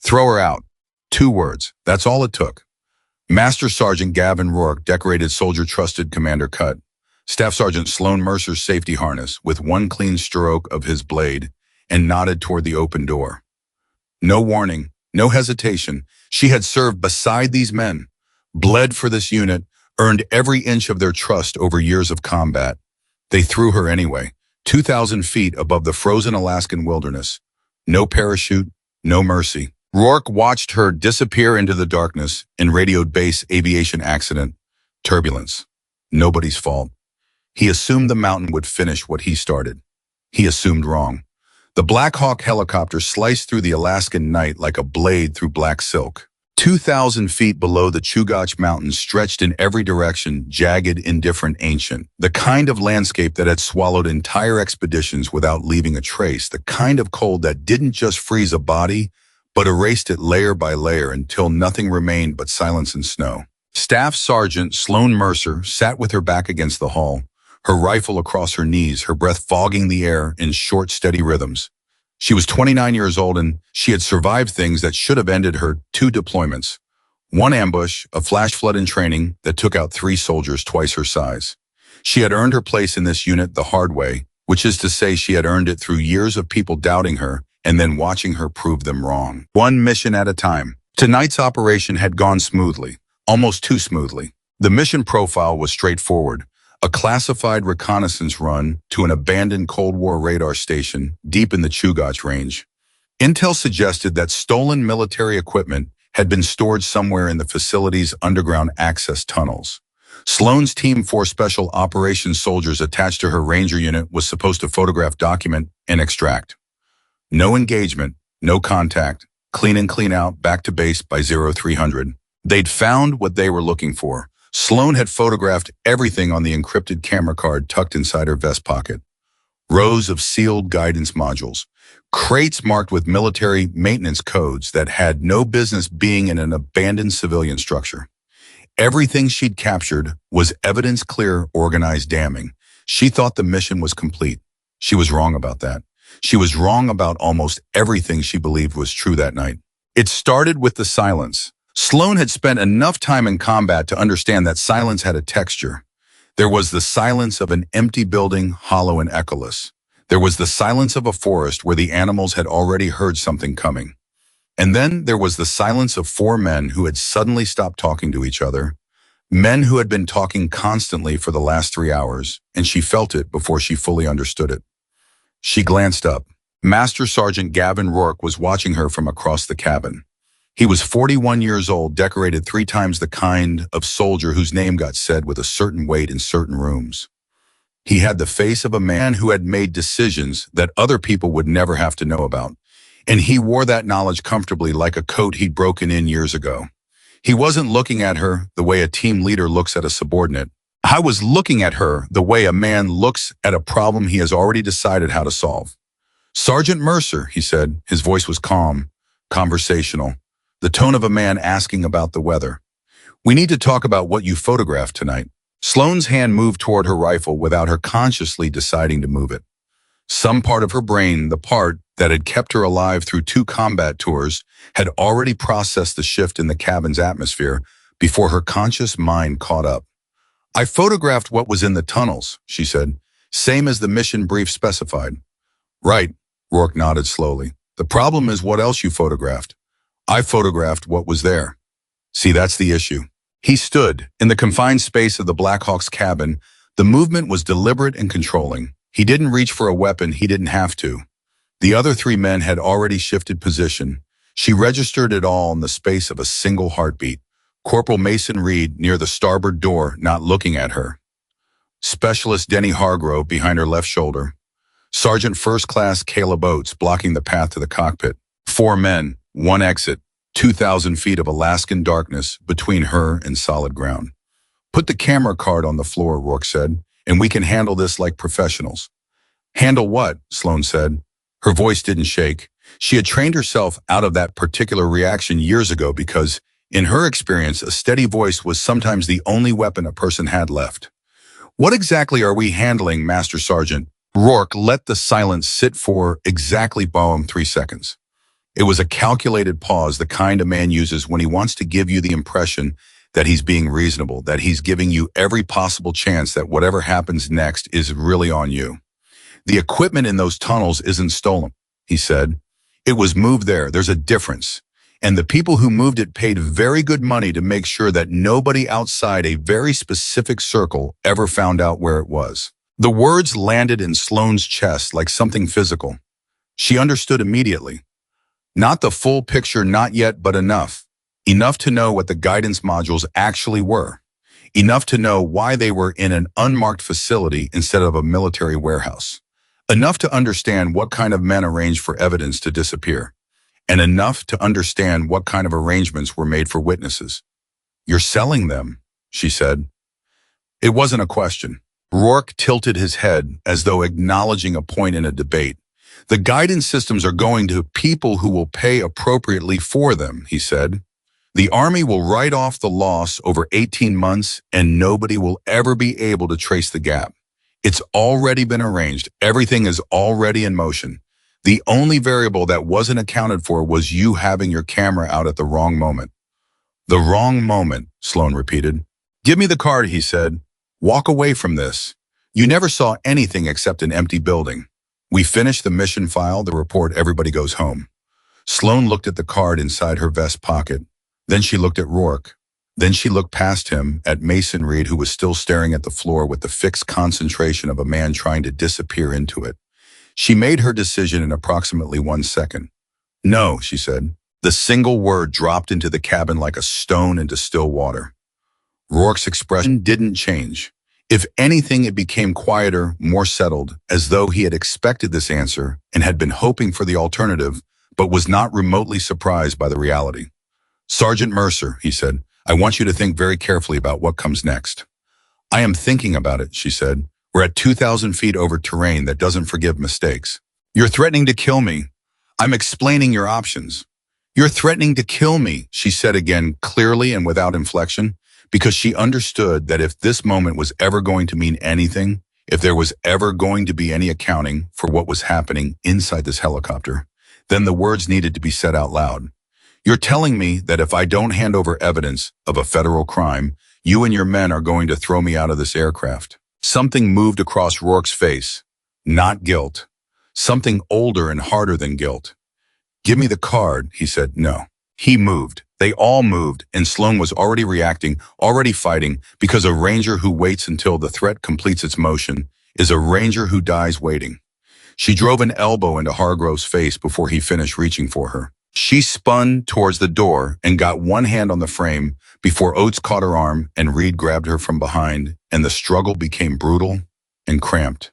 Throw her out. 2 words. That's all it took. Master Sergeant Gavin Rourke, decorated soldier trusted commander cut. Staff Sergeant Sloane Mercer's safety harness with one clean stroke of his blade and nodded toward the open door. No warning, no hesitation. She had served beside these men, bled for this unit, earned every inch of their trust over years of combat. They threw her anyway, 2,000 feet above the frozen Alaskan wilderness. No parachute, no mercy. Rourke watched her disappear into the darkness and radioed base aviation accident, turbulence. Nobody's fault. He assumed the mountain would finish what he started. He assumed wrong. The Black Hawk helicopter sliced through the Alaskan night like a blade through black silk. 2,000 feet below the Chugach Mountains stretched in every direction, jagged, indifferent, ancient. The kind of landscape that had swallowed entire expeditions without leaving a trace. The kind of cold that didn't just freeze a body, but erased it layer by layer until nothing remained but silence and snow. Staff Sergeant Sloane Mercer sat with her back against the hull, her rifle across her knees, her breath fogging the air in short, steady rhythms. She was 29 years old and she had survived things that should have ended her 2 deployments. 1 ambush, a flash flood in training that took out 3 soldiers twice her size. She had earned her place in this unit the hard way, which is to say she had earned it through years of people doubting her and then watching her prove them wrong. 1 mission at a time. Tonight's operation had gone smoothly, almost too smoothly. The mission profile was straightforward. A classified reconnaissance run to an abandoned Cold War radar station deep in the Chugach Range. Intel suggested that stolen military equipment had been stored somewhere in the facility's underground access tunnels. Sloane's Team 4 Special Operations soldiers attached to her Ranger unit was supposed to photograph, document, and extract. No engagement, no contact, clean in, clean out, back to base by 0300. They'd found what they were looking for. Sloane had photographed everything on the encrypted camera card tucked inside her vest pocket. Rows of sealed guidance modules, crates marked with military maintenance codes that had no business being in an abandoned civilian structure. Everything she'd captured was evidence-clear, organized damning. She thought the mission was complete. She was wrong about that. She was wrong about almost everything she believed was true that night. It started with the silence. Sloane had spent enough time in combat to understand that silence had a texture. There was the silence of an empty building, hollow and echoless. There was the silence of a forest where the animals had already heard something coming. And then there was the silence of 4 men who had suddenly stopped talking to each other, men who had been talking constantly for the last 3 hours, and she felt it before she fully understood it. She glanced up. Master Sergeant Gavin Rourke was watching her from across the cabin. He was 41 years old, decorated 3 times the kind of soldier whose name got said with a certain weight in certain rooms. He had the face of a man who had made decisions that other people would never have to know about, and he wore that knowledge comfortably like a coat he'd broken in years ago. He wasn't looking at her the way a team leader looks at a subordinate. I was looking at her the way a man looks at a problem he has already decided how to solve. Sergeant Mercer, he said. His voice was calm, conversational, the tone of a man asking about the weather. We need to talk about what you photographed tonight. Sloane's hand moved toward her rifle without her consciously deciding to move it. Some part of her brain, the part that had kept her alive through 2 combat tours, had already processed the shift in the cabin's atmosphere before her conscious mind caught up. I photographed what was in the tunnels, she said, same as the mission brief specified. Right, Rourke nodded slowly. The problem is what else you photographed. I photographed what was there. See, that's the issue. He stood in the confined space of the Black Hawk's cabin. The movement was deliberate and controlling. He didn't reach for a weapon he didn't have to. The other 3 men had already shifted position. She registered it all in the space of a single heartbeat. Corporal Mason Reed near the starboard door, not looking at her. Specialist Denny Hargrove behind her left shoulder. Sergeant First Class Caleb Oates blocking the path to the cockpit. 4 men, 1 exit, 2,000 feet of Alaskan darkness between her and solid ground. Put the camera card on the floor, Rourke said, and we can handle this like professionals. Handle what? Sloane said. Her voice didn't shake. She had trained herself out of that particular reaction years ago because, in her experience, a steady voice was sometimes the only weapon a person had left. What exactly are we handling, Master Sergeant? Rourke let the silence sit for exactly 3 seconds. It was a calculated pause, the kind a man uses when he wants to give you the impression that he's being reasonable, that he's giving you every possible chance that whatever happens next is really on you. The equipment in those tunnels isn't stolen, he said. It was moved there. There's a difference. And the people who moved it paid very good money to make sure that nobody outside a very specific circle ever found out where it was. The words landed in Sloane's chest like something physical. She understood immediately. Not the full picture, not yet, but enough. Enough to know what the guidance modules actually were. Enough to know why they were in an unmarked facility instead of a military warehouse. Enough to understand what kind of men arranged for evidence to disappear. And enough to understand what kind of arrangements were made for witnesses. "You're selling them," she said. It wasn't a question. Rourke tilted his head as though acknowledging a point in a debate. "The guidance systems are going to people who will pay appropriately for them," he said. "The Army will write off the loss over 18 months and nobody will ever be able to trace the gap. It's already been arranged. Everything is already in motion. The only variable that wasn't accounted for was you having your camera out at the wrong moment." "The wrong moment," Sloane repeated. "Give me the card," he said. "Walk away from this. You never saw anything except an empty building. We finish the mission file, the report, everybody goes home." Sloane looked at the card inside her vest pocket. Then she looked at Rourke. Then she looked past him at Mason Reed, who was still staring at the floor with the fixed concentration of a man trying to disappear into it. She made her decision in approximately 1 second. "No," she said. The single word dropped into the cabin like a stone into still water. Rourke's expression didn't change. If anything, it became quieter, more settled, as though he had expected this answer and had been hoping for the alternative, but was not remotely surprised by the reality. "Sergeant Mercer," he said, "I want you to think very carefully about what comes next." "I am thinking about it," she said. "We're at 2,000 feet over terrain that doesn't forgive mistakes. You're threatening to kill me. I'm explaining your options." "You're threatening to kill me," she said again, clearly and without inflection, because she understood that if this moment was ever going to mean anything, if there was ever going to be any accounting for what was happening inside this helicopter, then the words needed to be said out loud. "You're telling me that if I don't hand over evidence of a federal crime, you and your men are going to throw me out of this aircraft." Something moved across Rourke's face. Not guilt. Something older and harder than guilt. "Give me the card," he said. No. He moved. They all moved, and Sloane was already reacting, already fighting, because a ranger who waits until the threat completes its motion is a ranger who dies waiting. She drove an elbow into Hargrove's face before he finished reaching for her. She spun towards the door and got one hand on the frame before Oates caught her arm and Reed grabbed her from behind, and the struggle became brutal and cramped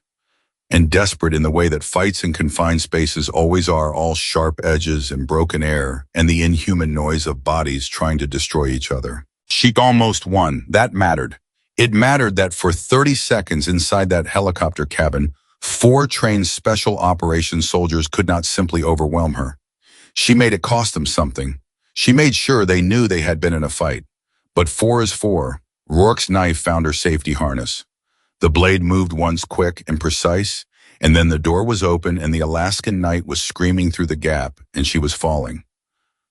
and desperate in the way that fights in confined spaces always are, all sharp edges and broken air and the inhuman noise of bodies trying to destroy each other. She almost won. That mattered. It mattered that for 30 seconds inside that helicopter cabin, 4 trained special operations soldiers could not simply overwhelm her. She made it cost them something. She made sure they knew they had been in a fight. But 4 is 4. Rourke's knife found her safety harness. The blade moved once quick and precise, and then the door was open and the Alaskan night was screaming through the gap, and she was falling.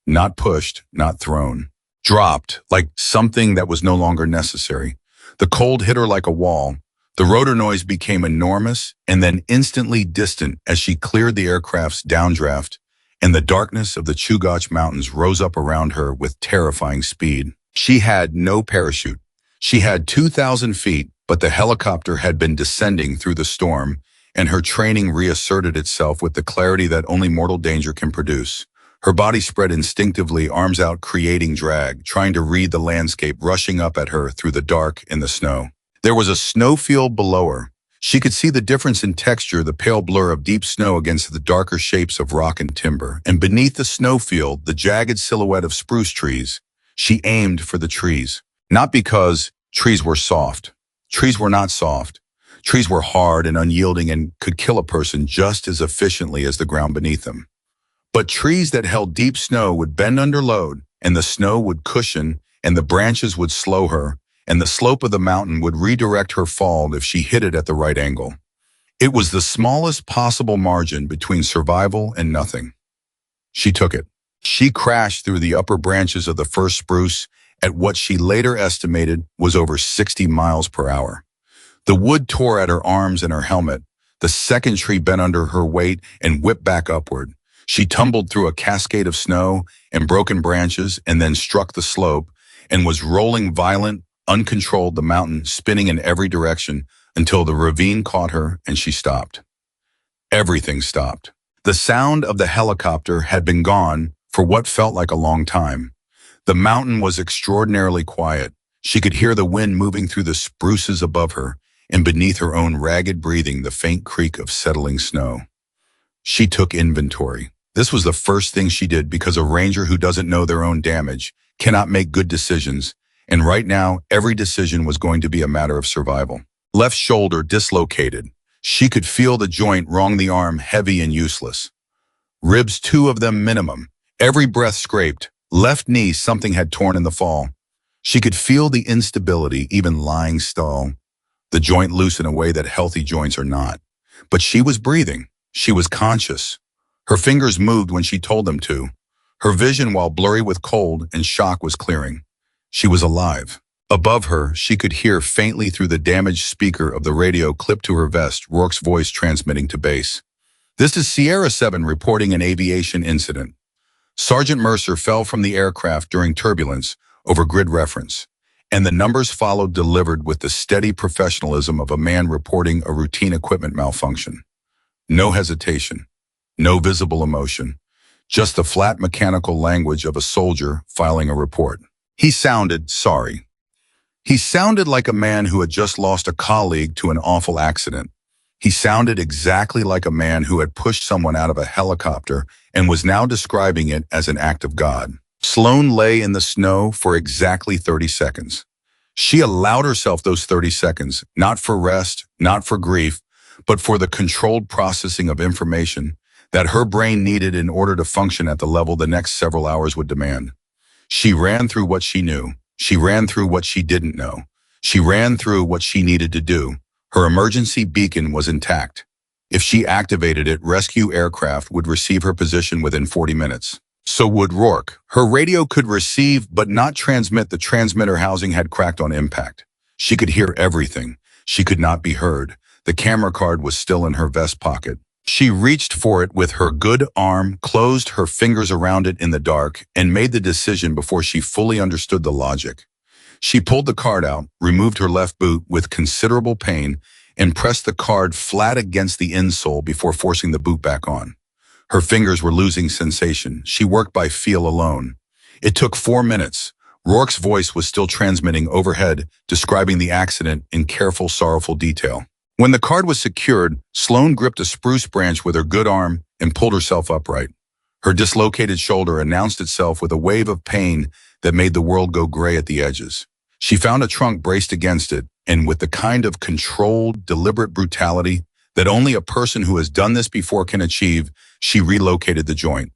Not pushed, not thrown. Dropped, like something that was no longer necessary. The cold hit her like a wall. The rotor noise became enormous and then instantly distant as she cleared the aircraft's downdraft, and the darkness of the Chugach Mountains rose up around her with terrifying speed. She had no parachute. She had 2,000 feet, but the helicopter had been descending through the storm, and her training reasserted itself with the clarity that only mortal danger can produce. Her body spread instinctively, arms out, creating drag, trying to read the landscape rushing up at her through the dark and the snow. There was a snowfield below her. She could see the difference in texture, the pale blur of deep snow against the darker shapes of rock and timber, and beneath the snowfield, the jagged silhouette of spruce trees. She aimed for the trees. Not because trees were soft. Trees were not soft. Trees were hard and unyielding and could kill a person just as efficiently as the ground beneath them. But trees that held deep snow would bend under load, and the snow would cushion, and the branches would slow her, and the slope of the mountain would redirect her fall if she hit it at the right angle. It was the smallest possible margin between survival and nothing. She took it. She crashed through the upper branches of the first spruce at what she later estimated was over 60 miles per hour. The wood tore at her arms and her helmet. The second tree bent under her weight and whipped back upward. She tumbled through a cascade of snow and broken branches and then struck the slope and was rolling violent, uncontrolled the mountain, spinning in every direction until the ravine caught her and she stopped. Everything stopped. The sound of the helicopter had been gone for what felt like a long time. The mountain was extraordinarily quiet. She could hear the wind moving through the spruces above her, and beneath her own ragged breathing the faint creak of settling snow. She took inventory. This was the first thing she did because a ranger who doesn't know their own damage cannot make good decisions, and right now every decision was going to be a matter of survival. Left shoulder dislocated. She could feel the joint wrong the arm, heavy and useless. Ribs, 2 of them minimum. Every breath scraped. Left knee, something had torn in the fall. She could feel the instability, even lying still. The joint loose in a way that healthy joints are not. But she was breathing. She was conscious. Her fingers moved when she told them to. Her vision, while blurry with cold and shock, was clearing. She was alive. Above her, she could hear faintly through the damaged speaker of the radio clipped to her vest, Rourke's voice transmitting to base. "This is Sierra 7 reporting an aviation incident. Sergeant Mercer fell from the aircraft during turbulence over grid reference, and the numbers followed, delivered with the steady professionalism of a man reporting a routine equipment malfunction. No hesitation, no visible emotion, just the flat mechanical language of a soldier filing a report. He sounded sorry. He sounded like a man who had just lost a colleague to an awful accident. He sounded exactly like a man who had pushed someone out of a helicopter and was now describing it as an act of God." Sloane lay in the snow for exactly 30 seconds. She allowed herself those 30 seconds, not for rest, not for grief, but for the controlled processing of information that her brain needed in order to function at the level the next several hours would demand. She ran through what she knew. She ran through what she didn't know. She ran through what she needed to do. Her emergency beacon was intact. If she activated it, rescue aircraft would receive her position within 40 minutes. So would Rourke. Her radio could receive but not transmit. The transmitter housing had cracked on impact. She could hear everything. She could not be heard. The camera card was still in her vest pocket. She reached for it with her good arm, closed her fingers around it in the dark, and made the decision before she fully understood the logic. She pulled the card out, removed her left boot with considerable pain, and pressed the card flat against the insole before forcing the boot back on. Her fingers were losing sensation. She worked by feel alone. It took 4 minutes. Rourke's voice was still transmitting overhead, describing the accident in careful, sorrowful detail. When the card was secured, Sloane gripped a spruce branch with her good arm and pulled herself upright. Her dislocated shoulder announced itself with a wave of pain that made the world go gray at the edges. She found a trunk braced against it, and with the kind of controlled, deliberate brutality that only a person who has done this before can achieve, she relocated the joint.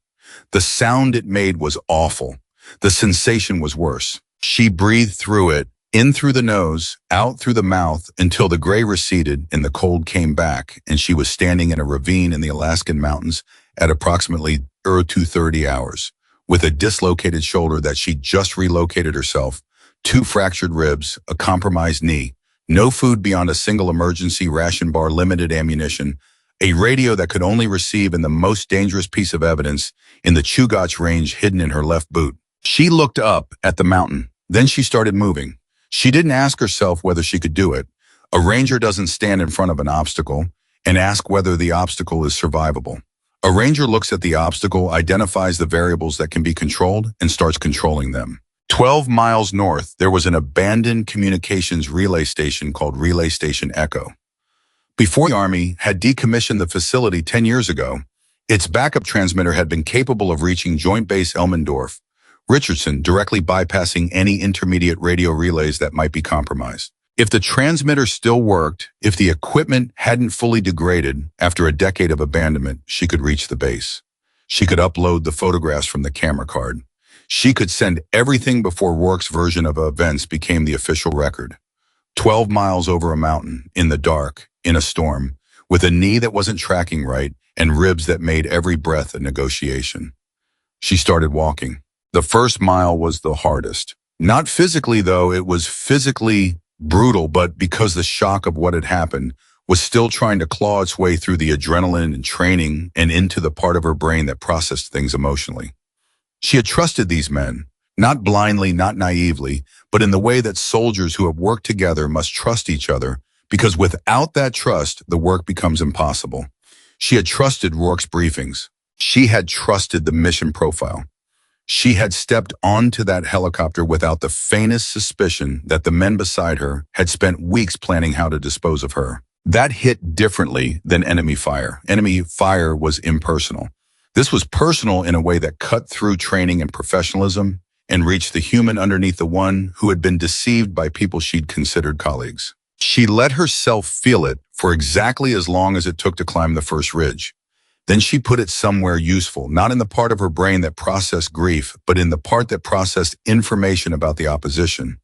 The sound it made was awful. The sensation was worse. She breathed through it, in through the nose, out through the mouth, until the gray receded and the cold came back, and she was standing in a ravine in the Alaskan mountains at approximately 02:30 hours, with a dislocated shoulder that she just relocated herself, 2 fractured ribs, a compromised knee, no food beyond a single emergency ration bar, limited ammunition, a radio that could only receive in the most dangerous piece of evidence in the Chugach range hidden in her left boot. She looked up at the mountain. Then she started moving. She didn't ask herself whether she could do it. A ranger doesn't stand in front of an obstacle and ask whether the obstacle is survivable. A ranger looks at the obstacle, identifies the variables that can be controlled, and starts controlling them. 12 miles north, there was an abandoned communications relay station called Relay Station Echo. Before the Army had decommissioned the facility 10 years ago, its backup transmitter had been capable of reaching Joint Base Elmendorf, Richardson, directly bypassing any intermediate radio relays that might be compromised. If the transmitter still worked, if the equipment hadn't fully degraded after a decade of abandonment, she could reach the base. She could upload the photographs from the camera card. She could send everything before Rourke's version of events became the official record. 12 miles over a mountain, in the dark, in a storm, with a knee that wasn't tracking right and ribs that made every breath a negotiation. She started walking. The first mile was the hardest. Not physically, though, it was physically brutal, but because the shock of what had happened was still trying to claw its way through the adrenaline and training and into the part of her brain that processed things emotionally. She had trusted these men, not blindly, not naively, but in the way that soldiers who have worked together must trust each other, because without that trust, the work becomes impossible. She had trusted Rourke's briefings. She had trusted the mission profile. She had stepped onto that helicopter without the faintest suspicion that the men beside her had spent weeks planning how to dispose of her. That hit differently than enemy fire. Enemy fire was impersonal. This was personal in a way that cut through training and professionalism and reached the human underneath the one who had been deceived by people she'd considered colleagues. She let herself feel it for exactly as long as it took to climb the first ridge. Then she put it somewhere useful, not in the part of her brain that processed grief, but in the part that processed information about the opposition.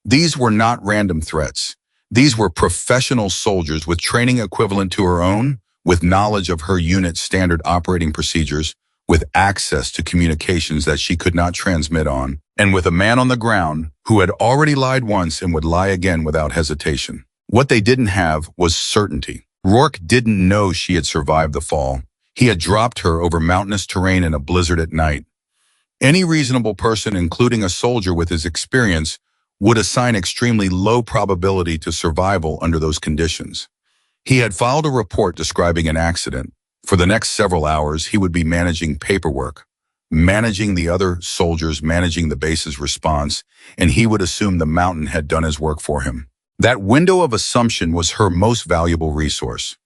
These were not random threats. These were professional soldiers with training equivalent to her own, with knowledge of her unit's standard operating procedures, with access to communications that she could not transmit on, and with a man on the ground who had already lied once and would lie again without hesitation. What they didn't have was certainty. Rourke didn't know she had survived the fall. He had dropped her over mountainous terrain in a blizzard at night. Any reasonable person, including a soldier with his experience, would assign extremely low probability to survival under those conditions. He had filed a report describing an accident. For the next several hours, he would be managing paperwork, managing the other soldiers, managing the base's response, and he would assume the mountain had done his work for him. That window of assumption was her most valuable resource.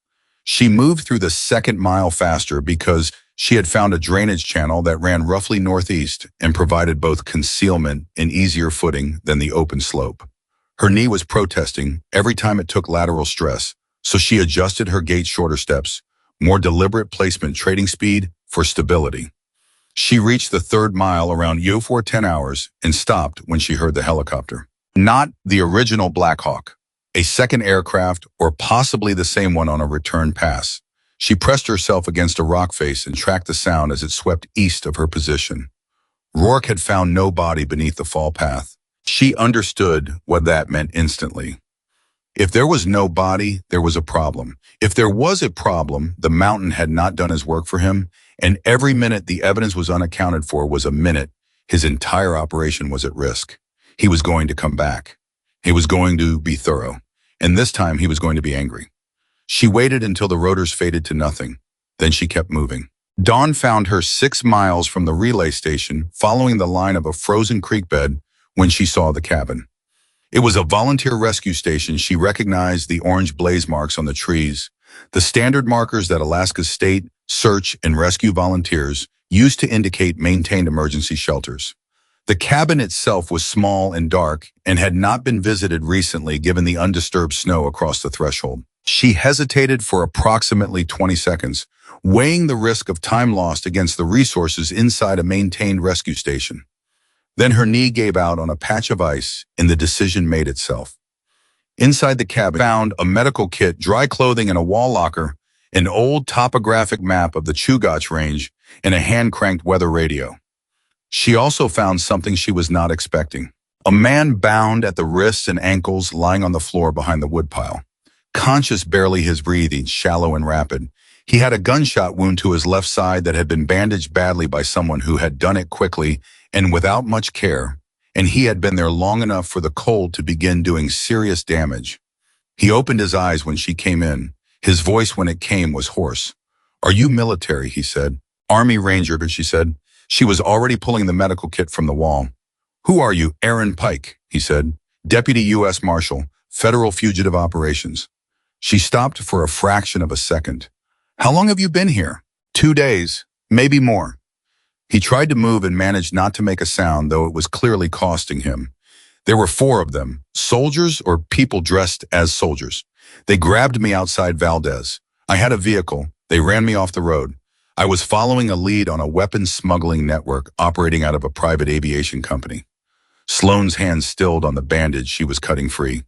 She moved through the second mile faster because she had found a drainage channel that ran roughly northeast and provided both concealment and easier footing than the open slope. Her knee was protesting every time it took lateral stress, so she adjusted her gait, shorter steps, more deliberate placement, trading speed for stability. She reached the third mile around 4:10 hours and stopped when she heard the helicopter. Not the original Black Hawk, a second aircraft or possibly the same one on a return pass. She pressed herself against a rock face and tracked the sound as it swept east of her position. Rourke had found no body beneath the fall path. She understood what that meant instantly. If there was no body, there was a problem. If there was a problem, the mountain had not done his work for him, and every minute the evidence was unaccounted for was a minute his entire operation was at risk. He was going to come back. He was going to be thorough, and this time he was going to be angry. She waited until the rotors faded to nothing. Then she kept moving. Dawn found her 6 miles from the relay station, following the line of a frozen creek bed when she saw the cabin. It was a volunteer rescue station. She recognized the orange blaze marks on the trees, the standard markers that Alaska's state search and rescue volunteers used to indicate maintained emergency shelters. The cabin itself was small and dark and had not been visited recently given the undisturbed snow across the threshold. She hesitated for approximately 20 seconds, weighing the risk of time lost against the resources inside a maintained rescue station. Then her knee gave out on a patch of ice and the decision made itself. Inside the cabin, found a medical kit, dry clothing, and a wall locker, an old topographic map of the Chugach Range, and a hand-cranked weather radio. She also found something she was not expecting. A man bound at the wrists and ankles lying on the floor behind the woodpile. Conscious barely, his breathing shallow and rapid. He had a gunshot wound to his left side that had been bandaged badly by someone who had done it quickly and without much care, and he had been there long enough for the cold to begin doing serious damage. He opened his eyes when she came in. His voice when it came was hoarse. "Are you military?" he said. "Army Ranger," she said. She was already pulling the medical kit from the wall. "Who are you?" "Aaron Pike," he said. "Deputy U.S. Marshal, Federal Fugitive Operations." She stopped for a fraction of a second. "How long have you been here?" "2 days, maybe more." He tried to move and managed not to make a sound, though it was clearly costing him. There were 4 of them, soldiers or people dressed as soldiers. They grabbed me outside Valdez. I had a vehicle. They ran me off the road. I was following a lead on a weapons smuggling network operating out of a private aviation company. Sloane's hands stilled on the bandage she was cutting free.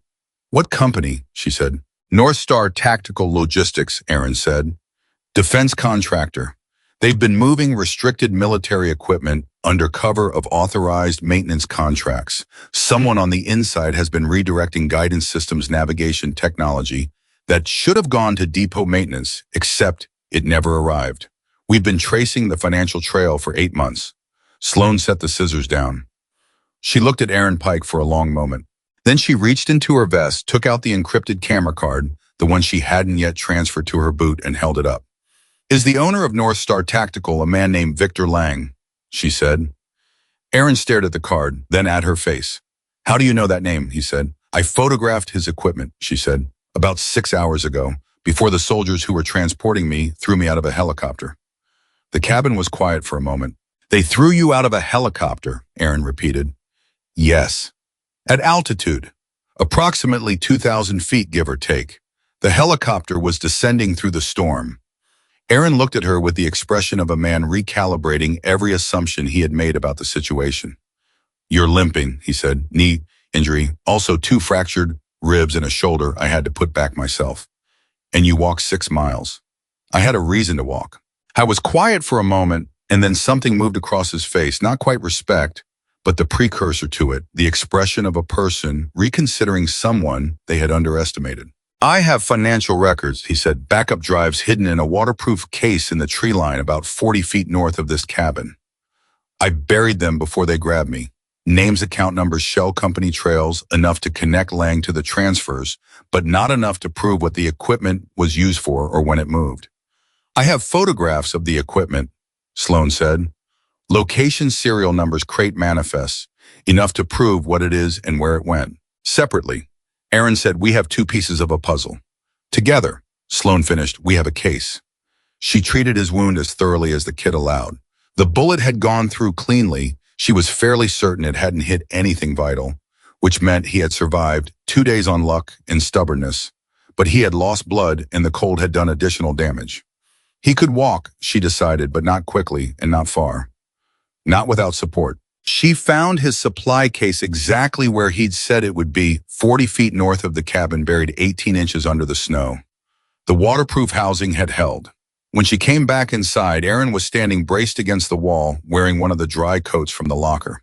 "What company?" she said. "North Star Tactical Logistics," Aaron said. "Defense contractor. They've been moving restricted military equipment under cover of authorized maintenance contracts. Someone on the inside has been redirecting guidance systems navigation technology that should have gone to depot maintenance, except it never arrived. We've been tracing the financial trail for 8 months. Sloane set the scissors down. She looked at Aaron Pike for a long moment. Then she reached into her vest, took out the encrypted camera card, the one she hadn't yet transferred to her boot, and held it up. "Is the owner of North Star Tactical a man named Victor Lang?" she said. Aaron stared at the card, then at her face. "How do you know that name?" he said. "I photographed his equipment," she said, "about 6 hours ago, before the soldiers who were transporting me threw me out of a helicopter." The cabin was quiet for a moment. "They threw you out of a helicopter," Aaron repeated. "Yes. At altitude, approximately 2,000 feet, give or take. The helicopter was descending through the storm." Aaron looked at her with the expression of a man recalibrating every assumption he had made about the situation. "You're limping," he said. "Knee injury, also 2 fractured ribs and a shoulder I had to put back myself. And you walked 6 miles. I had a reason to walk." I was quiet for a moment, and then something moved across his face, not quite respect, but the precursor to it, the expression of a person reconsidering someone they had underestimated. "I have financial records," he said, "backup drives hidden in a waterproof case in the tree line about 40 feet north of this cabin. I buried them before they grabbed me. Names, account numbers, shell company trails, enough to connect Lang to the transfers, but not enough to prove what the equipment was used for or when it moved. I have photographs of the equipment," Sloane said. "Location, serial numbers, crate manifests, enough to prove what it is and where it went. Separately," Aaron said, "we have 2 pieces of a puzzle. Together," Sloane finished, "we have a case." She treated his wound as thoroughly as the kit allowed. The bullet had gone through cleanly. She was fairly certain it hadn't hit anything vital, which meant he had survived 2 days on luck and stubbornness. But he had lost blood, and the cold had done additional damage. He could walk, she decided, but not quickly and not far. Not without support. She found his supply case exactly where he'd said it would be, 40 feet north of the cabin, buried 18 inches under the snow. The waterproof housing had held. When she came back inside, Aaron was standing braced against the wall, wearing one of the dry coats from the locker.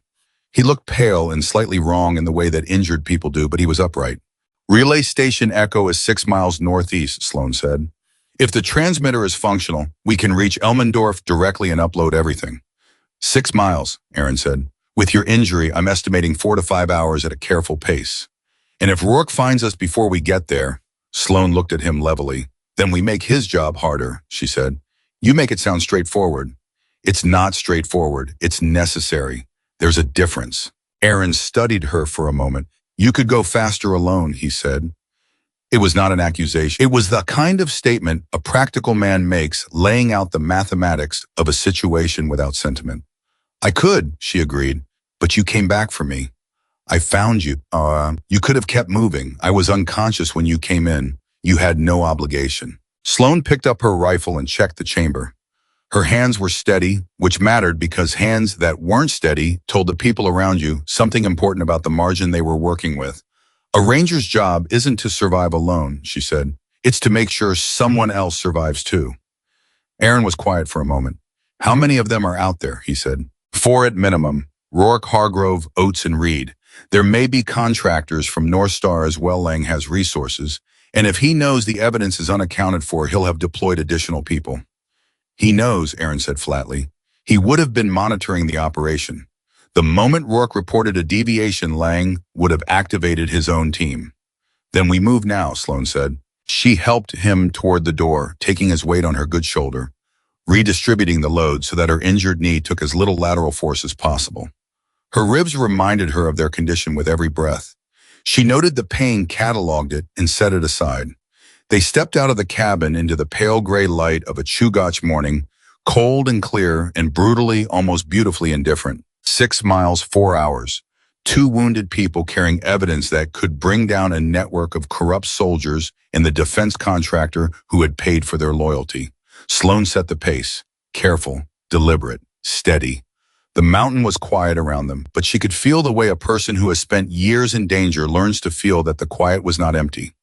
He looked pale and slightly wrong in the way that injured people do, but he was upright. "Relay station Echo is 6 miles northeast," Sloane said. "If the transmitter is functional, we can reach Elmendorf directly and upload everything." 6 miles, Aaron said. "With your injury, I'm estimating 4 to 5 hours at a careful pace. And if Rourke finds us before we get there," Sloane looked at him levelly, "then we make his job harder," she said. "You make it sound straightforward." "It's not straightforward. It's necessary. There's a difference." Aaron studied her for a moment. "You could go faster alone," he said. It was not an accusation. It was the kind of statement a practical man makes, laying out the mathematics of a situation without sentiment. "I could," she agreed, "but you came back for me. I found you. You could have kept moving. I was unconscious when you came in. You had no obligation." Sloane picked up her rifle and checked the chamber. Her hands were steady, which mattered because hands that weren't steady told the people around you something important about the margin they were working with. "A ranger's job isn't to survive alone," she said. "It's to make sure someone else survives too." Aaron was quiet for a moment. "How many of them are out there?" he said. 4 at minimum. Rourke, Hargrove, Oates, and Reed. There may be contractors from North Star as well. Lang has resources, and if he knows the evidence is unaccounted for, he'll have deployed additional people. "He knows," Aaron said flatly. "He would have been monitoring the operation. The moment Rourke reported a deviation, Lang would have activated his own team." "Then we move now," Sloane said. She helped him toward the door, taking his weight on her good shoulder, redistributing the load so that her injured knee took as little lateral force as possible. Her ribs reminded her of their condition with every breath. She noted the pain, cataloged it, and set it aside. They stepped out of the cabin into the pale gray light of a Chugach morning, cold and clear and brutally, almost beautifully indifferent. 6 miles, 4 hours. 2 wounded people carrying evidence that could bring down a network of corrupt soldiers and the defense contractor who had paid for their loyalty. Sloane set the pace. Careful, deliberate, steady. The mountain was quiet around them, but she could feel the way a person who has spent years in danger learns to feel that the quiet was not empty.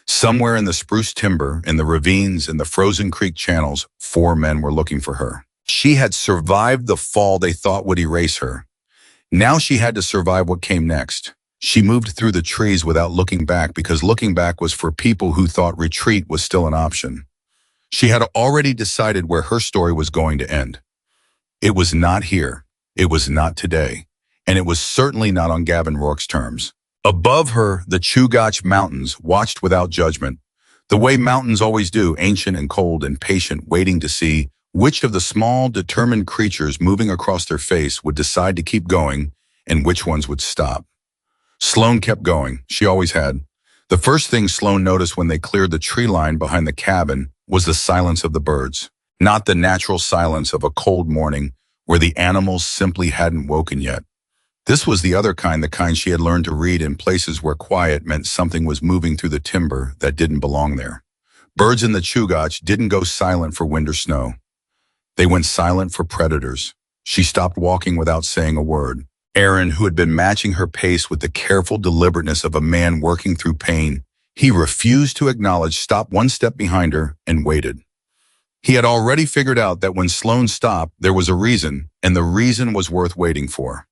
Somewhere in the spruce timber, in the ravines, in the frozen creek channels, 4 men were looking for her. She had survived the fall they thought would erase her. Now she had to survive what came next. She moved through the trees without looking back because looking back was for people who thought retreat was still an option. She had already decided where her story was going to end. It was not here. It was not today. And it was certainly not on Gavin Rourke's terms. Above her, the Chugach Mountains watched without judgment, the way mountains always do, ancient and cold and patient, waiting to see which of the small, determined creatures moving across their face would decide to keep going and which ones would stop. Sloane kept going. She always had. The first thing Sloane noticed when they cleared the tree line behind the cabin was the silence of the birds, not the natural silence of a cold morning where the animals simply hadn't woken yet. This was the other kind, the kind she had learned to read in places where quiet meant something was moving through the timber that didn't belong there. Birds in the Chugach didn't go silent for wind or snow. They went silent for predators. She stopped walking without saying a word. Aaron, who had been matching her pace with the careful deliberateness of a man working through pain, he refused to acknowledge, stopped one step behind her and waited. He had already figured out that when Sloane stopped, there was a reason, and the reason was worth waiting for.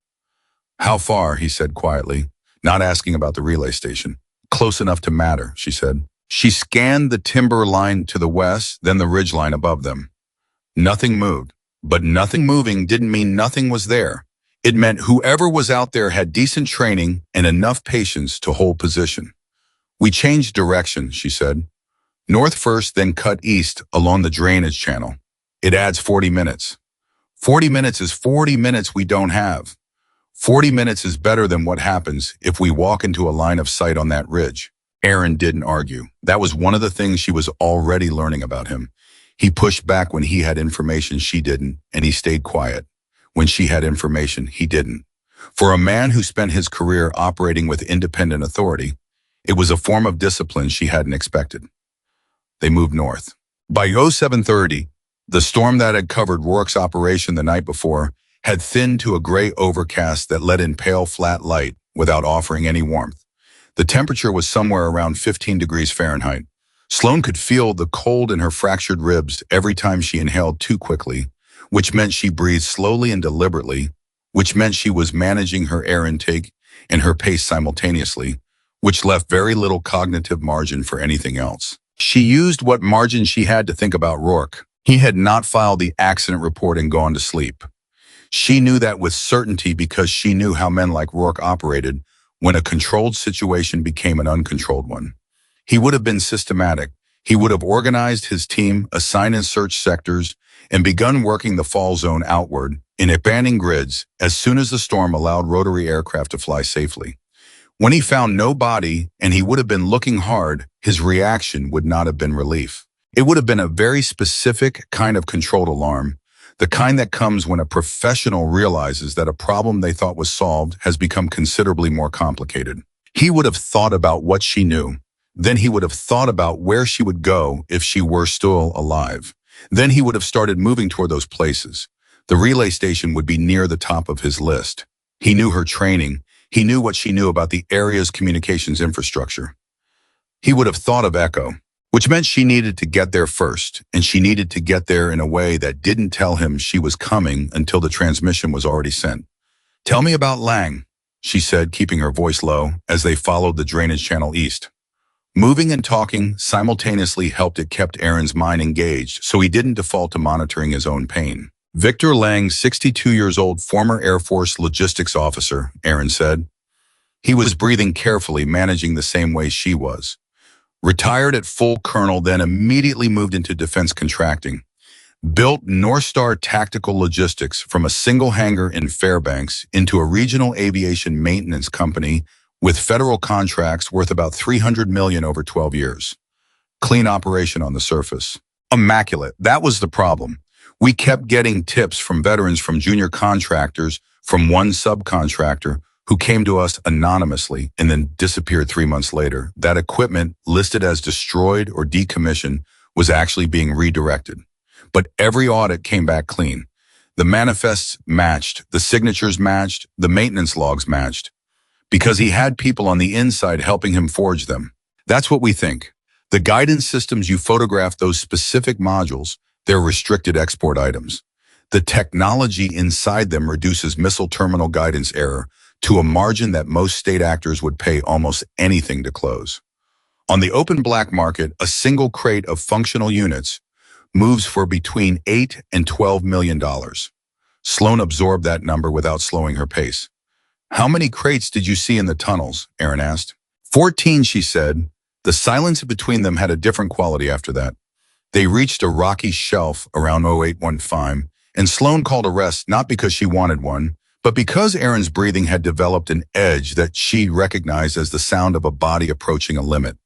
"How far?" he said quietly, not asking about the relay station. "Close enough to matter," she said. She scanned the timber line to the west, then the ridge line above them. Nothing moved, but nothing moving didn't mean nothing was there. It meant whoever was out there had decent training and enough patience to hold position. "We changed direction," she said. "North first, then cut east along the drainage channel. It adds 40 minutes. 40 minutes is 40 minutes we don't have. 40 minutes is better than what happens if we walk into a line of sight on that ridge." Aaron didn't argue. That was one of the things she was already learning about him. He pushed back when he had information she didn't, and he stayed quiet. When she had information, he didn't. For a man who spent his career operating with independent authority, it was a form of discipline she hadn't expected. They moved north. By 07:30, the storm that had covered Rourke's operation the night before had thinned to a gray overcast that let in pale, flat light without offering any warmth. The temperature was somewhere around 15 degrees Fahrenheit. Sloane could feel the cold in her fractured ribs every time she inhaled too quickly, which meant she breathed slowly and deliberately, which meant she was managing her air intake and her pace simultaneously, which left very little cognitive margin for anything else. She used what margin she had to think about Rourke. He had not filed the accident report and gone to sleep. She knew that with certainty because she knew how men like Rourke operated when a controlled situation became an uncontrolled one. He would have been systematic. He would have organized his team, assigned and searched sectors, and begun working the fall zone outward in expanding grids as soon as the storm allowed rotary aircraft to fly safely. When he found no body and he would have been looking hard, his reaction would not have been relief. It would have been a very specific kind of controlled alarm, the kind that comes when a professional realizes that a problem they thought was solved has become considerably more complicated. He would have thought about what she knew. Then he would have thought about where she would go if she were still alive. Then he would have started moving toward those places. The relay station would be near the top of his list. He knew her training. He knew what she knew about the area's communications infrastructure. He would have thought of Echo, which meant she needed to get there first, and she needed to get there in a way that didn't tell him she was coming until the transmission was already sent. "Tell me about Lang," she said, keeping her voice low as they followed the drainage channel east. Moving and talking simultaneously helped it kept Aaron's mind engaged, so he didn't default to monitoring his own pain. "Victor Lang, 62 years old, former Air Force logistics officer," Aaron said. He was breathing carefully, managing the same way she was. "Retired at full colonel, then immediately moved into defense contracting. Built North Star Tactical Logistics from a single hangar in Fairbanks into a regional aviation maintenance company with federal contracts worth about $300 million over 12 years. Clean operation on the surface. Immaculate. That was the problem. We kept getting tips from veterans, from junior contractors, from one subcontractor who came to us anonymously and then disappeared 3 months later. That equipment listed as destroyed or decommissioned was actually being redirected. But every audit came back clean. The manifests matched, the signatures matched, the maintenance logs matched. Because he had people on the inside helping him forge them. That's what we think. The guidance systems you photograph, those specific modules, they're restricted export items. The technology inside them reduces missile terminal guidance error to a margin that most state actors would pay almost anything to close. On the open black market, a single crate of functional units moves for between $8 and $12 million. Sloane absorbed that number without slowing her pace. How many crates did you see in the tunnels? Aaron asked. 14, she said. The silence between them had a different quality after that. They reached a rocky shelf around 0815, and Sloane called a rest not because she wanted one, but because Aaron's breathing had developed an edge that she recognized as the sound of a body approaching a limit.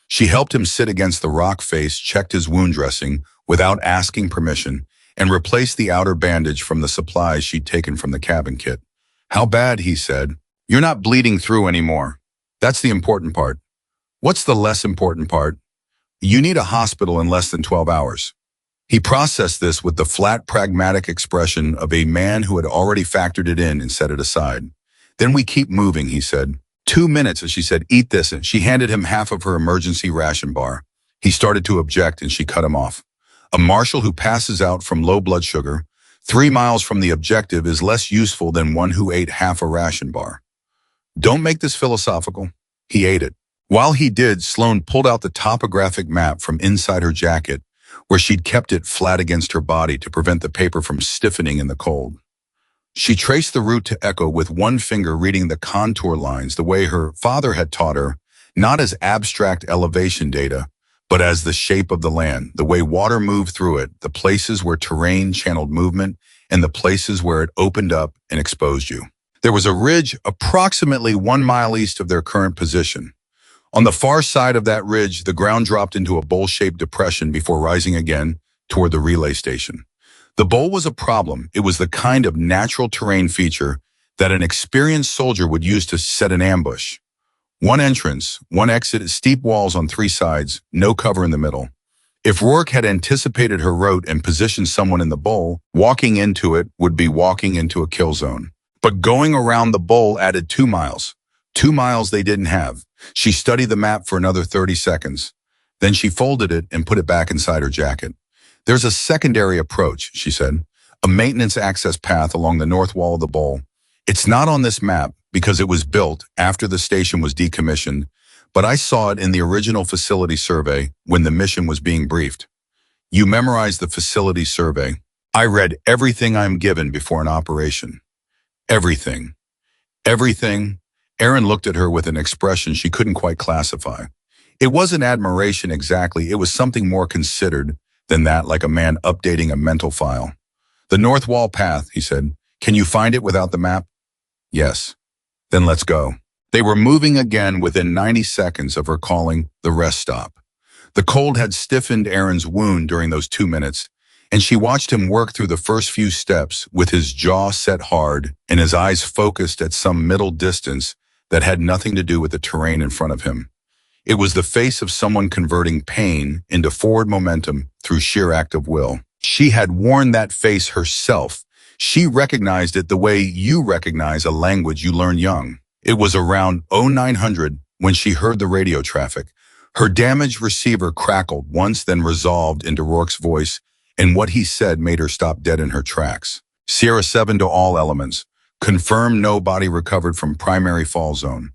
She helped him sit against the rock face, checked his wound dressing without asking permission, and replaced the outer bandage from the supplies she'd taken from the cabin kit. How bad, he said. You're not bleeding through anymore. That's the important part. What's the less important part? You need a hospital in less than 12 hours. He processed this with the flat, pragmatic expression of a man who had already factored it in and set it aside. Then we keep moving, he said. 2 minutes, and she said, eat this, and she handed him half of her emergency ration bar. He started to object, and she cut him off. A marshal who passes out from low blood sugar 3 miles from the objective is less useful than one who ate half a ration bar. Don't make this philosophical. He ate it. While he did, Sloane pulled out the topographic map from inside her jacket, where she'd kept it flat against her body to prevent the paper from stiffening in the cold. She traced the route to Echo with one finger, reading the contour lines the way her father had taught her, not as abstract elevation data, but as the shape of the land, the way water moved through it, the places where terrain channeled movement, and the places where it opened up and exposed you. There was a ridge approximately 1 mile east of their current position. On the far side of that ridge, the ground dropped into a bowl-shaped depression before rising again toward the relay station. The bowl was a problem. It was the kind of natural terrain feature that an experienced soldier would use to set an ambush. One entrance, one exit, steep walls on 3 sides, no cover in the middle. If Rourke had anticipated her route and positioned someone in the bowl, walking into it would be walking into a kill zone. But going around the bowl added 2 miles. 2 miles they didn't have. She studied the map for another 30 seconds. Then she folded it and put it back inside her jacket. There's a secondary approach, she said, a maintenance access path along the north wall of the bowl. It's not on this map because it was built after the station was decommissioned, but I saw it in the original facility survey when the mission was being briefed. You memorized the facility survey. I read everything I'm given before an operation. Everything. Everything. Aaron looked at her with an expression she couldn't quite classify. It wasn't admiration exactly, it was something more considered than that, like a man updating a mental file. The north wall path, he said. Can you find it without the map? Yes. Then let's go. They were moving again within 90 seconds of her calling the rest stop. The cold had stiffened Aaron's wound during those 2 minutes, and she watched him work through the first few steps with his jaw set hard and his eyes focused at some middle distance that had nothing to do with the terrain in front of him. It was the face of someone converting pain into forward momentum through sheer act of will. She had worn that face herself. She recognized it the way you recognize a language you learn young. It was around 0900 when she heard the radio traffic. Her damaged receiver crackled once, then resolved into Rourke's voice, and what he said made her stop dead in her tracks. Sierra 7 to all elements. Confirm no body recovered from primary fall zone.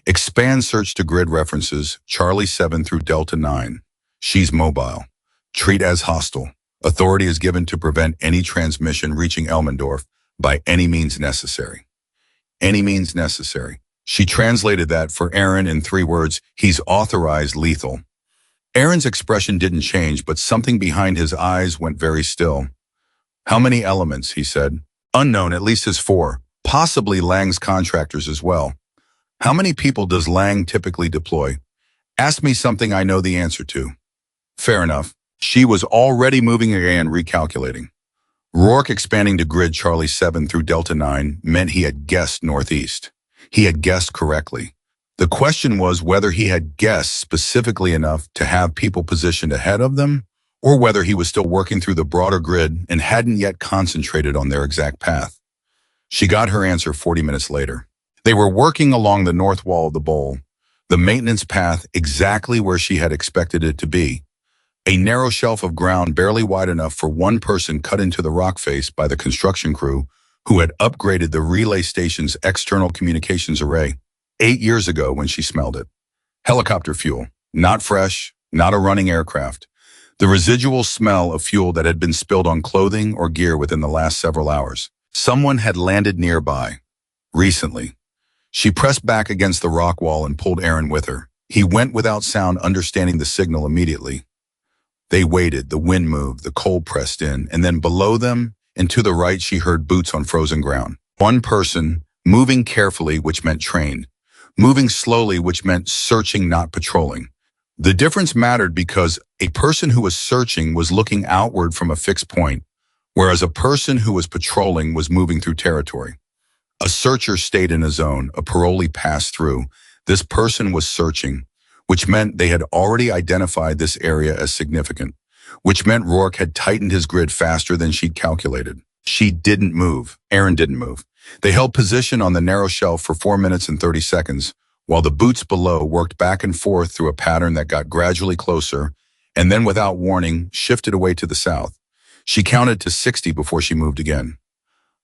Expand search to grid references, Charlie 7 through Delta 9. She's mobile. Treat as hostile. Authority is given to prevent any transmission reaching Elmendorf by any means necessary. Any means necessary. She translated that for Aaron in 3 words, he's authorized lethal. Aaron's expression didn't change, but something behind his eyes went very still. How many elements, he said. Unknown, at least his 4. Possibly Lang's contractors as well. How many people does Lang typically deploy? Ask me something I know the answer to. Fair enough. She was already moving again, recalculating. Rourke expanding to grid Charlie 7 through Delta 9 meant he had guessed northeast. He had guessed correctly. The question was whether he had guessed specifically enough to have people positioned ahead of them, or whether he was still working through the broader grid and hadn't yet concentrated on their exact path. She got her answer 40 minutes later. They were working along the north wall of the bowl, the maintenance path exactly where she had expected it to be. A narrow shelf of ground barely wide enough for one person cut into the rock face by the construction crew who had upgraded the relay station's external communications array 8 years ago when she smelled it. Helicopter fuel, not fresh, not a running aircraft. The residual smell of fuel that had been spilled on clothing or gear within the last several hours. Someone had landed nearby. Recently. She pressed back against the rock wall and pulled Aaron with her. He went without sound, understanding the signal immediately. They waited, the wind moved, the cold pressed in, and then below them and to the right she heard boots on frozen ground. One person, moving carefully, which meant trained. Moving slowly, which meant searching, not patrolling. The difference mattered because a person who was searching was looking outward from a fixed point, whereas a person who was patrolling was moving through territory. A searcher stayed in a zone, a parolee passed through. This person was searching, which meant they had already identified this area as significant, which meant Rourke had tightened his grid faster than she'd calculated. She didn't move. Aaron didn't move. They held position on the narrow shelf for 4 minutes and 30 seconds, while the boots below worked back and forth through a pattern that got gradually closer, and then without warning, shifted away to the south. She counted to 60 before she moved again.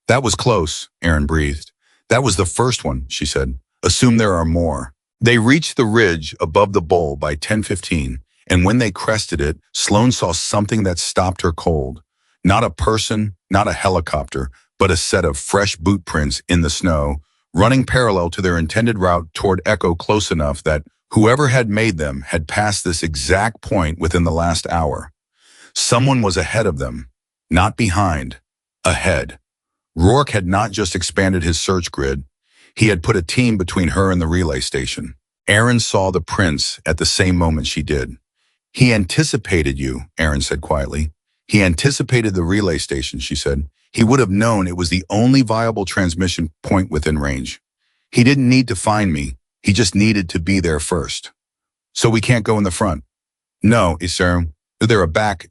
That was close, Aaron breathed. That was the first one, she said. Assume there are more. They reached the ridge above the bowl by 10:15, and when they crested it, Sloane saw something that stopped her cold. Not a person, not a helicopter, but a set of fresh boot prints in the snow, running parallel to their intended route toward Echo, close enough that whoever had made them had passed this exact point within the last hour. Someone was ahead of them, not behind, ahead. Rourke had not just expanded his search grid, he had put a team between her and the relay station. Aaron saw the prints at the same moment she did. He anticipated you, Aaron said quietly. He anticipated the relay station, she said. He would have known it was the only viable transmission point within range. He didn't need to find me. He just needed to be there first. So we can't go in the front. No, sir. They're a back,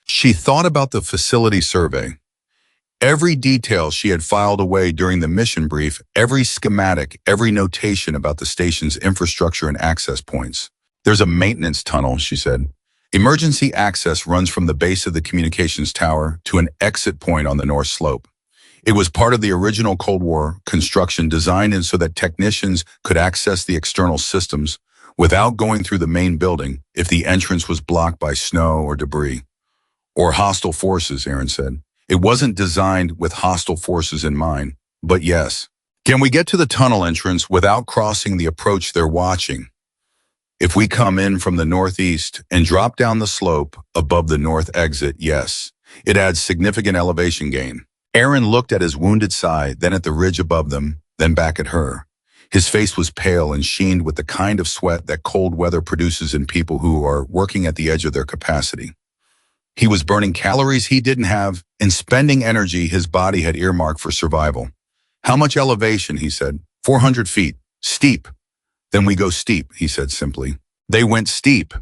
She thought about the facility survey. Every detail she had filed away during the mission brief, every schematic, every notation about the station's infrastructure and access points. There's a maintenance tunnel, she said. Emergency access runs from the base of the communications tower to an exit point on the north slope. It was part of the original Cold War construction designed in so that technicians could access the external systems without going through the main building if the entrance was blocked by snow or debris. Or hostile forces, Aaron said. It wasn't designed with hostile forces in mind, but yes. Can we get to the tunnel entrance without crossing the approach they're watching? If we come in from the northeast and drop down the slope above the north exit, yes. It adds significant elevation gain. Aaron looked at his wounded side, then at the ridge above them, then back at her. His face was pale and sheened with the kind of sweat that cold weather produces in people who are working at the edge of their capacity. He was burning calories he didn't have and spending energy his body had earmarked for survival. How much elevation, he said. 400 feet. Steep. Then we go steep, he said simply. They went steep.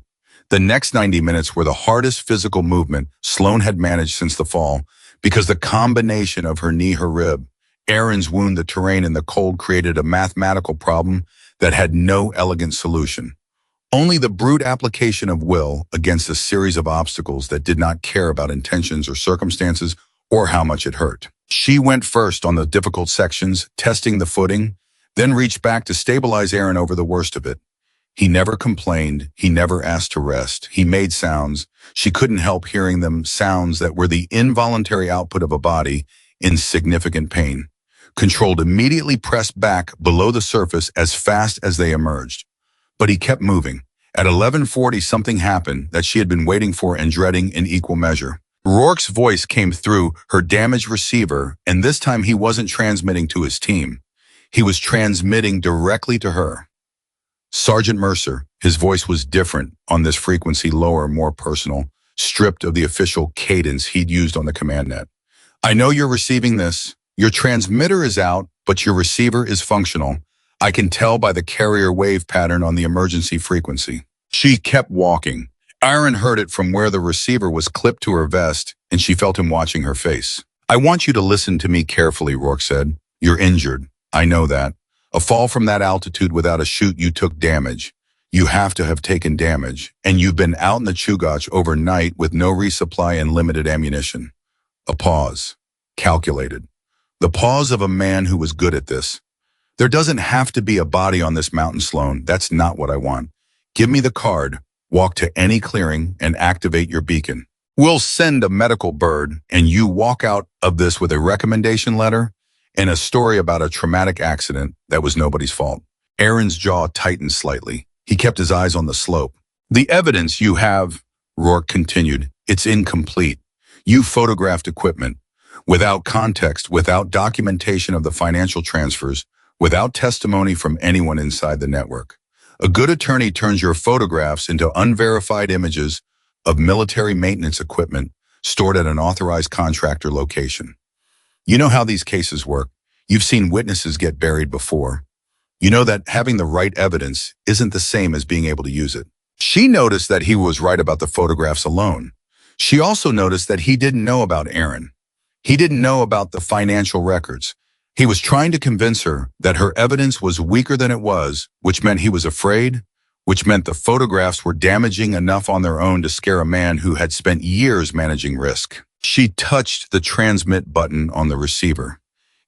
The next 90 minutes were the hardest physical movement Sloane had managed since the fall, because the combination of her knee, her rib, Aaron's wound, the terrain, and the cold created a mathematical problem that had no elegant solution. Only the brute application of will against a series of obstacles that did not care about intentions or circumstances or how much it hurt. She went first on the difficult sections, testing the footing, then reached back to stabilize Aaron over the worst of it. He never complained. He never asked to rest. He made sounds. She couldn't help hearing them, sounds that were the involuntary output of a body in significant pain. Controlled immediately pressed back below the surface as fast as they emerged. But he kept moving. At 11:40, something happened that she had been waiting for and dreading in equal measure. Rourke's voice came through her damaged receiver, and this time he wasn't transmitting to his team. He was transmitting directly to her. Sergeant Mercer, his voice was different on this frequency, lower, more personal, stripped of the official cadence he'd used on the command net. I know you're receiving this. Your transmitter is out, but your receiver is functional. I can tell by the carrier wave pattern on the emergency frequency. She kept walking. Aaron heard it from where the receiver was clipped to her vest, and she felt him watching her face. I want you to listen to me carefully, Rourke said. You're injured. I know that. A fall from that altitude without a chute, you took damage. You have to have taken damage, and you've been out in the Chugach overnight with no resupply and limited ammunition. A pause. Calculated. The pause of a man who was good at this. There doesn't have to be a body on this mountain, Sloane. That's not what I want. Give me the card, walk to any clearing, and activate your beacon. We'll send a medical bird, and you walk out of this with a recommendation letter and a story about a traumatic accident that was nobody's fault. Aaron's jaw tightened slightly. He kept his eyes on the slope. The evidence you have, Rourke continued, it's incomplete. You photographed equipment without context, without documentation of the financial transfers, without testimony from anyone inside the network. A good attorney turns your photographs into unverified images of military maintenance equipment stored at an authorized contractor location. You know how these cases work. You've seen witnesses get buried before. You know that having the right evidence isn't the same as being able to use it. She noticed that he was right about the photographs alone. She also noticed that he didn't know about Aaron. He didn't know about the financial records. He was trying to convince her that her evidence was weaker than it was, which meant he was afraid, which meant the photographs were damaging enough on their own to scare a man who had spent years managing risk. She touched the transmit button on the receiver.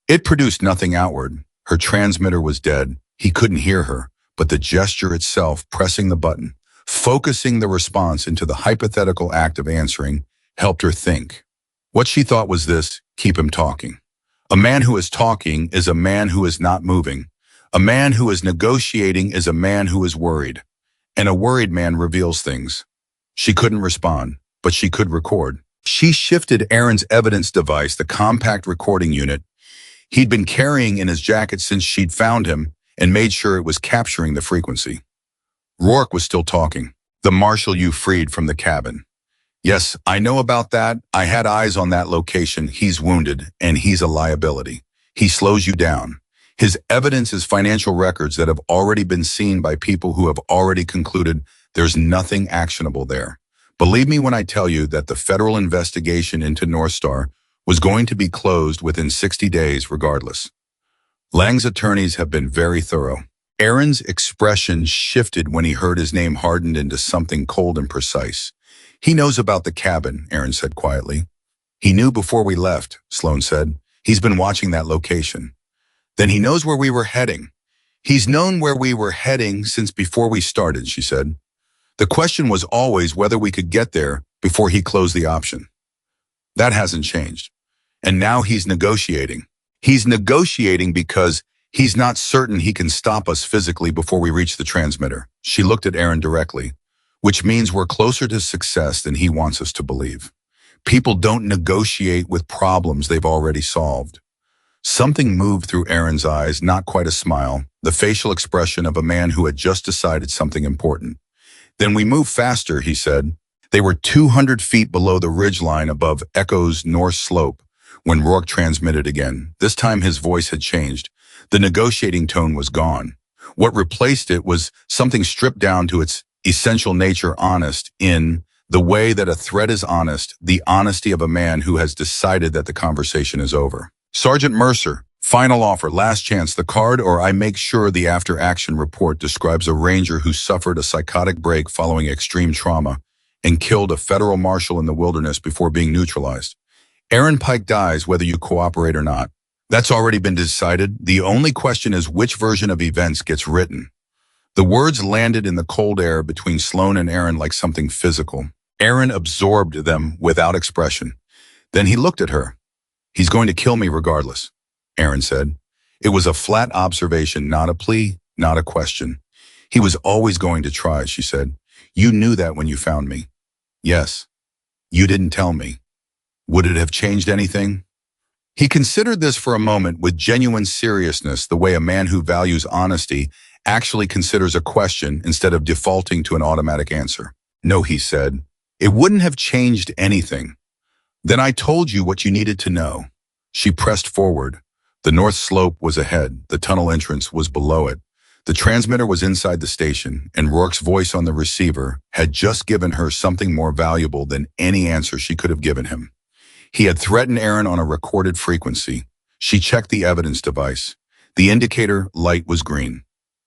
It produced nothing outward. Her transmitter was dead. He couldn't hear her, but the gesture itself, pressing the button, focusing the response into the hypothetical act of answering, helped her think. What she thought was this: keep him talking. A man who is talking is a man who is not moving. A man who is negotiating is a man who is worried. And a worried man reveals things. She couldn't respond, but she could record. She shifted Aaron's evidence device, the compact recording unit he'd been carrying in his jacket since she'd found him, and made sure it was capturing the frequency. Rourke was still talking. The marshal you freed from the cabin. Yes, I know about that. I had eyes on that location. He's wounded, and he's a liability. He slows you down. His evidence is financial records that have already been seen by people who have already concluded there's nothing actionable there. Believe me when I tell you that the federal investigation into North Star was going to be closed within 60 days regardless. Lang's attorneys have been very thorough. Aaron's expression shifted when he heard his name hardened into something cold and precise. He knows about the cabin, Aaron said quietly. He knew before we left, Sloane said. He's been watching that location. Then he knows where we were heading. He's known where we were heading since before we started, she said. The question was always whether we could get there before he closed the option. That hasn't changed. And now he's negotiating. He's negotiating because he's not certain he can stop us physically before we reach the transmitter. She looked at Aaron directly, which means we're closer to success than he wants us to believe. People don't negotiate with problems they've already solved. Something moved through Aaron's eyes, not quite a smile, the facial expression of a man who had just decided something important. Then we move faster, he said. They were 200 feet below the ridgeline above Echo's north slope when Rourke transmitted again. This time his voice had changed. The negotiating tone was gone. What replaced it was something stripped down to its essential nature, honest, in the way that a threat is honest, the honesty of a man who has decided that the conversation is over. Sergeant Mercer, final offer, last chance, the card, or I make sure the after-action report describes a ranger who suffered a psychotic break following extreme trauma and killed a federal marshal in the wilderness before being neutralized. Aaron Pike dies whether you cooperate or not. That's already been decided. The only question is which version of events gets written. The words landed in the cold air between Sloane and Aaron like something physical. Aaron absorbed them without expression. Then he looked at her. He's going to kill me regardless, Aaron said. It was a flat observation, not a plea, not a question. He was always going to try, she said. You knew that when you found me. Yes. You didn't tell me. Would it have changed anything? He considered this for a moment with genuine seriousness, the way a man who values honesty actually considers a question instead of defaulting to an automatic answer. No, he said. It wouldn't have changed anything. Then I told you what you needed to know. She pressed forward. The north slope was ahead. The tunnel entrance was below it. The transmitter was inside the station, and Rourke's voice on the receiver had just given her something more valuable than any answer she could have given him. He had threatened Aaron on a recorded frequency. She checked the evidence device. The indicator light was green.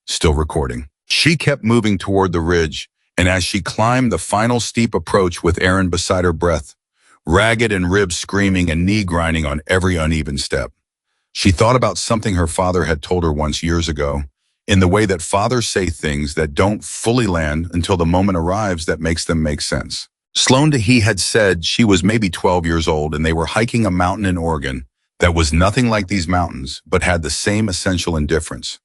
Still recording. She kept moving toward the ridge, and as she climbed the final steep approach with Aaron beside her breath, ragged and ribs screaming and knee grinding on every uneven step, she thought about something her father had told her once years ago, in the way that fathers say things that don't fully land until the moment arrives that makes them make sense. Sloane he had said she was maybe 12 years old and they were hiking a mountain in Oregon that was nothing like these mountains but had the same essential indifference.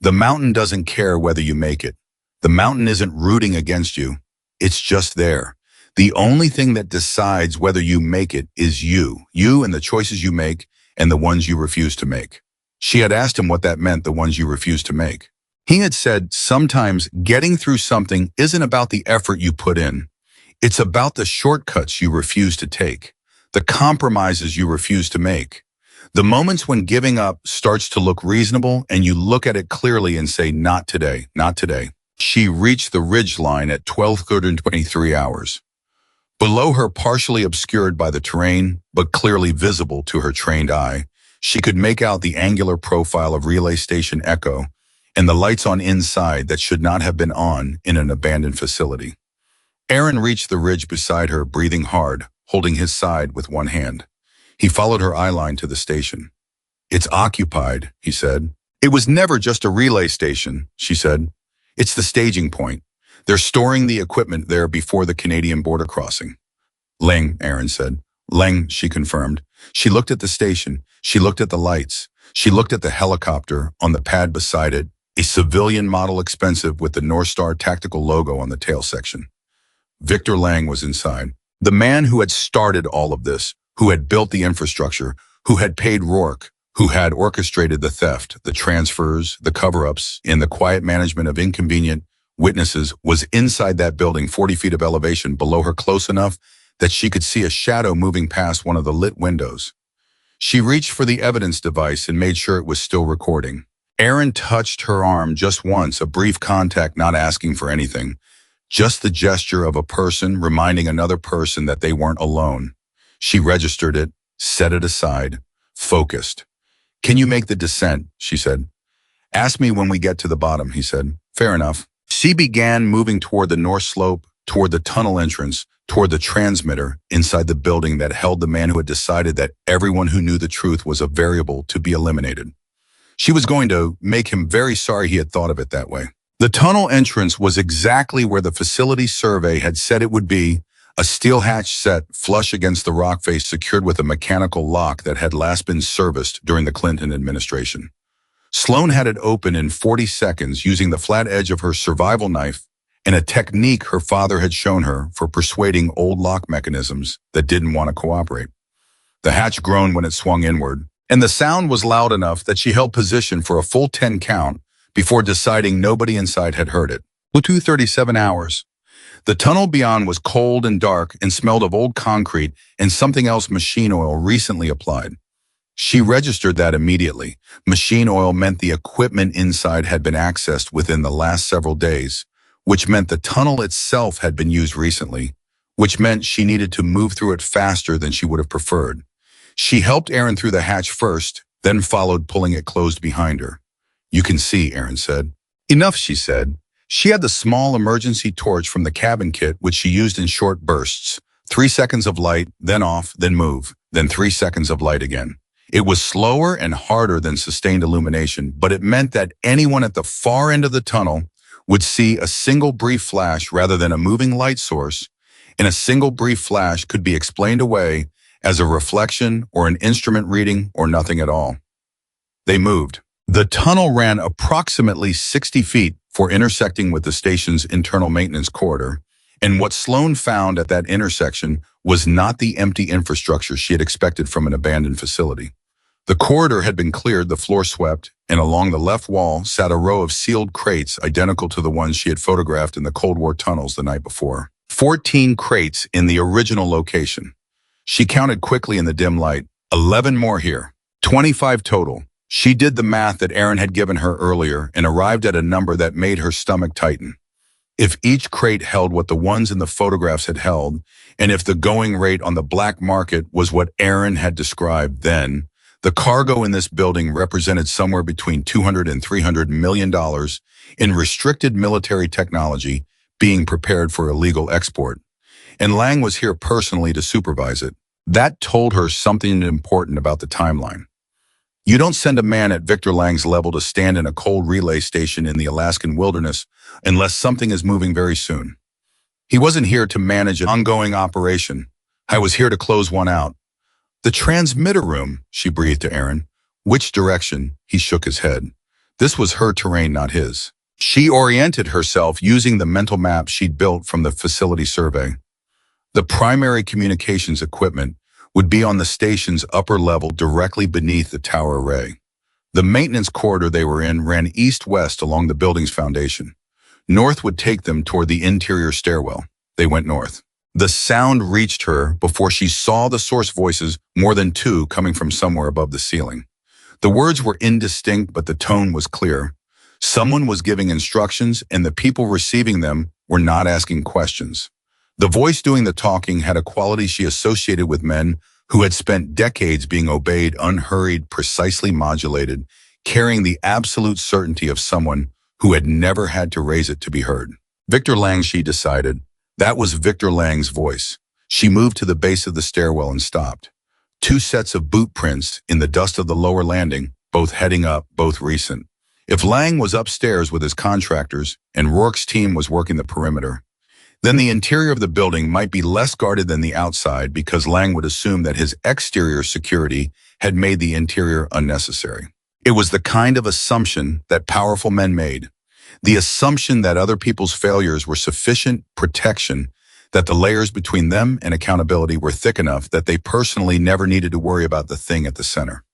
The mountain doesn't care whether you make it. The mountain isn't rooting against you. It's just there. The only thing that decides whether you make it is you and the choices you make and the ones you refuse to make. She had asked him what that meant, the ones you refuse to make. He had said, sometimes getting through something isn't about the effort you put in. It's about the shortcuts you refuse to take, the compromises you refuse to make, the moments when giving up starts to look reasonable and you look at it clearly and say, not today, not today. She reached the ridge line at 12:23 hours. Below her, partially obscured by the terrain, but clearly visible to her trained eye, she could make out the angular profile of Relay Station Echo and the lights on inside that should not have been on in an abandoned facility. Aaron reached the ridge beside her, breathing hard, holding his side with one hand. He followed her eye line to the station. It's occupied, he said. It was never just a relay station, she said. It's the staging point. They're storing the equipment there before the Canadian border crossing. Ling, Aaron said. Ling, she confirmed. She looked at the station. She looked at the lights. She looked at the helicopter on the pad beside it, a civilian model expensive with the North Star tactical logo on the tail section. Victor Lang was inside. The man who had started all of this, who had built the infrastructure, who had paid Rourke, who had orchestrated the theft, the transfers, the cover-ups, and the quiet management of inconvenient witnesses, was inside that building, 40 feet of elevation below her, close enough that she could see a shadow moving past one of the lit windows. She reached for the evidence device and made sure it was still recording. Aaron touched her arm just once, a brief contact, not asking for anything. Just the gesture of a person reminding another person that they weren't alone. She registered it, set it aside, focused. Can you make the descent? She said. Ask me when we get to the bottom, he said. Fair enough. She began moving toward the north slope, toward the tunnel entrance, toward the transmitter inside the building that held the man who had decided that everyone who knew the truth was a variable to be eliminated. She was going to make him very sorry he had thought of it that way. The tunnel entrance was exactly where the facility survey had said it would be, a steel hatch set flush against the rock face secured with a mechanical lock that had last been serviced during the Clinton administration. Sloane had it open in 40 seconds using the flat edge of her survival knife and a technique her father had shown her for persuading old lock mechanisms that didn't want to cooperate. The hatch groaned when it swung inward, and the sound was loud enough that she held position for a full 10 count before deciding nobody inside had heard it. 2:37 hours. The tunnel beyond was cold and dark and smelled of old concrete and something else, machine oil recently applied. She registered that immediately. Machine oil meant the equipment inside had been accessed within the last several days, which meant the tunnel itself had been used recently, which meant she needed to move through it faster than she would have preferred. She helped Aaron through the hatch first, then followed, pulling it closed behind her. You can see, Aaron said. Enough, she said. She had the small emergency torch from the cabin kit, which she used in short bursts. 3 seconds of light, then off, then move, then 3 seconds of light again. It was slower and harder than sustained illumination, but it meant that anyone at the far end of the tunnel would see a single brief flash rather than a moving light source, and a single brief flash could be explained away as a reflection or an instrument reading or nothing at all. They moved. The tunnel ran approximately 60 feet for intersecting with the station's internal maintenance corridor, and what Sloane found at that intersection was not the empty infrastructure she had expected from an abandoned facility. The corridor had been cleared, the floor swept, and along the left wall sat a row of sealed crates identical to the ones she had photographed in the Cold War tunnels the night before. 14 crates in the original location. She counted quickly in the dim light. 11 more here. 25 total. She did the math that Aaron had given her earlier and arrived at a number that made her stomach tighten. If each crate held what the ones in the photographs had held, and if the going rate on the black market was what Aaron had described, then The cargo in this building represented somewhere between $200 and $300 million in restricted military technology being prepared for illegal export. And Lang was here personally to supervise it. That told her something important about the timeline. You don't send a man at Victor Lang's level to stand in a cold relay station in the Alaskan wilderness unless something is moving very soon. He wasn't here to manage an ongoing operation. I was here to close one out. The transmitter room, she breathed to Aaron. Which direction? He shook his head. This was her terrain, not his. She oriented herself using the mental map she'd built from the facility survey. The primary communications equipment would be on the station's upper level directly beneath the tower array. The maintenance corridor they were in ran east-west along the building's foundation. North would take them toward the interior stairwell. They went north. The sound reached her before she saw the source voices, more than two, coming from somewhere above the ceiling. The words were indistinct, but the tone was clear. Someone was giving instructions, and the people receiving them were not asking questions. The voice doing the talking had a quality she associated with men who had spent decades being obeyed, unhurried, precisely modulated, carrying the absolute certainty of someone who had never had to raise it to be heard. Victor Lang, she decided. That was Victor Lang's voice. She moved to the base of the stairwell and stopped. Two sets of boot prints in the dust of the lower landing, both heading up, both recent. If Lang was upstairs with his contractors and Rourke's team was working the perimeter, then the interior of the building might be less guarded than the outside because Lang would assume that his exterior security had made the interior unnecessary. It was the kind of assumption that powerful men made. The assumption that other people's failures were sufficient protection, that the layers between them and accountability were thick enough that they personally never needed to worry about the thing at the center.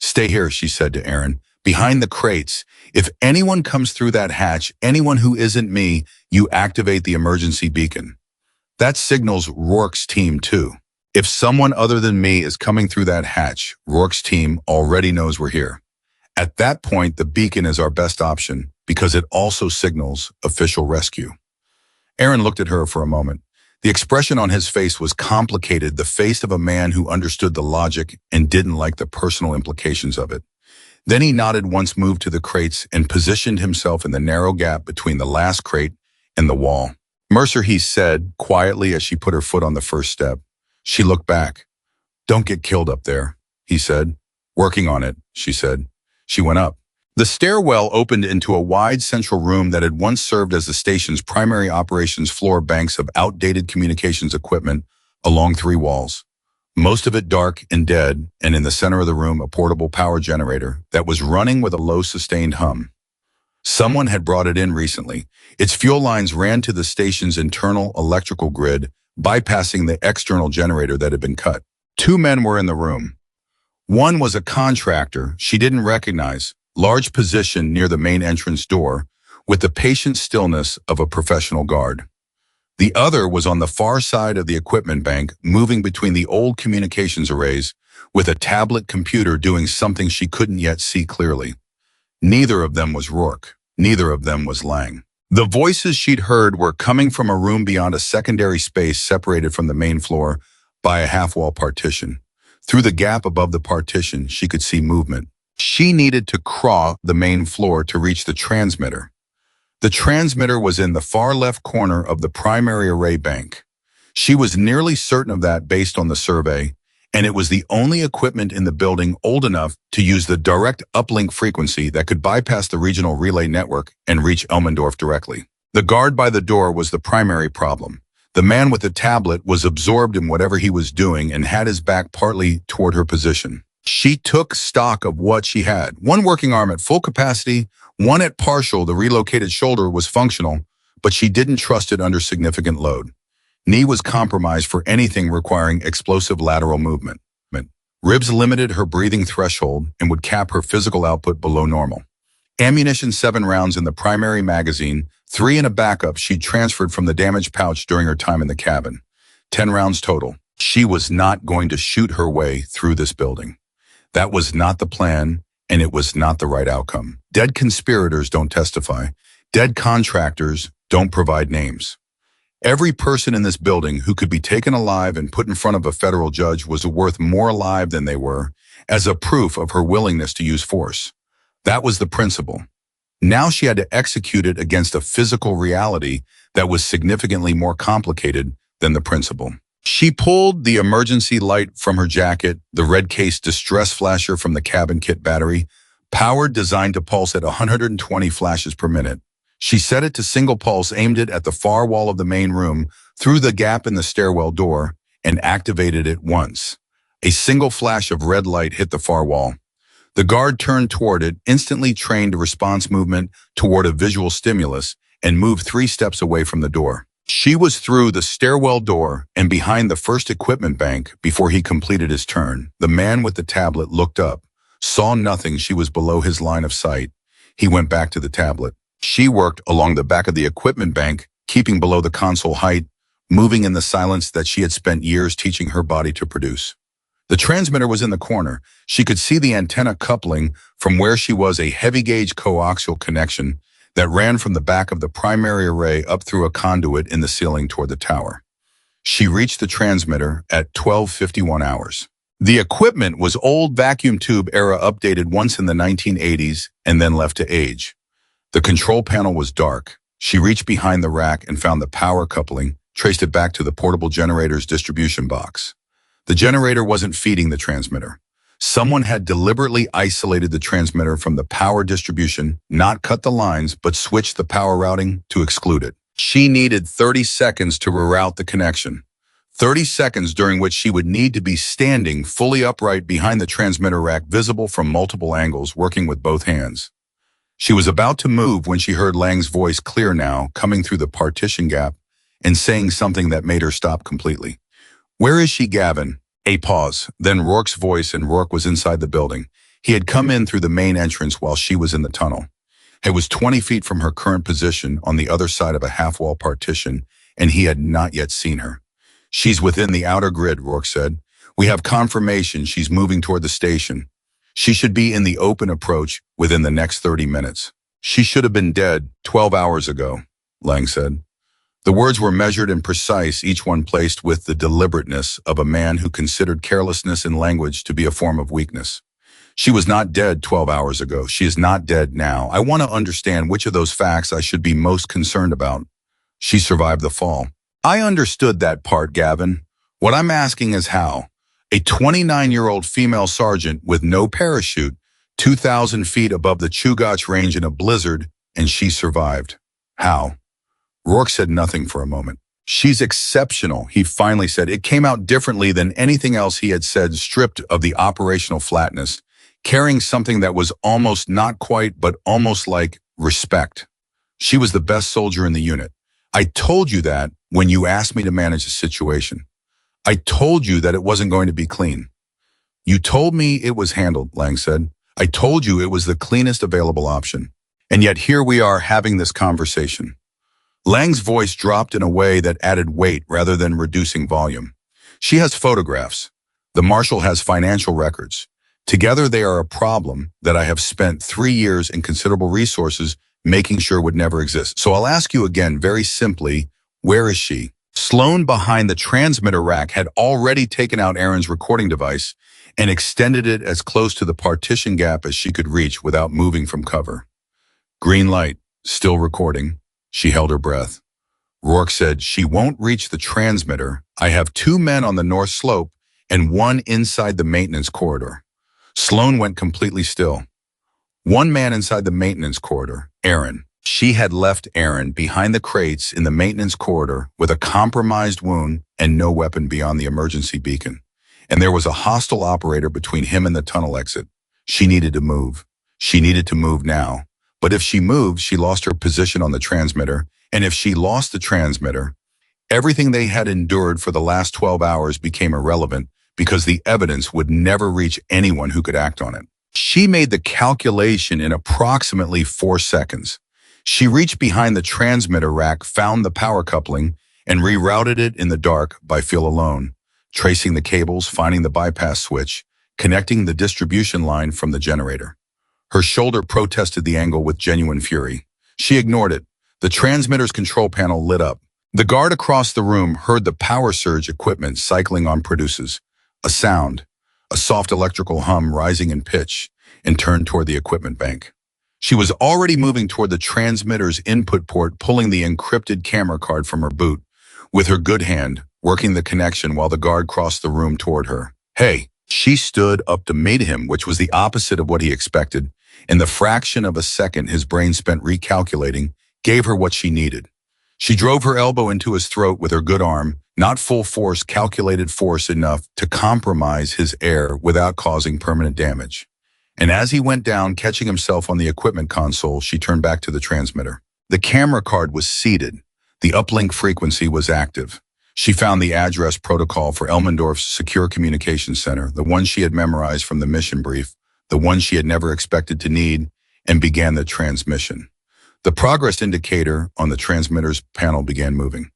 Stay here, she said to Aaron, behind the crates. If anyone comes through that hatch, anyone who isn't me, you activate the emergency beacon. That signals Rourke's team too. If someone other than me is coming through that hatch, Rourke's team already knows we're here. At that point, the beacon is our best option because it also signals official rescue. Aaron looked at her for a moment. The expression on his face was complicated, the face of a man who understood the logic and didn't like the personal implications of it. Then he nodded once, moved to the crates, and positioned himself in the narrow gap between the last crate and the wall. Mercer, he said, quietly as she put her foot on the first step. She looked back. Don't get killed up there, he said. Working on it, she said. She went up. The stairwell opened into a wide central room that had once served as the station's primary operations floor, banks of outdated communications equipment along three walls. Most of it dark and dead, and in the center of the room a portable power generator that was running with a low sustained hum. Someone had brought it in recently. Its fuel lines ran to the station's internal electrical grid, bypassing the external generator that had been cut. Two men were in the room. One was a contractor she didn't recognize, large position near the main entrance door, with the patient stillness of a professional guard. The other was on the far side of the equipment bank, moving between the old communications arrays, with a tablet computer doing something she couldn't yet see clearly. Neither of them was Rourke. Neither of them was Lang. The voices she'd heard were coming from a room beyond a secondary space separated from the main floor by a half-wall partition. Through the gap above the partition, she could see movement. She needed to cross the main floor to reach the transmitter. The transmitter was in the far left corner of the primary array bank. She was nearly certain of that based on the survey, and it was the only equipment in the building old enough to use the direct uplink frequency that could bypass the regional relay network and reach Elmendorf directly. The guard by the door was the primary problem. The man with the tablet was absorbed in whatever he was doing and had his back partly toward her position. She took stock of what she had. One working arm at full capacity, one at partial. The relocated shoulder was functional, but she didn't trust it under significant load. Knee was compromised for anything requiring explosive lateral movement. Ribs limited her breathing threshold and would cap her physical output below normal. Ammunition, 7 rounds in the primary magazine, 3 in a backup she'd transferred from the damaged pouch during her time in the cabin. 10 rounds total. She was not going to shoot her way through this building. That was not the plan, and it was not the right outcome. Dead conspirators don't testify. Dead contractors don't provide names. Every person in this building who could be taken alive and put in front of a federal judge was worth more alive than they were, as a proof of her willingness to use force. That was the principle. Now she had to execute it against a physical reality that was significantly more complicated than the principle. She pulled the emergency light from her jacket, the red case distress flasher from the cabin kit battery, powered designed to pulse at 120 flashes per minute. She set it to single pulse, aimed it at the far wall of the main room, through the gap in the stairwell door, and activated it once. A single flash of red light hit the far wall. The guard turned toward it, instantly trained a response movement toward a visual stimulus, and moved 3 steps away from the door. She was through the stairwell door and behind the first equipment bank before he completed his turn. The man with the tablet looked up, saw nothing. She was below his line of sight. He went back to the tablet. She worked along the back of the equipment bank, keeping below the console height, moving in the silence that she had spent years teaching her body to produce. The transmitter was in the corner. She could see the antenna coupling from where she was, a heavy-gauge coaxial connection that ran from the back of the primary array up through a conduit in the ceiling toward the tower. She reached the transmitter at 12:51 hours. The equipment was old vacuum tube era, updated once in the 1980s and then left to age. The control panel was dark. She reached behind the rack and found the power coupling, traced it back to the portable generator's distribution box. The generator wasn't feeding the transmitter. Someone had deliberately isolated the transmitter from the power distribution, not cut the lines, but switched the power routing to exclude it. She needed 30 seconds to reroute the connection. 30 seconds during which she would need to be standing fully upright behind the transmitter rack, visible from multiple angles, working with both hands. She was about to move when she heard Lang's voice, clear now, coming through the partition gap and saying something that made her stop completely. "Where is she, Gavin?" A pause, then Rourke's voice, and Rourke was inside the building. He had come in through the main entrance while she was in the tunnel. It was 20 feet from her current position on the other side of a half-wall partition, and he had not yet seen her. "She's within the outer grid," Rourke said. "We have confirmation she's moving toward the station. She should be in the open approach within the next 30 minutes. She should have been dead 12 hours ago," Lang said. The words were measured and precise, each one placed with the deliberateness of a man who considered carelessness in language to be a form of weakness. "She was not dead 12 hours ago. She is not dead now. I want to understand which of those facts I should be most concerned about." "She survived the fall." "I understood that part, Gavin. What I'm asking is how. A 29-year-old female sergeant with no parachute, 2,000 feet above the Chugach Range in a blizzard, and she survived. How?" Rourke said nothing for a moment. "She's exceptional," he finally said. It came out differently than anything else he had said, stripped of the operational flatness, carrying something that was almost, not quite, but almost like respect. "She was the best soldier in the unit. I told you that when you asked me to manage the situation. I told you that it wasn't going to be clean." "You told me it was handled," Lang said. "I told you it was the cleanest available option. And yet here we are having this conversation." Lang's voice dropped in a way that added weight rather than reducing volume. "She has photographs. The Marshal has financial records. Together they are a problem that I have spent 3 years and considerable resources making sure would never exist. So I'll ask you again, very simply, where is she?" Sloane, behind the transmitter rack, had already taken out Aaron's recording device and extended it as close to the partition gap as she could reach without moving from cover. Green light, still recording. She held her breath. Rourke said, "She won't reach the transmitter. I have 2 men on the north slope and 1 inside the maintenance corridor." Sloane went completely still. 1 man inside the maintenance corridor, Aaron. She had left Aaron behind the crates in the maintenance corridor with a compromised wound and no weapon beyond the emergency beacon. And there was a hostile operator between him and the tunnel exit. She needed to move. She needed to move now. But if she moved, she lost her position on the transmitter. And if she lost the transmitter, everything they had endured for the last 12 hours became irrelevant because the evidence would never reach anyone who could act on it. She made the calculation in approximately 4 seconds. She reached behind the transmitter rack, found the power coupling, and rerouted it in the dark by feel alone, tracing the cables, finding the bypass switch, connecting the distribution line from the generator. Her shoulder protested the angle with genuine fury. She ignored it. The transmitter's control panel lit up. The guard across the room heard the power surge equipment cycling on produces. A a soft electrical hum rising in pitch, and turned toward the equipment bank. She was already moving toward the transmitter's input port, pulling the encrypted camera card from her boot, with her good hand, working the connection while the guard crossed the room toward her. Hey, she stood up to meet him, which was the opposite of what he expected. In the fraction of a second his brain spent recalculating, gave her what she needed. She drove her elbow into his throat with her good arm, not full force, calculated force enough to compromise his air without causing permanent damage. And as he went down, catching himself on the equipment console, she turned back to the transmitter. The camera card was seated. The uplink frequency was active. She found the address protocol for Elmendorf's secure communications center, the one she had memorized from the mission brief, the one she had never expected to need, and began the transmission. The progress indicator on the transmitter's panel began moving.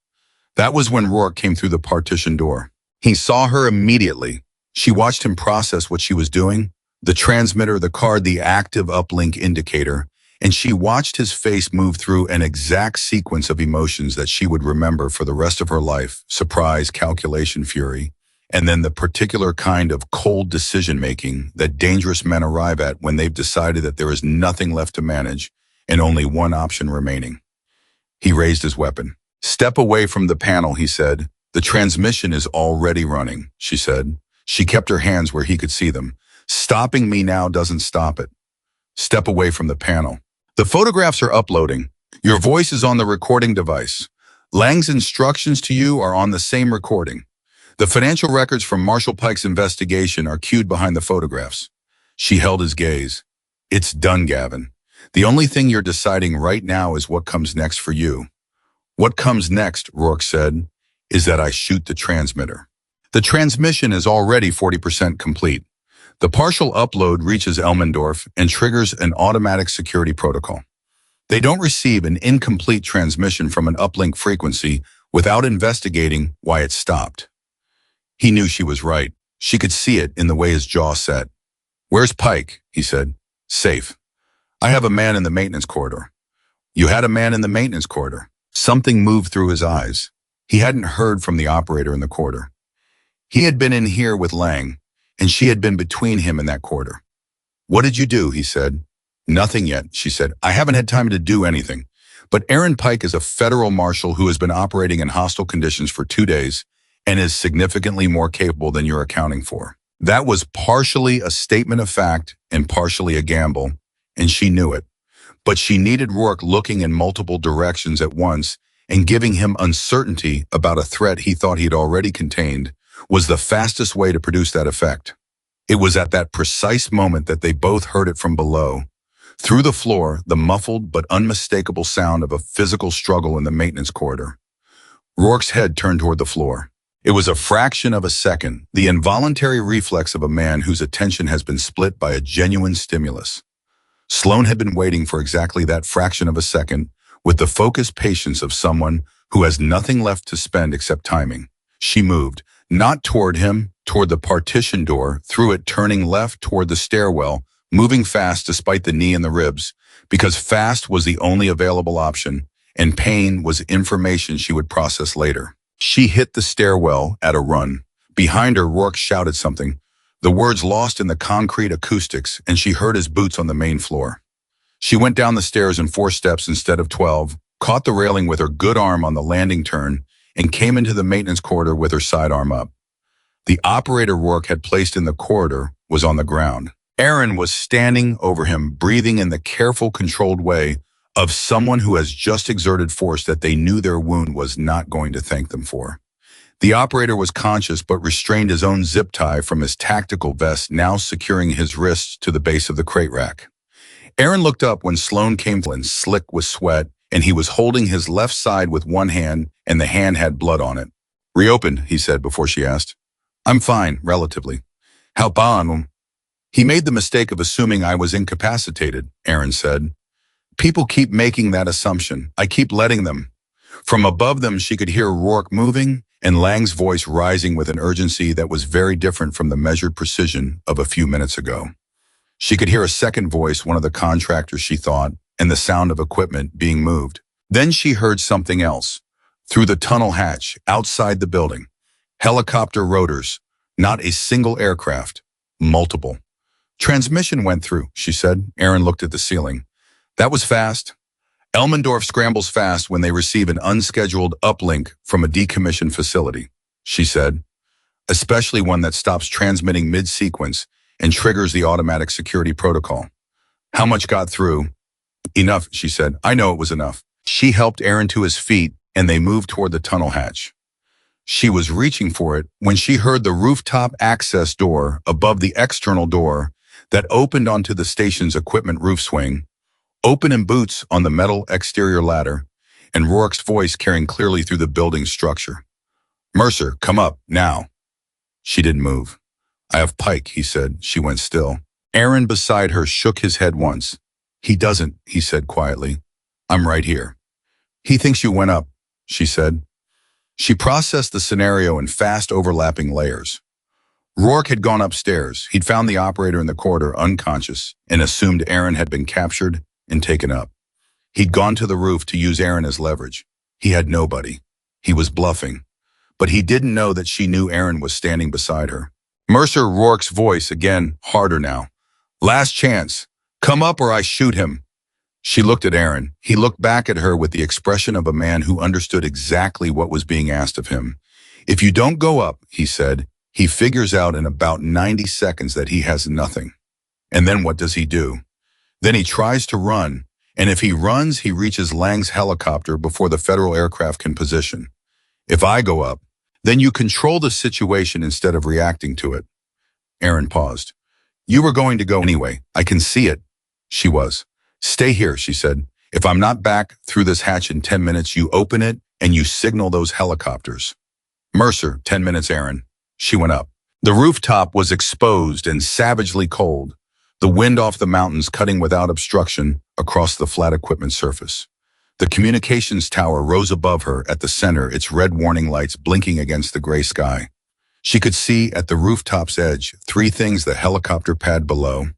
That was when Rourke came through the partition door. He saw her immediately. She watched him process what she was doing, the transmitter, the card, the active uplink indicator, and she watched his face move through an exact sequence of emotions that she would remember for the rest of her life: surprise, calculation, fury, and then the particular kind of cold decision-making that dangerous men arrive at when they've decided that there is nothing left to manage and only one option remaining. He raised his weapon. "Step away from the panel," he said. "The transmission is already running," she said. She kept her hands where he could see them. "Stopping me now doesn't stop it. Step away from the panel. The photographs are uploading. Your voice is on the recording device. Lang's instructions to you are on the same recording. The financial records from Marshal Pike's investigation are queued behind the photographs." She held his gaze. "It's done, Gavin. The only thing you're deciding right now is what comes next for you." "What comes next," Rourke said, "is that I shoot the transmitter." The transmission is already 40% complete. The partial upload reaches Elmendorf and triggers an automatic security protocol. They don't receive an incomplete transmission from an uplink frequency without investigating why it stopped. He knew she was right. She could see it in the way his jaw set. "Where's Pike?" he said. "Safe. I have a man in the maintenance corridor." "You had a man in the maintenance corridor?" Something moved through his eyes. He hadn't heard from the operator in the corridor. He had been in here with Lang, and she had been between him and that corridor. "What did you do?" he said. "Nothing yet," she said. "I haven't had time to do anything. But Aaron Pike is a federal marshal who has been operating in hostile conditions for 2 days and is significantly more capable than you're accounting for." That was partially a statement of fact and partially a gamble, and she knew it. But she needed Rourke looking in multiple directions at once, and giving him uncertainty about a threat he thought he'd already contained was the fastest way to produce that effect. It was at that precise moment that they both heard it from below. Through the floor, the muffled but unmistakable sound of a physical struggle in the maintenance corridor. Rourke's head turned toward the floor. It was a fraction of a second, the involuntary reflex of a man whose attention has been split by a genuine stimulus. Sloane had been waiting for exactly that fraction of a second, with the focused patience of someone who has nothing left to spend except timing. She moved, not toward him, toward the partition door, through it, turning left toward the stairwell, moving fast despite the knee and the ribs, because fast was the only available option, and pain was information she would process later. She hit the stairwell at a run. Behind her, Rourke shouted something, the words lost in the concrete acoustics, and she heard his boots on the main floor. She went down the stairs in 4 steps instead of 12, caught the railing with her good arm on the landing turn, and came into the maintenance corridor with her sidearm up. The operator Rourke had placed in the corridor was on the ground. Aaron was standing over him, breathing in the careful, controlled way of someone who has just exerted force that they knew their wound was not going to thank them for. The operator was conscious but restrained his own zip tie from his tactical vest, now securing his wrists to the base of the crate rack. Aaron looked up when Sloane came in, slick with sweat, and he was holding his left side with one hand, and the hand had blood on it. "Reopened," he said before she asked. "I'm fine, relatively." "How bon?" "He made the mistake of assuming I was incapacitated," Aaron said. "People keep making that assumption. I keep letting them." From above them, she could hear Rourke moving, and Lang's voice rising with an urgency that was very different from the measured precision of a few minutes ago. She could hear a second voice, one of the contractors, she thought, and the sound of equipment being moved. Then she heard something else. Through the tunnel hatch, outside the building. Helicopter rotors, not a single aircraft. Multiple. Transmission went through, she said. Aaron looked at the ceiling. That was fast. Elmendorf scrambles fast when they receive an unscheduled uplink from a decommissioned facility, she said, especially one that stops transmitting mid-sequence and triggers the automatic security protocol. How much got through? Enough, she said. I know it was enough. She helped Aaron to his feet and they moved toward the tunnel hatch. She was reaching for it when she heard the rooftop access door above the external door that opened onto the station's equipment roof swing, open in boots on the metal exterior ladder, and Rourke's voice carrying clearly through the building's structure. Mercer, come up, now. She didn't move. I have Pike, he said. She went still. Aaron beside her shook his head once. He doesn't, he said quietly. I'm right here. He thinks you went up, she said. She processed the scenario in fast overlapping layers. Rourke had gone upstairs. He'd found the operator in the corridor unconscious and assumed Aaron had been captured and taken up. He'd gone to the roof to use Aaron as leverage. He had nobody. He was bluffing. But he didn't know that she knew Aaron was standing beside her. Mercer, Rourke's voice, again, harder now. Last chance. Come up or I shoot him. She looked at Aaron. He looked back at her with the expression of a man who understood exactly what was being asked of him. If you don't go up, he said, he figures out in about 90 seconds that he has nothing. And then what does he do? Then he tries to run, and if he runs, he reaches Lang's helicopter before the federal aircraft can position. If I go up, then you control the situation instead of reacting to it. Aaron paused. You were going to go anyway. I can see it. She was. Stay here, she said. If I'm not back through this hatch in 10 minutes, you open it and you signal those helicopters. Mercer, 10 minutes, Aaron. She went up. The rooftop was exposed and savagely cold, the wind off the mountains cutting without obstruction across the flat equipment surface. The communications tower rose above her at the center, its red warning lights blinking against the gray sky. She could see at the rooftop's edge 3 things: the helicopter pad below,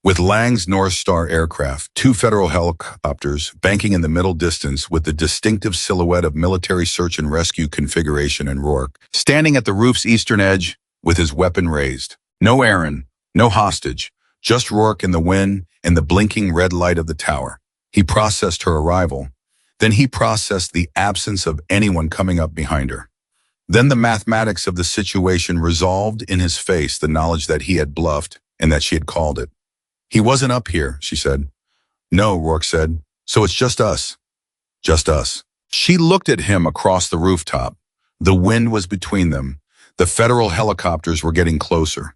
with Lang's North Star aircraft, 2 federal helicopters banking in the middle distance with the distinctive silhouette of military search and rescue configuration, and Rourke, standing at the roof's eastern edge with his weapon raised. No Aaron, no hostage, just Rourke in the wind and the blinking red light of the tower. He processed her arrival. Then he processed the absence of anyone coming up behind her. Then the mathematics of the situation resolved in his face the knowledge that he had bluffed and that she had called it. He wasn't up here, she said. No, Rourke said. So it's just us. Just us. She looked at him across the rooftop. The wind was between them. The federal helicopters were getting closer.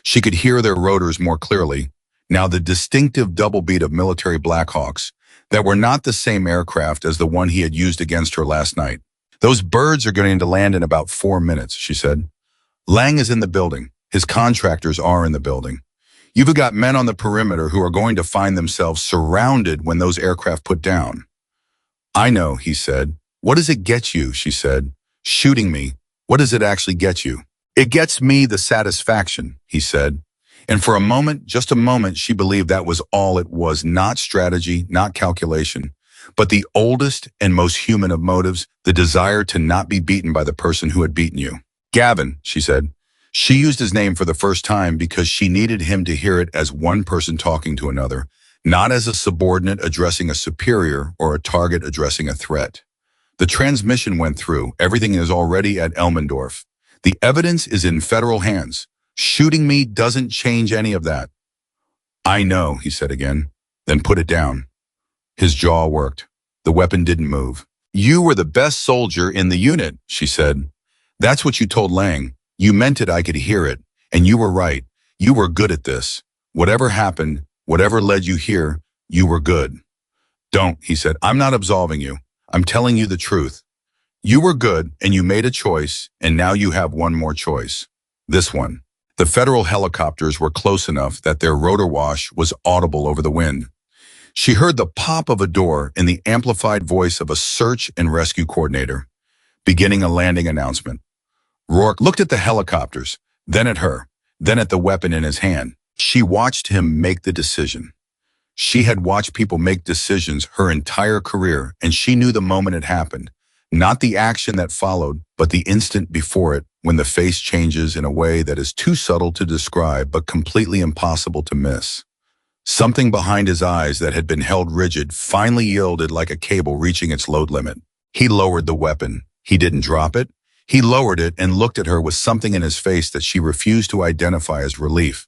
She could hear their rotors more clearly. Now the distinctive double beat of military Blackhawks that were not the same aircraft as the one he had used against her last night. Those birds are going to land in about 4 minutes, she said. Lang is in the building. His contractors are in the building. You've got men on the perimeter who are going to find themselves surrounded when those aircraft put down. I know, he said. What does it get you, she said. Shooting me. What does it actually get you? It gets me the satisfaction, he said. And for a moment, just a moment, she believed that was all it was, not strategy, not calculation, but the oldest and most human of motives, the desire to not be beaten by the person who had beaten you. Gavin, she said. She used his name for the first time because she needed him to hear it as one person talking to another, not as a subordinate addressing a superior or a target addressing a threat. The transmission went through. Everything is already at Elmendorf. The evidence is in federal hands. Shooting me doesn't change any of that. I know, he said again. Then put it down. His jaw worked. The weapon didn't move. You were the best soldier in the unit, she said. That's what you told Lang. You meant it, I could hear it. And you were right. You were good at this. Whatever happened, whatever led you here, you were good. Don't, he said. I'm not absolving you. I'm telling you the truth. You were good and you made a choice, and now you have one more choice. This one. The federal helicopters were close enough that their rotor wash was audible over the wind. She heard the pop of a door and the amplified voice of a search and rescue coordinator, beginning a landing announcement. Rourke looked at the helicopters, then at her, then at the weapon in his hand. She watched him make the decision. She had watched people make decisions her entire career, and she knew the moment it happened, not the action that followed, but the instant before it, when the face changes in a way that is too subtle to describe but completely impossible to miss. Something behind his eyes that had been held rigid finally yielded like a cable reaching its load limit. He lowered the weapon. He didn't drop it. He lowered it and looked at her with something in his face that she refused to identify as relief,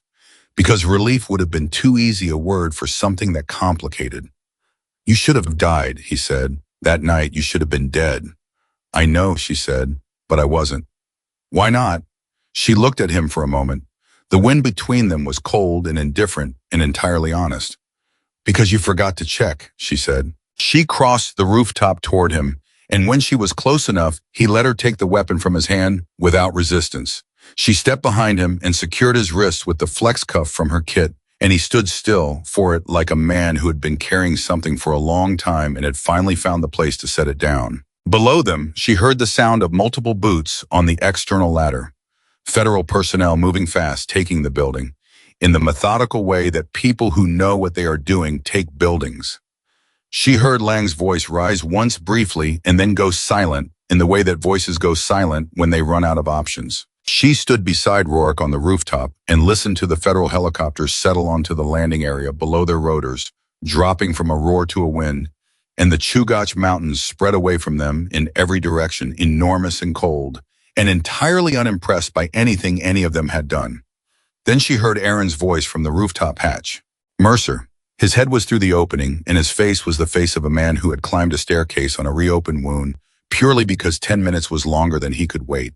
because relief would have been too easy a word for something that complicated. "You should have died," he said. "That night you should have been dead." "I know," she said, "but I wasn't." "Why not?" She looked at him for a moment. The wind between them was cold and indifferent and entirely honest. "Because you forgot to check," she said. She crossed the rooftop toward him, and when she was close enough, he let her take the weapon from his hand without resistance. She stepped behind him and secured his wrists with the flex cuff from her kit, and he stood still for it like a man who had been carrying something for a long time and had finally found the place to set it down. Below them, she heard the sound of multiple boots on the external ladder. Federal personnel moving fast, taking the building, in the methodical way that people who know what they are doing take buildings. She heard Lang's voice rise once briefly and then go silent, in the way that voices go silent when they run out of options. She stood beside Rourke on the rooftop and listened to the federal helicopters settle onto the landing area below their rotors, dropping from a roar to a wind, and the Chugach Mountains spread away from them in every direction, enormous and cold, and entirely unimpressed by anything any of them had done. Then she heard Aaron's voice from the rooftop hatch. "Mercer." His head was through the opening, and his face was the face of a man who had climbed a staircase on a reopened wound, purely because 10 minutes was longer than he could wait.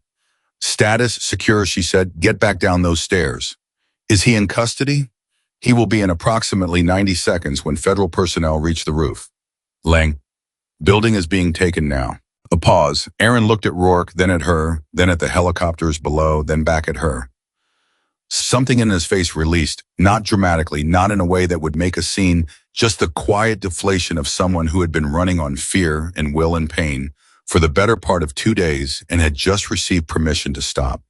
"Status secure," she said. "Get back down those stairs." "Is he in custody?" "He will be in approximately 90 seconds when federal personnel reach the roof." "Lang." "Building is being taken now." A pause. Aaron looked at Rourke, then at her, then at the helicopters below, then back at her. Something in his face released, not dramatically, not in a way that would make a scene, just the quiet deflation of someone who had been running on fear and will and pain for the better part of 2 days and had just received permission to stop.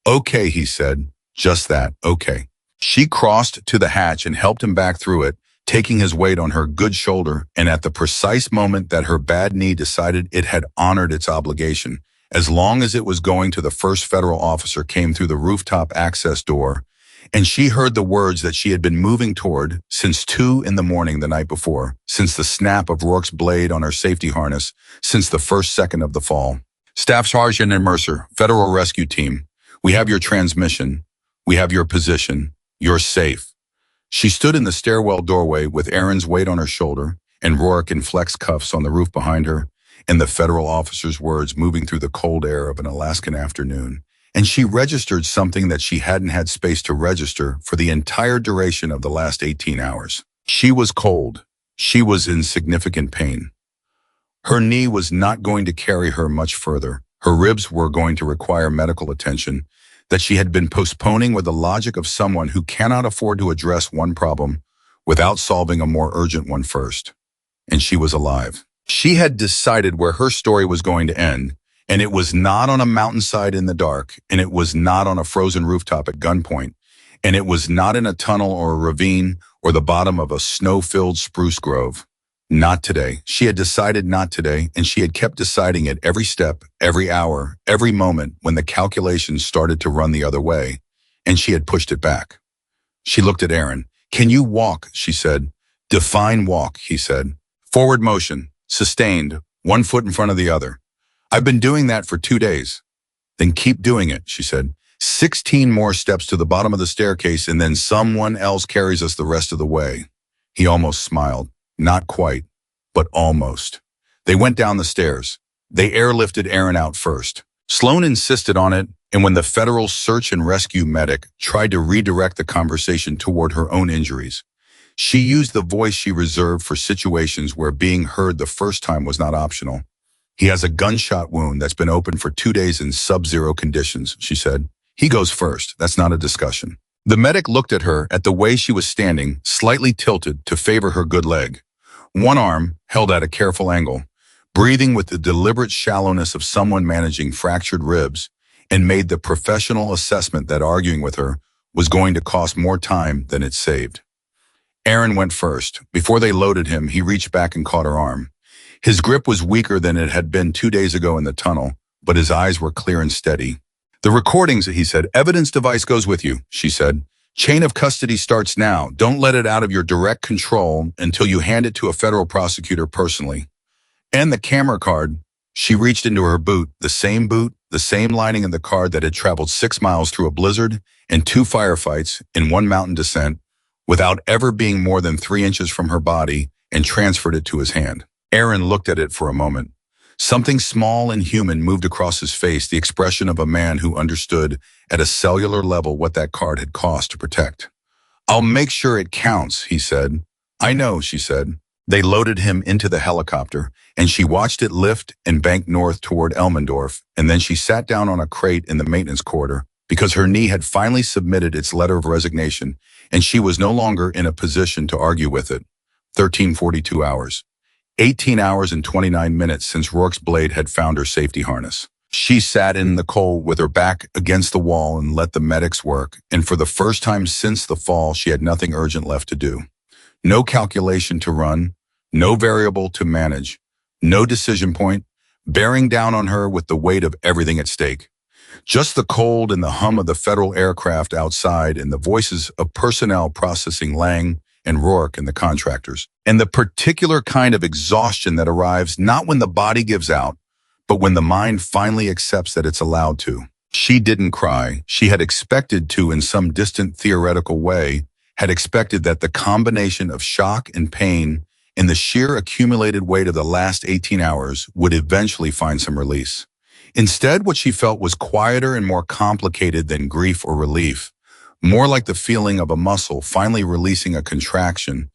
"Okay," he said. "Just that, okay." She crossed to the hatch and helped him back through it, taking his weight on her good shoulder, and at the precise moment that her bad knee decided it had honored its obligation, as long as it was going to the first federal officer came through the rooftop access door, and she heard the words that she had been moving toward since 2 in the morning the night before, since the snap of Rourke's blade on her safety harness, since the first second of the fall. "Staff Sergeant and Mercer, Federal Rescue Team, we have your transmission. We have your position. You're safe." She stood in the stairwell doorway with Aaron's weight on her shoulder and Rourke in flex cuffs on the roof behind her, and the federal officer's words moving through the cold air of an Alaskan afternoon. And she registered something that she hadn't had space to register for the entire duration of the last 18 hours. She was cold. She was in significant pain. Her knee was not going to carry her much further. Her ribs were going to require medical attention that she had been postponing with the logic of someone who cannot afford to address one problem without solving a more urgent one first. And she was alive. She had decided where her story was going to end, and it was not on a mountainside in the dark, and it was not on a frozen rooftop at gunpoint, and it was not in a tunnel or a ravine or the bottom of a snow-filled spruce grove. Not today. She had decided not today, and she had kept deciding it every step, every hour, every moment when the calculations started to run the other way, and she had pushed it back. She looked at Aaron. "Can you walk?" she said. "Define walk," he said. "Forward motion. Sustained, 1 foot in front of the other." "I've been doing that for 2 days." "Then keep doing it," she said. 16 more steps to the bottom of the staircase, and then someone else carries us the rest of the way." He almost smiled. Not quite, but almost. They went down the stairs. They airlifted Aaron out first. Sloane insisted on it, and when the federal search and rescue medic tried to redirect the conversation toward her own injuries, she used the voice she reserved for situations where being heard the first time was not optional. "He has a gunshot wound that's been open for 2 days in sub-zero conditions," she said. "He goes first. That's not a discussion." The medic looked at her, at the way she was standing, slightly tilted to favor her good leg. One arm held at a careful angle, breathing with the deliberate shallowness of someone managing fractured ribs, and made the professional assessment that arguing with her was going to cost more time than it saved. Aaron went first. Before they loaded him, he reached back and caught her arm. His grip was weaker than it had been 2 days ago in the tunnel, but his eyes were clear and steady. The recordings, he said. Evidence device goes with you, she said. Chain of custody starts now. Don't let it out of your direct control until you hand it to a federal prosecutor personally. And the camera card. She reached into her boot, the same lining in the card that had traveled 6 miles through a blizzard and 2 firefights in 1 mountain descent without ever being more than 3 inches from her body, and transferred it to his hand. Aaron looked at it for a moment. Something small and human moved across his face, the expression of a man who understood at a cellular level what that card had cost to protect. I'll make sure it counts, he said. I know, she said. They loaded him into the helicopter, and she watched it lift and bank north toward Elmendorf, and then she sat down on a crate in the maintenance corridor because her knee had finally submitted its letter of resignation, and she was no longer in a position to argue with it. 1342 hours. 18 hours and 29 minutes since Rourke's blade had found her safety harness. She sat in the cold with her back against the wall and let the medics work, and for the first time since the fall, she had nothing urgent left to do. No calculation to run, no variable to manage, no decision point, bearing down on her with the weight of everything at stake. Just the cold and the hum of the federal aircraft outside and the voices of personnel processing Lang and Rourke and the contractors. And the particular kind of exhaustion that arrives not when the body gives out, but when the mind finally accepts that it's allowed to. She didn't cry. She had expected to in some distant theoretical way, had expected that the combination of shock and pain and the sheer accumulated weight of the last 18 hours would eventually find some release. Instead, what she felt was quieter and more complicated than grief or relief, more like the feeling of a muscle finally releasing a contraction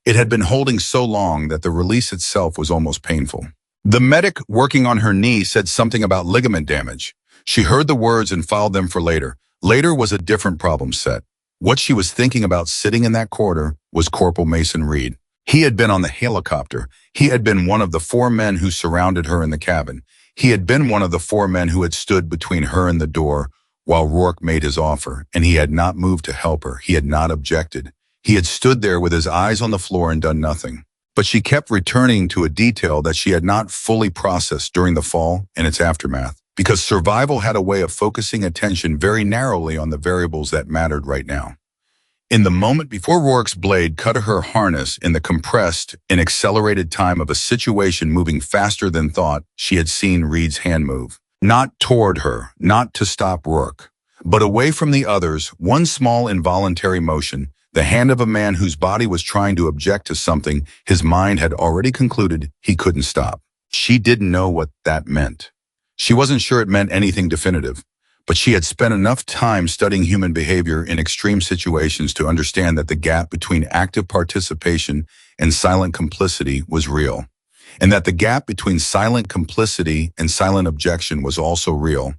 it had been holding so long that the release itself was almost painful. The medic working on her knee said something about ligament damage. She heard the words and filed them for later. Later was a different problem set. What she was thinking about sitting in that corridor was Corporal Mason Reed. He had been on the helicopter. He had been one of the 4 men who surrounded her in the cabin. He had been one of the 4 men who had stood between her and the door while Rourke made his offer, and he had not moved to help her. He had not objected. He had stood there with his eyes on the floor and done nothing. But she kept returning to a detail that she had not fully processed during the fall and its aftermath, because survival had a way of focusing attention very narrowly on the variables that mattered right now. In the moment before Rourke's blade cut her harness, in the compressed and accelerated time of a situation moving faster than thought, she had seen Reed's hand move. Not toward her, not to stop Rourke, but away from the others, one small involuntary motion, the hand of a man whose body was trying to object to something his mind had already concluded he couldn't stop. She didn't know what that meant. She wasn't sure it meant anything definitive, but she had spent enough time studying human behavior in extreme situations to understand that the gap between active participation and silent complicity was real, and that the gap between silent complicity and silent objection was also real,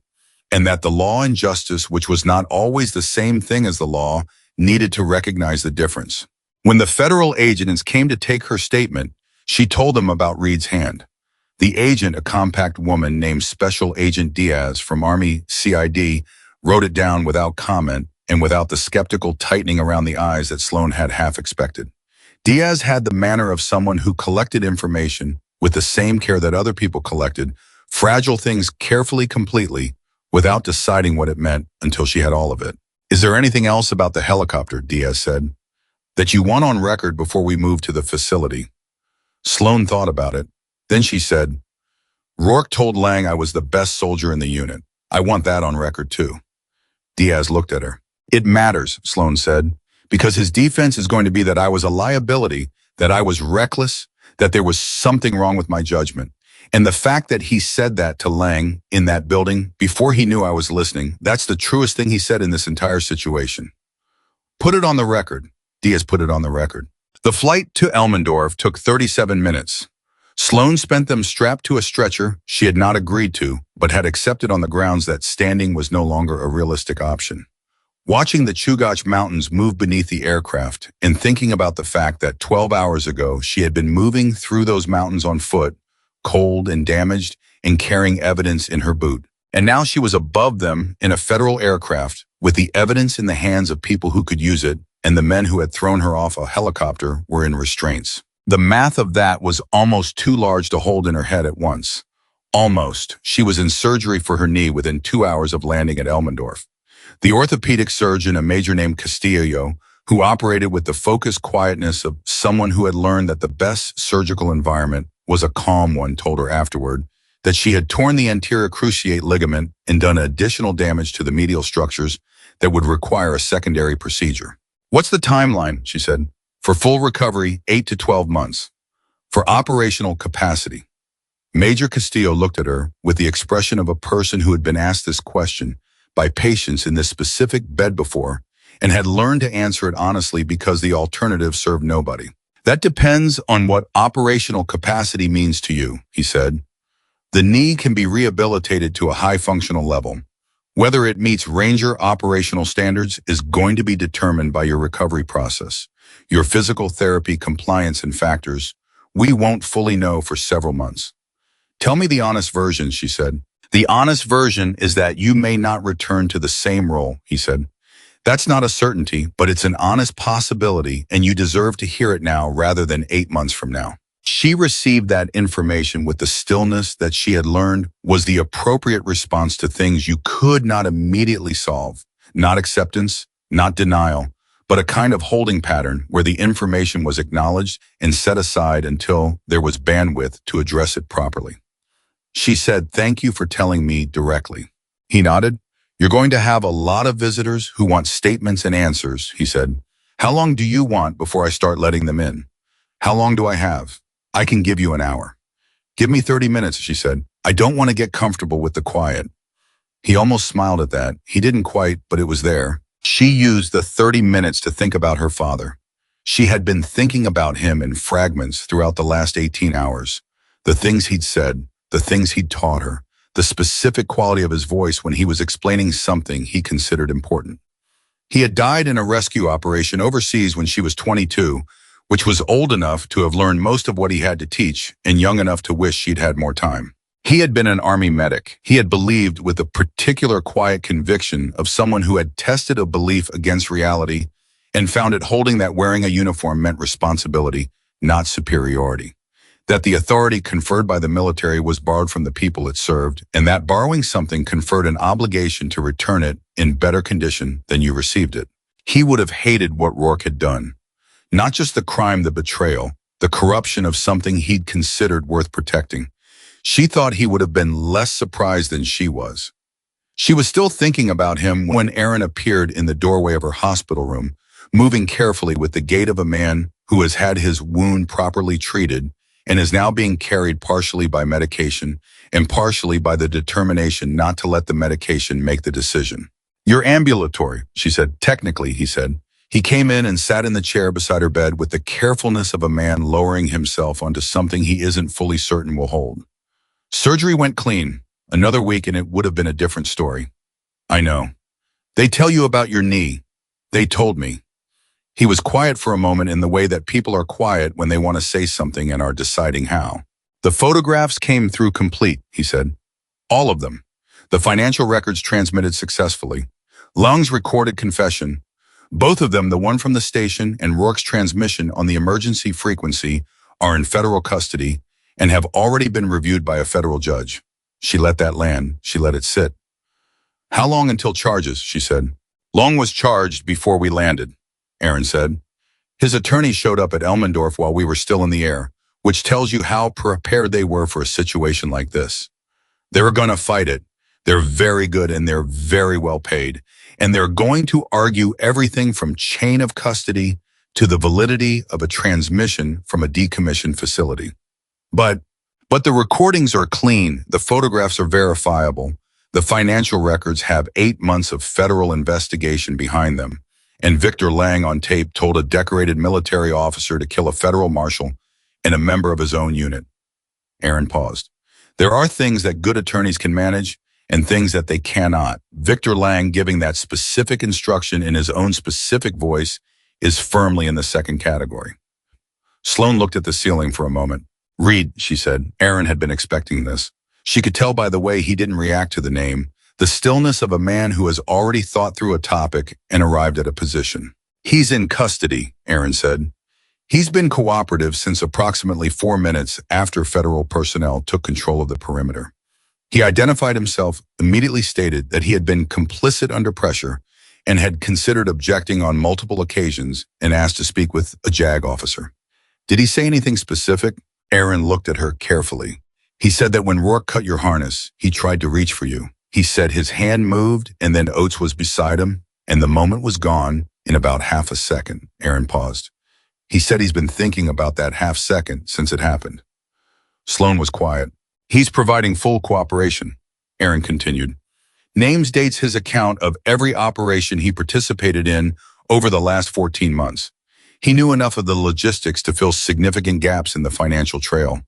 and that the law and justice, which was not always the same thing as the law, needed to recognize the difference. When the federal agents came to take her statement, she told them about Reed's hand. The agent, a compact woman named Special Agent Diaz from Army CID, wrote it down without comment and without the skeptical tightening around the eyes that Sloane had half expected. Diaz had the manner of someone who collected information with the same care that other people collected, fragile things carefully, completely, without deciding what it meant until she had all of it. Is there anything else about the helicopter, Diaz said, that you want on record before we move to the facility? Sloane thought about it. Then she said, Rourke told Lang I was the best soldier in the unit. I want that on record too. Diaz looked at her. It matters, Sloane said, because his defense is going to be that I was a liability, that I was reckless, that there was something wrong with my judgment. And the fact that he said that to Lang in that building before he knew I was listening, that's the truest thing he said in this entire situation. Put it on the record. Diaz put it on the record. The flight to Elmendorf took 37 minutes. Sloane spent them strapped to a stretcher she had not agreed to, but had accepted on the grounds that standing was no longer a realistic option. Watching the Chugach Mountains move beneath the aircraft and thinking about the fact that 12 hours ago she had been moving through those mountains on foot, cold and damaged, and carrying evidence in her boot. And now she was above them in a federal aircraft with the evidence in the hands of people who could use it, and the men who had thrown her off a helicopter were in restraints. The math of that was almost too large to hold in her head at once. Almost. She was in surgery for her knee within 2 hours of landing at Elmendorf. The orthopedic surgeon, a major named Castillo, who operated with the focused quietness of someone who had learned that the best surgical environment was a calm one, told her afterward that she had torn the anterior cruciate ligament and done additional damage to the medial structures that would require a secondary procedure. What's the timeline, she said. For full recovery, 8 to 12 months. For operational capacity. Major Castillo looked at her with the expression of a person who had been asked this question by patients in this specific bed before and had learned to answer it honestly because the alternative served nobody. That depends on what operational capacity means to you, he said. The knee can be rehabilitated to a high functional level. Whether it meets Ranger operational standards is going to be determined by your recovery process, your physical therapy compliance and factors. We won't fully know for several months. Tell me the honest version, she said. The honest version is that you may not return to the same role, he said. That's not a certainty, but it's an honest possibility, and you deserve to hear it now rather than 8 months from now. She received that information with the stillness that she had learned was the appropriate response to things you could not immediately solve. Not acceptance, not denial, but a kind of holding pattern where the information was acknowledged and set aside until there was bandwidth to address it properly. She said, "Thank you for telling me directly." He nodded. "You're going to have a lot of visitors who want statements and answers," he said. "How long do you want before I start letting them in?" "How long do I have?" "I can give you an hour." "Give me 30 minutes, she said. "I don't want to get comfortable with the quiet." He almost smiled at that. He didn't quite, but it was there. She used the 30 minutes to think about her father. She had been thinking about him in fragments throughout the last 18 hours. The things he'd said, the things he'd taught her, the specific quality of his voice when he was explaining something he considered important. He had died in a rescue operation overseas when she was 22, which was old enough to have learned most of what he had to teach and young enough to wish she'd had more time. He had been an Army medic. He had believed with a particular quiet conviction of someone who had tested a belief against reality and found it holding that wearing a uniform meant responsibility, not superiority. That the authority conferred by the military was borrowed from the people it served, and that borrowing something conferred an obligation to return it in better condition than you received it. He would have hated what Rourke had done. Not just the crime, the betrayal, the corruption of something he'd considered worth protecting. She thought he would have been less surprised than she was. She was still thinking about him when Aaron appeared in the doorway of her hospital room, moving carefully with the gait of a man who has had his wound properly treated and is now being carried partially by medication and partially by the determination not to let the medication make the decision. "You're ambulatory," she said. "Technically," he said. He came in and sat in the chair beside her bed with the carefulness of a man lowering himself onto something he isn't fully certain will hold. "Surgery went clean. Another week and it would have been a different story." "I know. They tell you about your knee." "They told me." He was quiet for a moment in the way that people are quiet when they want to say something and are deciding how. "The photographs came through complete," he said. "All of them. The financial records transmitted successfully. Lung's recorded confession. Both of them, the one from the station and Rourke's transmission on the emergency frequency, are in federal custody and have already been reviewed by a federal judge." She let that land. She let it sit. "How long until charges?" she said. "Long was charged before we landed," Aaron said. "His attorney showed up at Elmendorf while we were still in the air, which tells you how prepared they were for a situation like this. They were going to fight it. They're very good and they're very well paid. And they're going to argue everything from chain of custody to the validity of a transmission from a decommissioned facility. But the recordings are clean. The photographs are verifiable. The financial records have 8 months of federal investigation behind them. And Victor Lang on tape told a decorated military officer to kill a federal marshal and a member of his own unit." Aaron paused. "There are things that good attorneys can manage and things that they cannot. Victor Lang giving that specific instruction in his own specific voice is firmly in the second category." Sloane looked at the ceiling for a moment. "Reed," she said. Aaron had been expecting this. She could tell by the way he didn't react to the name, the stillness of a man who has already thought through a topic and arrived at a position. "He's in custody," Aaron said. "He's been cooperative since approximately 4 minutes after federal personnel took control of the perimeter. He identified himself, immediately stated that he had been complicit under pressure and had considered objecting on multiple occasions and asked to speak with a JAG officer. Did he say anything specific? Aaron looked at her carefully. He said that when Rourke cut your harness, he tried to reach for you. He said his hand moved and then Oates was beside him and the moment was gone in about half a second. Aaron paused. He said he's been thinking about that half second since it happened. Sloane was quiet. He's providing full cooperation, Aaron continued. Names dates his account of every operation he participated in over the last 14 months. He knew enough of the logistics to fill significant gaps in the financial trail.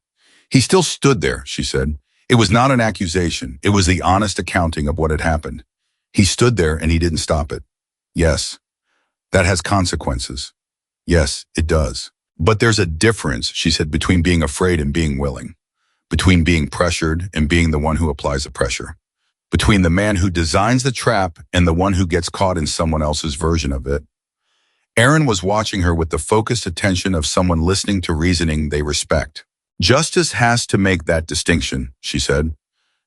He still stood there, she said. It was not an accusation. It was the honest accounting of what had happened. He stood there and he didn't stop it. Yes, that has consequences. Yes, it does. But there's a difference, she said, between being afraid and being willing. Between being pressured and being the one who applies the pressure. Between the man who designs the trap and the one who gets caught in someone else's version of it. Aaron was watching her with the focused attention of someone listening to reasoning they respect. Justice has to make that distinction, she said.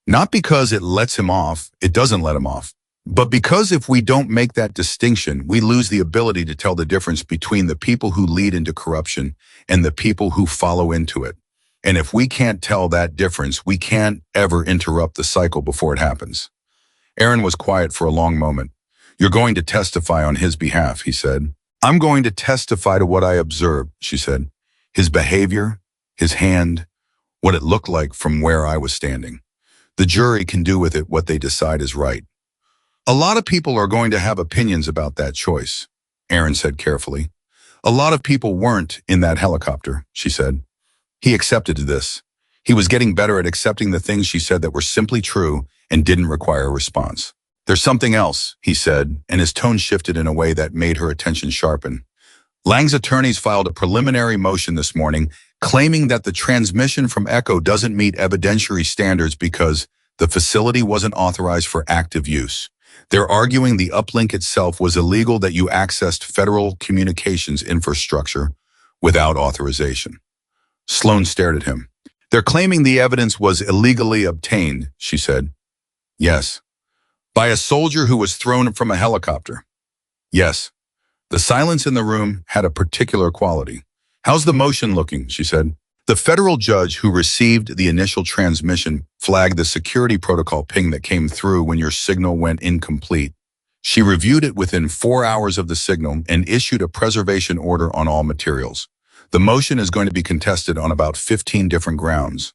Not because it lets him off, it doesn't let him off. But because if we don't make that distinction, we lose the ability to tell the difference between the people who lead into corruption and the people who follow into it. And if we can't tell that difference, we can't ever interrupt the cycle before it happens. Aaron was quiet for a long moment. You're going to testify on his behalf, he said. I'm going to testify to what I observed, she said. His behavior, his hand, what it looked like from where I was standing. The jury can do with it what they decide is right. A lot of people are going to have opinions about that choice, Aaron said carefully. A lot of people weren't in that helicopter, she said. He accepted this. He was getting better at accepting the things she said that were simply true and didn't require a response. There's something else, he said, and his tone shifted in a way that made her attention sharpen. Lang's attorneys filed a preliminary motion this morning claiming that the transmission from Echo doesn't meet evidentiary standards because the facility wasn't authorized for active use. They're arguing the uplink itself was illegal, that you accessed federal communications infrastructure without authorization. Sloane stared at him. They're claiming the evidence was illegally obtained, she said. Yes. By a soldier who was thrown from a helicopter. Yes. The silence in the room had a particular quality. How's the motion looking, she said. The federal judge who received the initial transmission flagged the security protocol ping that came through when your signal went incomplete. She reviewed it within 4 hours of the signal and issued a preservation order on all materials. The motion is going to be contested on about 15 different grounds.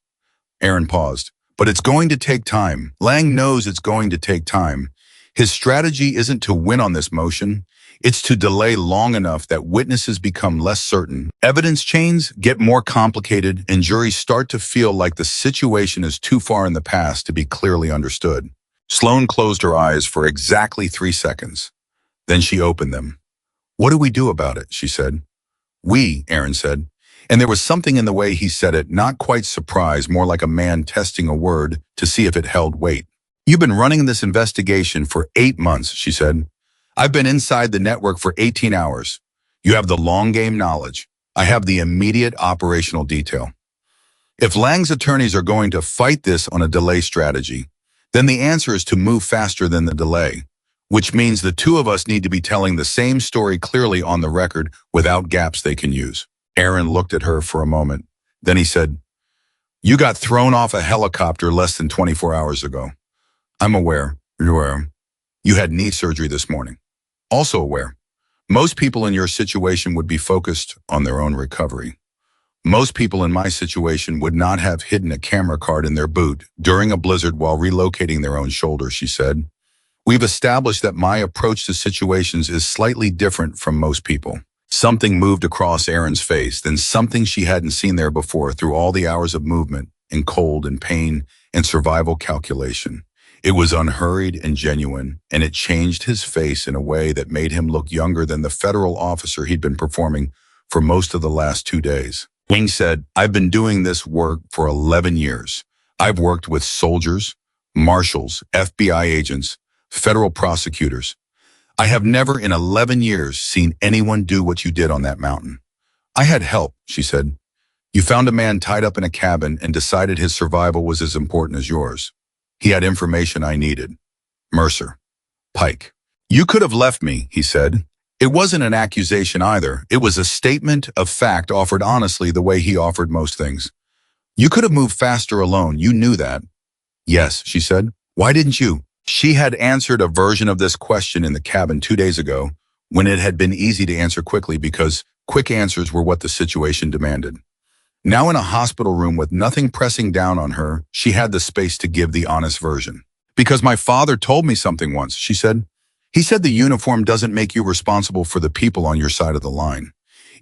Aaron paused. But it's going to take time. Lang knows it's going to take time. His strategy isn't to win on this motion. It's to delay long enough that witnesses become less certain. Evidence chains get more complicated and juries start to feel like the situation is too far in the past to be clearly understood. Sloane closed her eyes for exactly 3 seconds. Then she opened them. What do we do about it, she said. We, Aaron said. And there was something in the way he said it, not quite surprise, more like a man testing a word to see if it held weight. You've been running this investigation for 8 months, she said. I've been inside the network for 18 hours. You have the long game knowledge. I have the immediate operational detail. If Lang's attorneys are going to fight this on a delay strategy, then the answer is to move faster than the delay, which means the two of us need to be telling the same story clearly on the record without gaps they can use. Aaron looked at her for a moment. Then he said, You got thrown off a helicopter less than 24 hours ago. I'm aware. You're aware. You had knee surgery this morning. Also aware. Most people in your situation would be focused on their own recovery. Most people in my situation would not have hidden a camera card in their boot during a blizzard while relocating their own shoulder, she said. We've established that my approach to situations is slightly different from most people. Something moved across Aaron's face, then something she hadn't seen there before through all the hours of movement and cold and pain and survival calculation. It was unhurried and genuine, and it changed his face in a way that made him look younger than the federal officer he'd been performing for most of the last 2 days. King said, I've been doing this work for 11 years. I've worked with soldiers, marshals, FBI agents, federal prosecutors. I have never in 11 years seen anyone do what you did on that mountain. I had help, she said. You found a man tied up in a cabin and decided his survival was as important as yours. He had information I needed. Mercer. Pike. You could have left me, he said. It wasn't an accusation either. It was a statement of fact offered honestly the way he offered most things. You could have moved faster alone. You knew that. Yes, she said. Why didn't you? She had answered a version of this question in the cabin 2 days ago when it had been easy to answer quickly because quick answers were what the situation demanded. Now in a hospital room with nothing pressing down on her, she had the space to give the honest version. Because my father told me something once, she said. He said the uniform doesn't make you responsible for the people on your side of the line.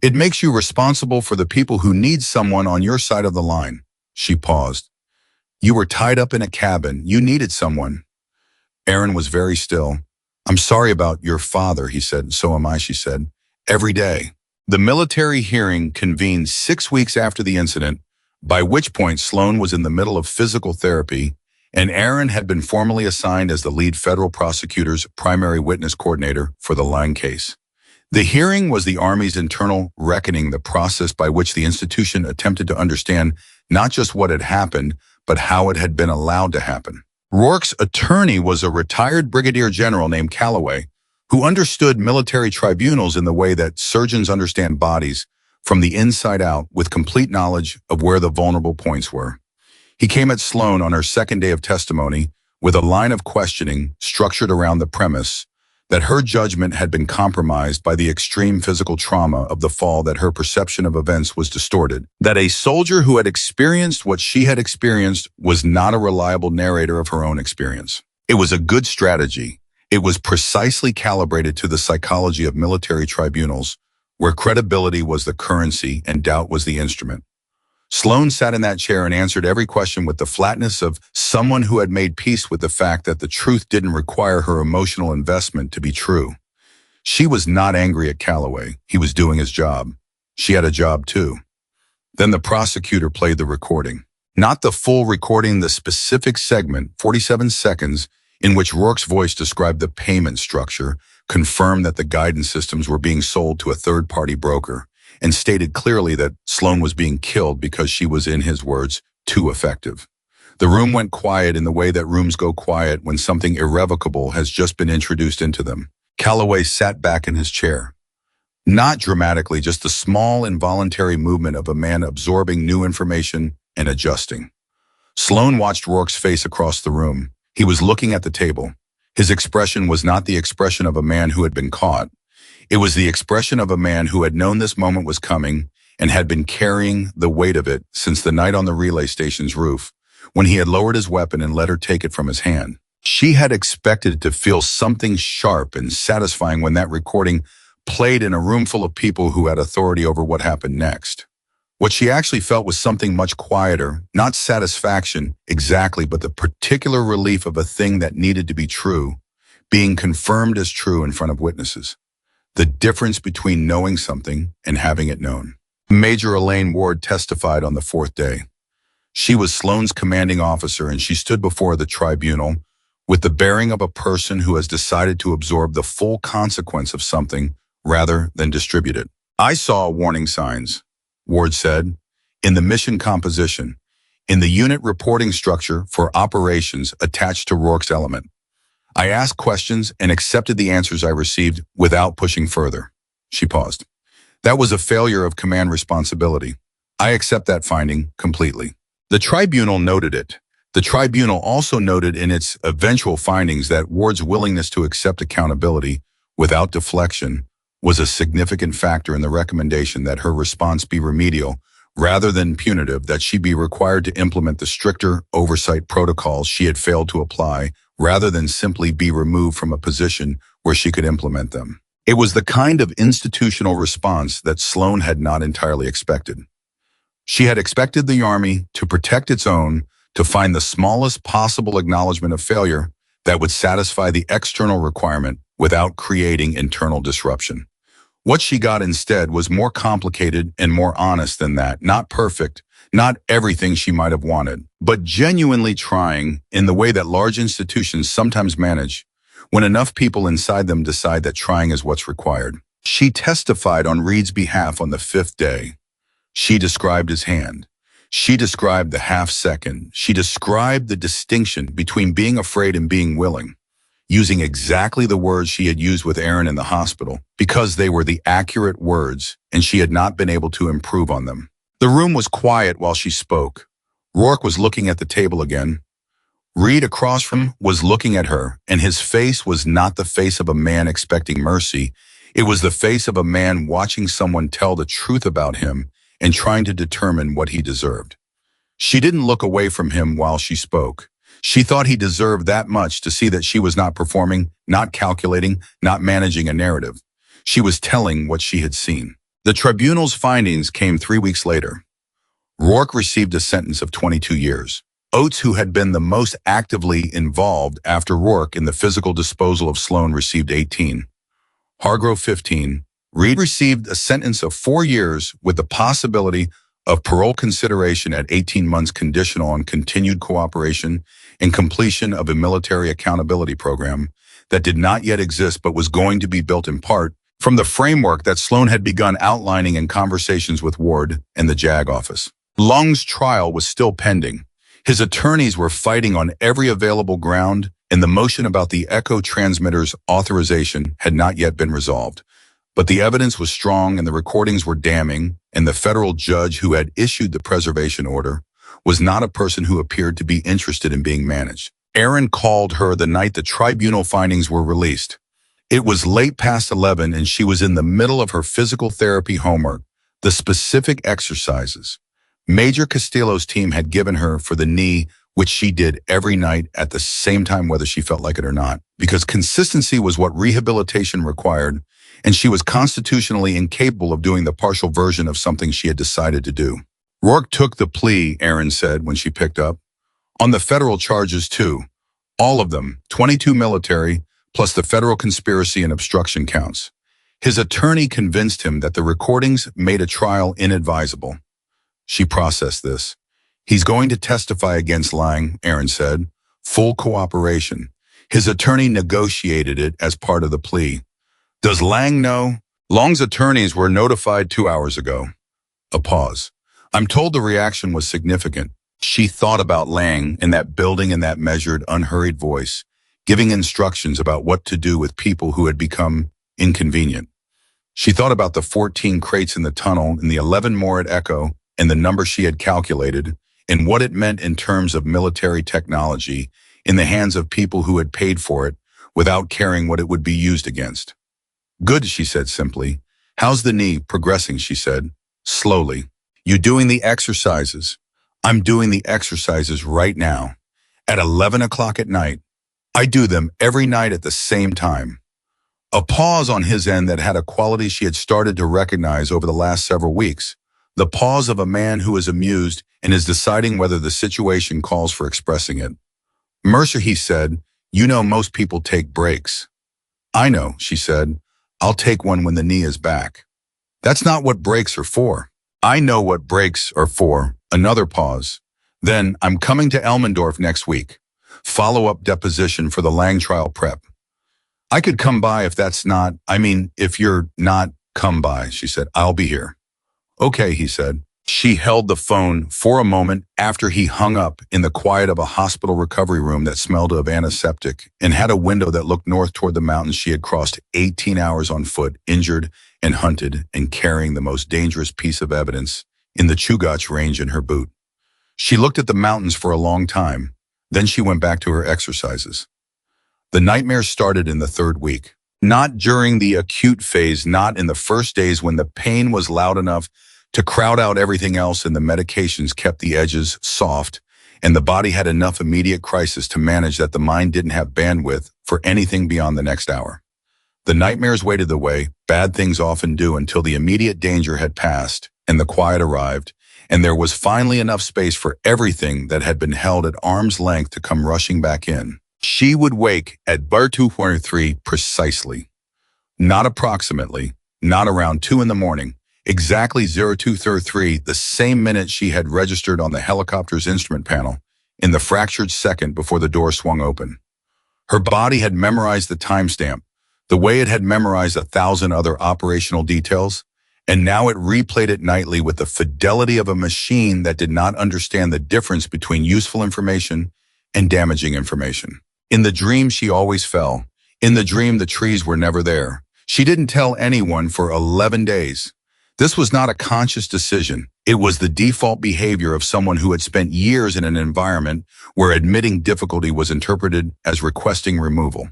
It makes you responsible for the people who need someone on your side of the line. She paused. You were tied up in a cabin. You needed someone. Aaron was very still. I'm sorry about your father, he said. So am I, she said. Every day. The military hearing convened 6 weeks after the incident, by which point Sloane was in the middle of physical therapy, and Aaron had been formally assigned as the lead federal prosecutor's primary witness coordinator for the line case. The hearing was the Army's internal reckoning, the process by which the institution attempted to understand not just what had happened, but how it had been allowed to happen. Rourke's attorney was a retired brigadier general named Calloway, who understood military tribunals in the way that surgeons understand bodies, from the inside out, with complete knowledge of where the vulnerable points were. He came at Sloane on her second day of testimony with a line of questioning structured around the premise that her judgment had been compromised by the extreme physical trauma of the fall, that her perception of events was distorted, that a soldier who had experienced what she had experienced was not a reliable narrator of her own experience. It was a good strategy. It was precisely calibrated to the psychology of military tribunals, where credibility was the currency and doubt was the instrument. Sloane sat in that chair and answered every question with the flatness of someone who had made peace with the fact that the truth didn't require her emotional investment to be true. She was not angry at Calloway. He was doing his job. She had a job too. Then the prosecutor played the recording. Not the full recording, the specific segment, 47 seconds, in which Rourke's voice described the payment structure, confirmed that the guidance systems were being sold to a third-party broker, and stated clearly that Sloane was being killed because she was, in his words, too effective. The room went quiet in the way that rooms go quiet when something irrevocable has just been introduced into them. Calloway sat back in his chair. Not dramatically, just the small, involuntary movement of a man absorbing new information and adjusting. Sloane watched Rourke's face across the room. He was looking at the table. His expression was not the expression of a man who had been caught. It was the expression of a man who had known this moment was coming and had been carrying the weight of it since the night on the relay station's roof, when he had lowered his weapon and let her take it from his hand. She had expected to feel something sharp and satisfying when that recording played in a room full of people who had authority over what happened next. What she actually felt was something much quieter, not satisfaction exactly, but the particular relief of a thing that needed to be true, being confirmed as true in front of witnesses. The difference between knowing something and having it known. Major Elaine Ward testified on the 4th day. She was Sloane's commanding officer, and she stood before the tribunal with the bearing of a person who has decided to absorb the full consequence of something rather than distribute it. I saw warning signs, Ward said, in the mission composition, in the unit reporting structure for operations attached to Rourke's element. I asked questions and accepted the answers I received without pushing further. She paused. That was a failure of command responsibility. I accept that finding completely. The tribunal noted it. The tribunal also noted in its eventual findings that Ward's willingness to accept accountability without deflection was a significant factor in the recommendation that her response be remedial rather than punitive, that she be required to implement the stricter oversight protocols she had failed to apply rather than simply be removed from a position where she could implement them. It was the kind of institutional response that Sloane had not entirely expected. She had expected the Army to protect its own, to find the smallest possible acknowledgement of failure that would satisfy the external requirement without creating internal disruption. What she got instead was more complicated and more honest than that, not perfect, not everything she might have wanted, but genuinely trying in the way that large institutions sometimes manage, when enough people inside them decide that trying is what's required. She testified on Reed's behalf on the 5th day. She described his hand. She described the half-second. She described the distinction between being afraid and being willing, using exactly the words she had used with Aaron in the hospital, because they were the accurate words and she had not been able to improve on them. The room was quiet while she spoke. Rourke was looking at the table again. Reed across from him was looking at her, and his face was not the face of a man expecting mercy. It was the face of a man watching someone tell the truth about him and trying to determine what he deserved. She didn't look away from him while she spoke. She thought he deserved that much to see that she was not performing, not calculating, not managing a narrative. She was telling what she had seen. The tribunal's findings came 3 weeks later. Rourke received a sentence of 22 years. Oates, who had been the most actively involved after Rourke in the physical disposal of Sloane, received 18. Hargrove 15. Reed received a sentence of 4 years with the possibility of parole consideration at 18 months conditional on continued cooperation and completion of a military accountability program that did not yet exist but was going to be built in part from the framework that Sloane had begun outlining in conversations with Ward and the JAG office. Long's trial was still pending. His attorneys were fighting on every available ground, and the motion about the echo transmitter's authorization had not yet been resolved. But the evidence was strong and the recordings were damning, and the federal judge who had issued the preservation order was not a person who appeared to be interested in being managed. Aaron called her the night the tribunal findings were released. It was late past 11 and she was in the middle of her physical therapy homework, the specific exercises Major Castillo's team had given her for the knee, which she did every night at the same time whether she felt like it or not, because consistency was what rehabilitation required, and she was constitutionally incapable of doing the partial version of something she had decided to do. Rourke took the plea, Aaron said when she picked up, on the federal charges too. All of them, 22 military, plus the federal conspiracy and obstruction counts. His attorney convinced him that the recordings made a trial inadvisable. She processed this. He's going to testify against Lang, Aaron said. Full cooperation. His attorney negotiated it as part of the plea. Does Lang know? Long's attorneys were notified 2 hours ago. A pause. I'm told the reaction was significant. She thought about Lang in that building in that measured, unhurried voice, giving instructions about what to do with people who had become inconvenient. She thought about the 14 crates in the tunnel and the 11 more at Echo and the number she had calculated and what it meant in terms of military technology in the hands of people who had paid for it without caring what it would be used against. Good, she said simply. How's the knee progressing, she said, slowly. You doing the exercises? I'm doing the exercises right now, at 11 o'clock at night. I do them every night at the same time. A pause on his end that had a quality she had started to recognize over the last several weeks. The pause of a man who is amused and is deciding whether the situation calls for expressing it. Mercer, he said, you know most people take breaks. I know, she said. I'll take one when the knee is back. That's not what breaks are for. I know what breaks are for. Another pause. Then, I'm coming to Elmendorf next week. Follow-up deposition for the Lang trial prep. I could come by if if you're not, come by, she said. I'll be here. Okay, he said. She held the phone for a moment after he hung up in the quiet of a hospital recovery room that smelled of antiseptic and had a window that looked north toward the mountains she had crossed 18 hours on foot, injured and hunted and carrying the most dangerous piece of evidence in the Chugach range in her boot. She looked at the mountains for a long time. Then she went back to her exercises. The nightmare started in the 3rd week. Not during the acute phase, not in the first days when the pain was loud enough to crowd out everything else and the medications kept the edges soft and the body had enough immediate crisis to manage that the mind didn't have bandwidth for anything beyond the next hour. The nightmares waited the way bad things often do until the immediate danger had passed and the quiet arrived, and there was finally enough space for everything that had been held at arm's length to come rushing back in. She would wake at bar 2:43 precisely. Not approximately, not around 2 in the morning, exactly 02:33, the same minute she had registered on the helicopter's instrument panel, in the fractured second before the door swung open. Her body had memorized the timestamp, the way it had memorized 1,000 other operational details, And now it replayed it nightly with the fidelity of a machine that did not understand the difference between useful information and damaging information. In the dream, she always fell. In the dream, the trees were never there. She didn't tell anyone for 11 days. This was not a conscious decision. It was the default behavior of someone who had spent years in an environment where admitting difficulty was interpreted as requesting removal.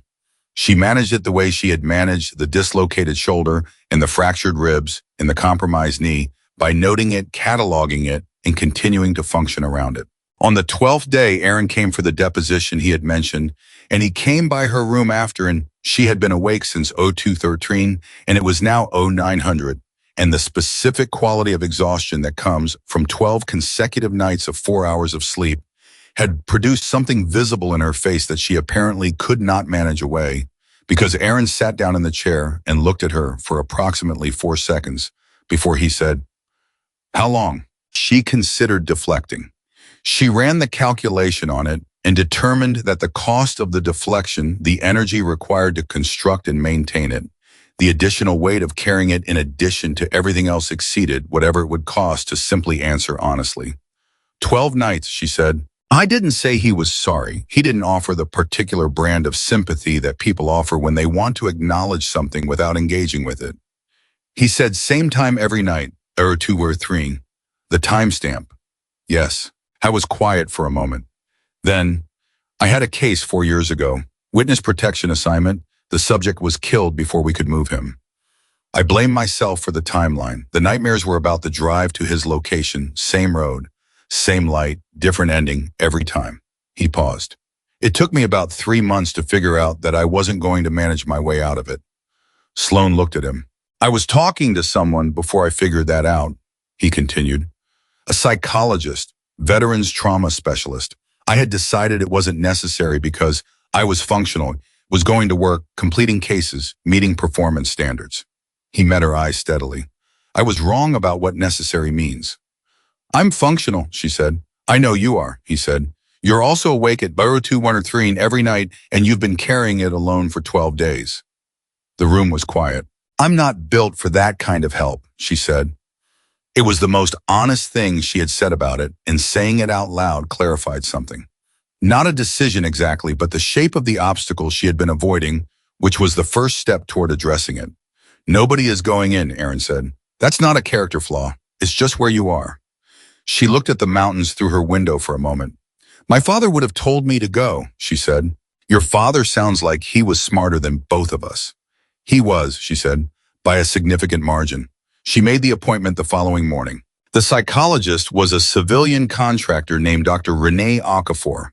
She managed it the way she had managed the dislocated shoulder and the fractured ribs and the compromised knee, by noting it, cataloging it, and continuing to function around it. On the 12th day, Aaron came for the deposition he had mentioned, and he came by her room after, and she had been awake since 0213, and it was now 0900. And the specific quality of exhaustion that comes from 12 consecutive nights of 4 hours of sleep had produced something visible in her face that she apparently could not manage away, because Aaron sat down in the chair and looked at her for approximately 4 seconds before he said, "How long?" She considered deflecting. She ran the calculation on it and determined that the cost of the deflection, the energy required to construct and maintain it, the additional weight of carrying it in addition to everything else exceeded whatever it would cost to simply answer honestly. 12 nights, she said. I didn't say he was sorry. He didn't offer the particular brand of sympathy that people offer when they want to acknowledge something without engaging with it. He said same time every night, 2 or 3. The timestamp. Yes. I was quiet for a moment. Then, I had a case 4 years ago. Witness protection assignment. The subject was killed before we could move him. I blame myself for the timeline. The nightmares were about the drive to his location, same road, same light, different ending every time. He paused. It took me about 3 months to figure out that I wasn't going to manage my way out of it. Sloane looked at him. I was talking to someone before I figured that out, he continued. A psychologist, veterans trauma specialist. I had decided it wasn't necessary because I was functional, was going to work, completing cases, meeting performance standards. He met her eyes steadily. I was wrong about what necessary means. I'm functional, she said. I know you are, he said. You're also awake at 0213 every night, and you've been carrying it alone for 12 days. The room was quiet. I'm not built for that kind of help, she said. It was the most honest thing she had said about it, and saying it out loud clarified something. Not a decision exactly, but the shape of the obstacle she had been avoiding, which was the first step toward addressing it. Nobody is going in, Aaron said. That's not a character flaw. It's just where you are. She looked at the mountains through her window for a moment. My father would have told me to go, she said. Your father sounds like he was smarter than both of us. He was, she said, by a significant margin. She made the appointment the following morning. The psychologist was a civilian contractor named Dr. Renee Okafor,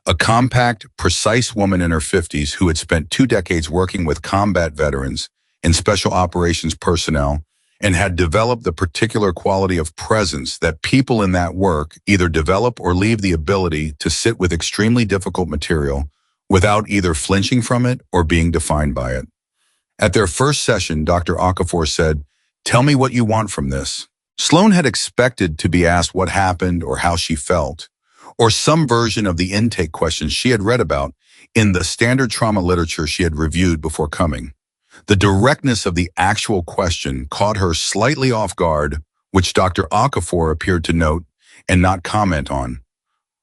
a compact, precise woman in her 50s who had spent 2 decades working with combat veterans and special operations personnel and had developed the particular quality of presence that people in that work either develop or leave the ability to sit with extremely difficult material without either flinching from it or being defined by it. At their first session, Dr. Okafor said, "Tell me what you want from this." Sloane had expected to be asked what happened or how she felt, or some version of the intake questions she had read about in the standard trauma literature she had reviewed before coming. The directness of the actual question caught her slightly off guard, which Dr. Okafor appeared to note and not comment on.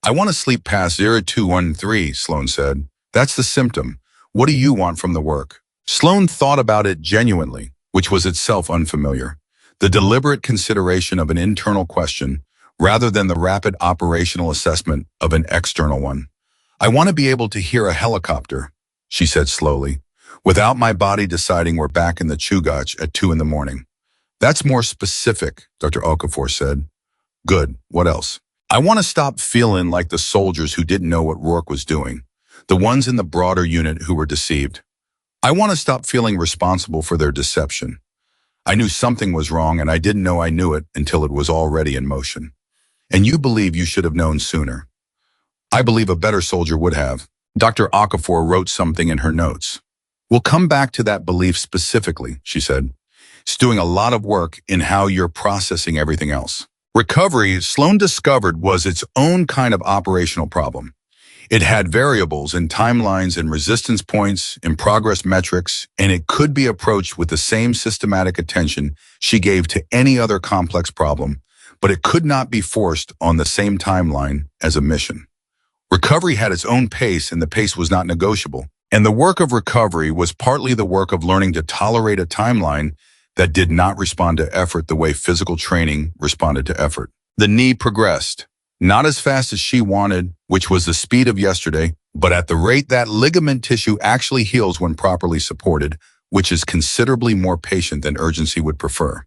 I want to sleep past 0213, Sloane said. That's the symptom. What do you want from the work? Sloane thought about it genuinely, which was itself unfamiliar. The deliberate consideration of an internal question rather than the rapid operational assessment of an external one. I want to be able to hear a helicopter, she said slowly, without my body deciding we're back in the Chugach at 2 in the morning. That's more specific, Dr. Okafor said. Good. What else? I want to stop feeling like the soldiers who didn't know what Rourke was doing, the ones in the broader unit who were deceived. I want to stop feeling responsible for their deception. I knew something was wrong, and I didn't know I knew it until it was already in motion. And you believe you should have known sooner. I believe a better soldier would have. Dr. Okafor wrote something in her notes. We'll come back to that belief specifically, she said. It's doing a lot of work in how you're processing everything else. Recovery, Sloane discovered, was its own kind of operational problem. It had variables and timelines and resistance points and progress metrics, and it could be approached with the same systematic attention she gave to any other complex problem, but it could not be forced on the same timeline as a mission. Recovery had its own pace, and the pace was not negotiable. And the work of recovery was partly the work of learning to tolerate a timeline that did not respond to effort the way physical training responded to effort. The knee progressed, not as fast as she wanted, which was the speed of yesterday, but at the rate that ligament tissue actually heals when properly supported, which is considerably more patient than urgency would prefer.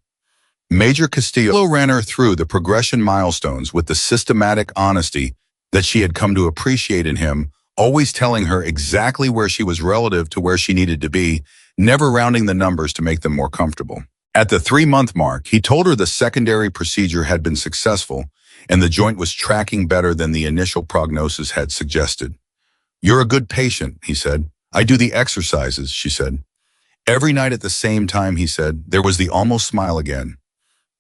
Major Castillo ran her through the progression milestones with the systematic honesty that she had come to appreciate in him, always telling her exactly where she was relative to where she needed to be, never rounding the numbers to make them more comfortable. At the 3-month mark, he told her the secondary procedure had been successful and the joint was tracking better than the initial prognosis had suggested. "You're a good patient," he said. "I do the exercises," she said. "Every night at the same time," he said. There was the almost smile again.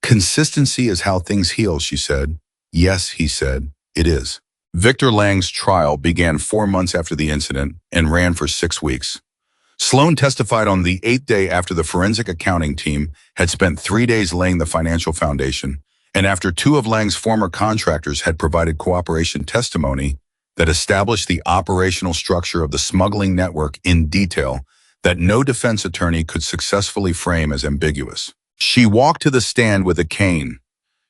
"Consistency is how things heal," she said. "Yes," he said, "it is." Victor Lang's trial began 4 months after the incident and ran for 6 weeks. Sloane testified on the 8th day after the forensic accounting team had spent 3 days laying the financial foundation, and after 2 of Lang's former contractors had provided cooperation testimony that established the operational structure of the smuggling network in detail that no defense attorney could successfully frame as ambiguous. She walked to the stand with a cane.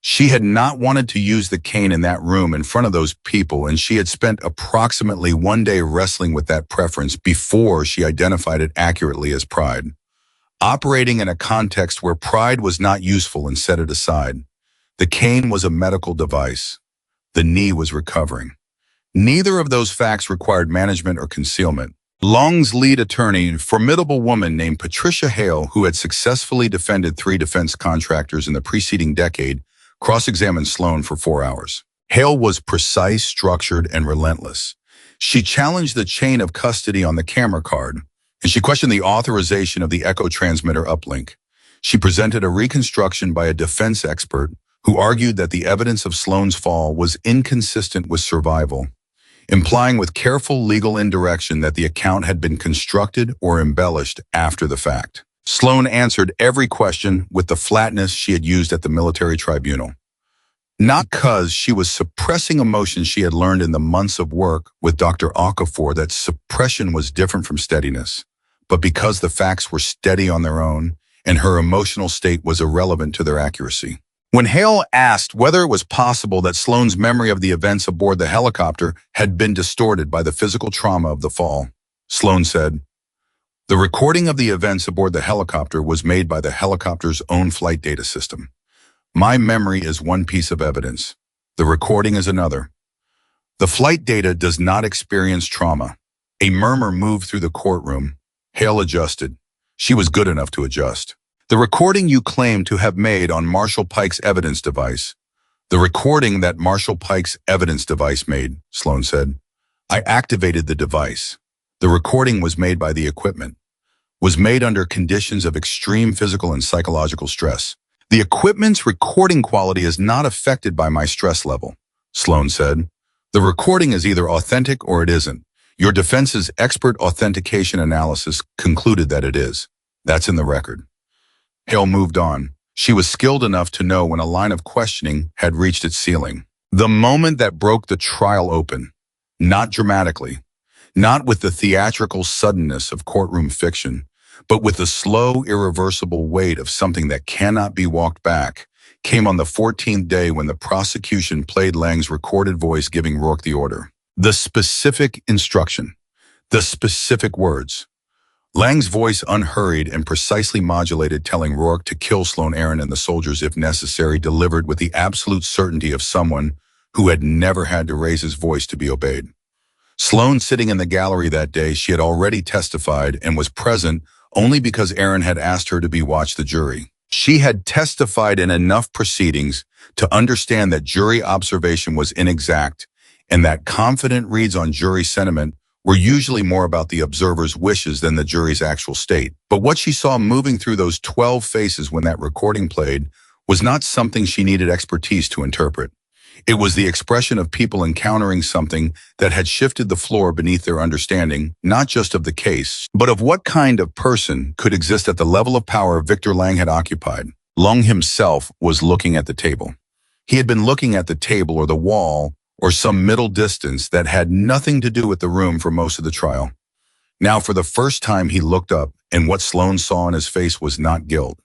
She had not wanted to use the cane in that room in front of those people, and she had spent approximately 1 day wrestling with that preference before she identified it accurately as pride. Operating in a context where pride was not useful and set it aside. The cane was a medical device. The knee was recovering. Neither of those facts required management or concealment. Lang's lead attorney, a formidable woman named Patricia Hale, who had successfully defended 3 defense contractors in the preceding decade, cross-examined Sloane for 4 hours. Hale was precise, structured, and relentless. She challenged the chain of custody on the camera card, and she questioned the authorization of the echo transmitter uplink. She presented a reconstruction by a defense expert who argued that the evidence of Sloane's fall was inconsistent with survival, implying with careful legal indirection that the account had been constructed or embellished after the fact. Sloane answered every question with the flatness she had used at the military tribunal. Not because she was suppressing emotions she had learned in the months of work with Dr. Okafor that suppression was different from steadiness, but because the facts were steady on their own and her emotional state was irrelevant to their accuracy. When Hale asked whether it was possible that Sloane's memory of the events aboard the helicopter had been distorted by the physical trauma of the fall, Sloane said, "The recording of the events aboard the helicopter was made by the helicopter's own flight data system. My memory is one piece of evidence. The recording is another. The flight data does not experience trauma." A murmur moved through the courtroom. Hale adjusted. She was good enough to adjust. "The recording you claim to have made on Marshal Pike's evidence device." "The recording that Marshal Pike's evidence device made," Sloane said. "I activated the device. The recording was made by the equipment. Was made under conditions of extreme physical and psychological stress. The equipment's recording quality is not affected by my stress level," Sloane said. "The recording is either authentic or it isn't. Your defense's expert authentication analysis concluded that it is. That's in the record." Hale moved on. She was skilled enough to know when a line of questioning had reached its ceiling. The moment that broke the trial open, not dramatically, not with the theatrical suddenness of courtroom fiction, but with the slow, irreversible weight of something that cannot be walked back, came on the 14th day when the prosecution played Lang's recorded voice giving Rourke the order. The specific instruction. The specific words. Lang's voice unhurried and precisely modulated, telling Rourke to kill Sloane Aaron and the soldiers if necessary, delivered with the absolute certainty of someone who had never had to raise his voice to be obeyed. Sloane, sitting in the gallery that day, she had already testified and was present only because Aaron had asked her to be watch the jury. She had testified in enough proceedings to understand that jury observation was inexact and that confident reads on jury sentiment were usually more about the observer's wishes than the jury's actual state. But what she saw moving through those 12 faces when that recording played was not something she needed expertise to interpret. It was the expression of people encountering something that had shifted the floor beneath their understanding, not just of the case, but of what kind of person could exist at the level of power Victor Lang had occupied. Lang himself was looking at the table. He had been looking at the table or the wall or some middle distance that had nothing to do with the room for most of the trial. Now, for the first time, he looked up, and what Sloane saw in his face was not guilt.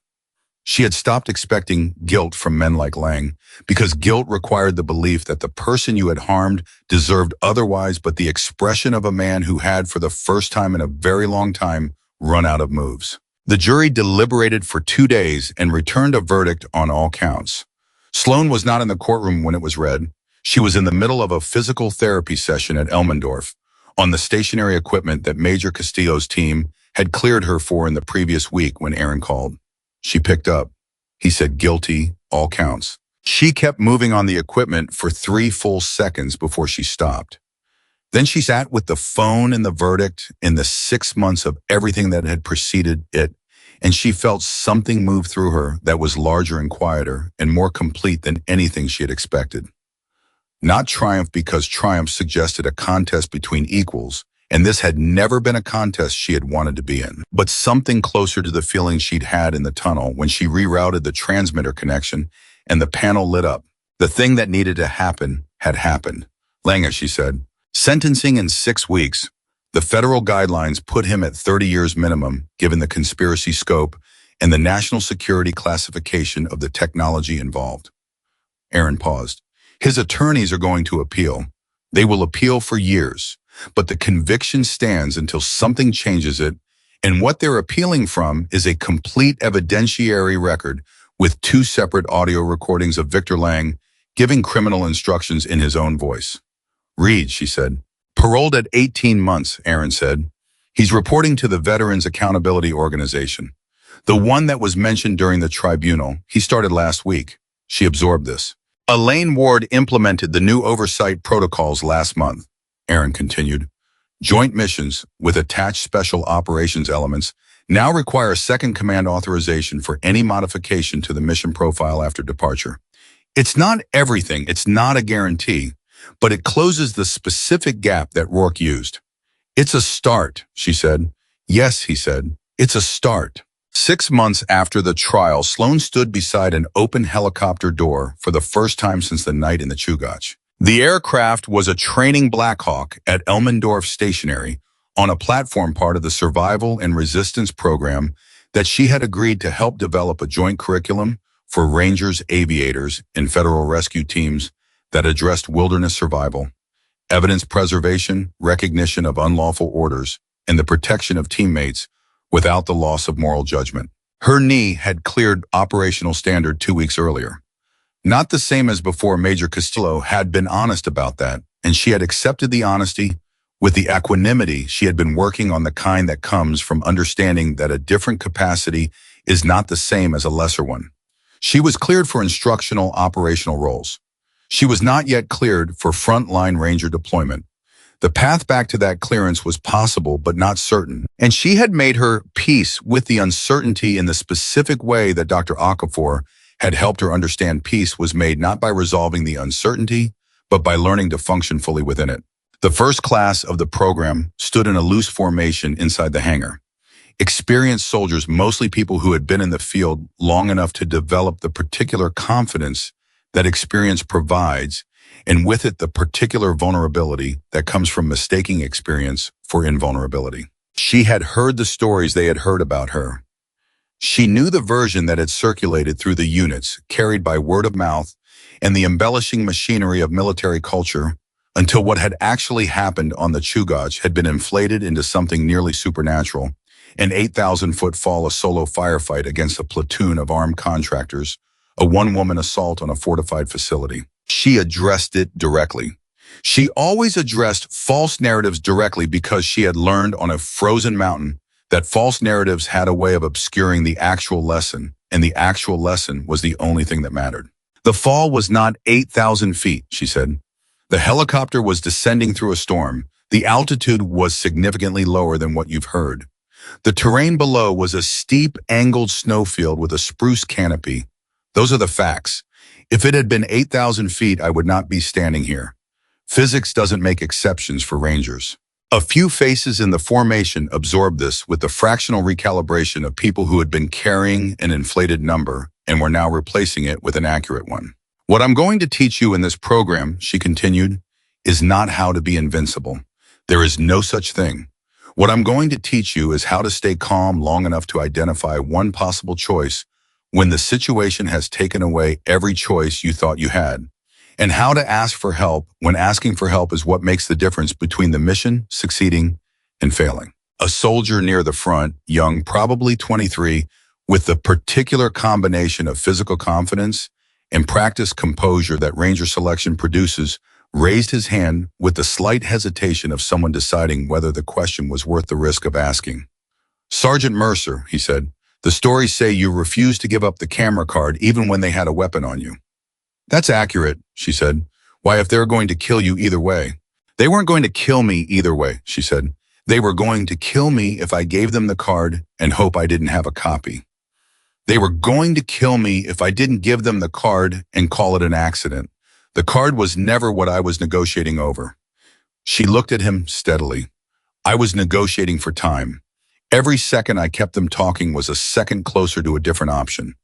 She had stopped expecting guilt from men like Lang, because guilt required the belief that the person you had harmed deserved otherwise but the expression of a man who had, for the first time in a very long time, run out of moves. The jury deliberated for 2 days and returned a verdict on all counts. Sloane was not in the courtroom when it was read. She was in the middle of a physical therapy session at Elmendorf, on the stationary equipment that Major Castillo's team had cleared her for in the previous week when Aaron called. She picked up. He said, "Guilty, all counts." She kept moving on the equipment for 3 full seconds before she stopped. Then she sat with the phone and the verdict in the 6 months of everything that had preceded it, and she felt something move through her that was larger and quieter and more complete than anything she had expected. Not triumph, because triumph suggested a contest between equals, and this had never been a contest she had wanted to be in, but something closer to the feeling she'd had in the tunnel when she rerouted the transmitter connection and the panel lit up. The thing that needed to happen had happened. Lange, she said. Sentencing in 6 weeks. The federal guidelines put him at 30 years minimum, given the conspiracy scope and the national security classification of the technology involved. Aaron paused. His attorneys are going to appeal. They will appeal for years, but the conviction stands until something changes it, and what they're appealing from is a complete evidentiary record with 2 separate audio recordings of Victor Lang giving criminal instructions in his own voice. "Read," she said. "Paroled at 18 months, Aaron said. He's reporting to the Veterans Accountability Organization. The one that was mentioned during the tribunal. He started last week." She absorbed this. "Elaine Ward implemented the new oversight protocols last month," Aaron continued. "Joint missions with attached special operations elements now require second command authorization for any modification to the mission profile after departure. It's not everything, it's not a guarantee, but it closes the specific gap that Rourke used. It's a start," she said. "Yes," he said, "it's a start." 6 months after the trial, Sloane stood beside an open helicopter door for the first time since the night in the Chugach. The aircraft was a training Black Hawk at Elmendorf Stationary on a platform part of the Survival and Resistance program that she had agreed to help develop a joint curriculum for Rangers, aviators, and federal rescue teams that addressed wilderness survival, evidence preservation, recognition of unlawful orders, and the protection of teammates without the loss of moral judgment. Her knee had cleared operational standard 2 weeks earlier. Not the same as before. Major Castillo had been honest about that, and she had accepted the honesty with the equanimity she had been working on, the kind that comes from understanding that a different capacity is not the same as a lesser one. She was cleared for instructional operational roles. She was not yet cleared for frontline Ranger deployment. The path back to that clearance was possible but not certain, and she had made her peace with the uncertainty in the specific way that Dr. Okafor had helped her understand peace was made not by resolving the uncertainty, but by learning to function fully within it. The first class of the program stood in a loose formation inside the hangar. Experienced soldiers, mostly people who had been in the field long enough to develop the particular confidence that experience provides, and with it the particular vulnerability that comes from mistaking experience for invulnerability. She had heard the stories they had heard about her. She knew the version that had circulated through the units, carried by word of mouth and the embellishing machinery of military culture, until what had actually happened on the Chugach had been inflated into something nearly supernatural, an 8,000-foot fall, a solo firefight against a platoon of armed contractors, a one-woman assault on a fortified facility. She addressed it directly. She always addressed false narratives directly because she had learned on a frozen mountain that false narratives had a way of obscuring the actual lesson, and the actual lesson was the only thing that mattered. The fall was not 8,000 feet, she said. The helicopter was descending through a storm. The altitude was significantly lower than what you've heard. The terrain below was a steep, angled snowfield with a spruce canopy. Those are the facts. If it had been 8,000 feet, I would not be standing here. Physics doesn't make exceptions for rangers. A few faces in the formation absorbed this with the fractional recalibration of people who had been carrying an inflated number and were now replacing it with an accurate one. What I'm going to teach you in this program, she continued, is not how to be invincible. There is no such thing. What I'm going to teach you is how to stay calm long enough to identify one possible choice when the situation has taken away every choice you thought you had, and how to ask for help when asking for help is what makes the difference between the mission succeeding and failing. A soldier near the front, young, probably 23, with the particular combination of physical confidence and practiced composure that Ranger selection produces, raised his hand with the slight hesitation of someone deciding whether the question was worth the risk of asking. "Sergeant Mercer," he said, "the stories say you refused to give up the camera card even when they had a weapon on you." "That's accurate," she said. "Why, if they're going to kill you either way?" "They weren't going to kill me either way," she said. "They were going to kill me if I gave them the card and hope I didn't have a copy. They were going to kill me if I didn't give them the card and call it an accident. The card was never what I was negotiating over." She looked at him steadily. "I was negotiating for time. Every second I kept them talking was a second closer to a different option.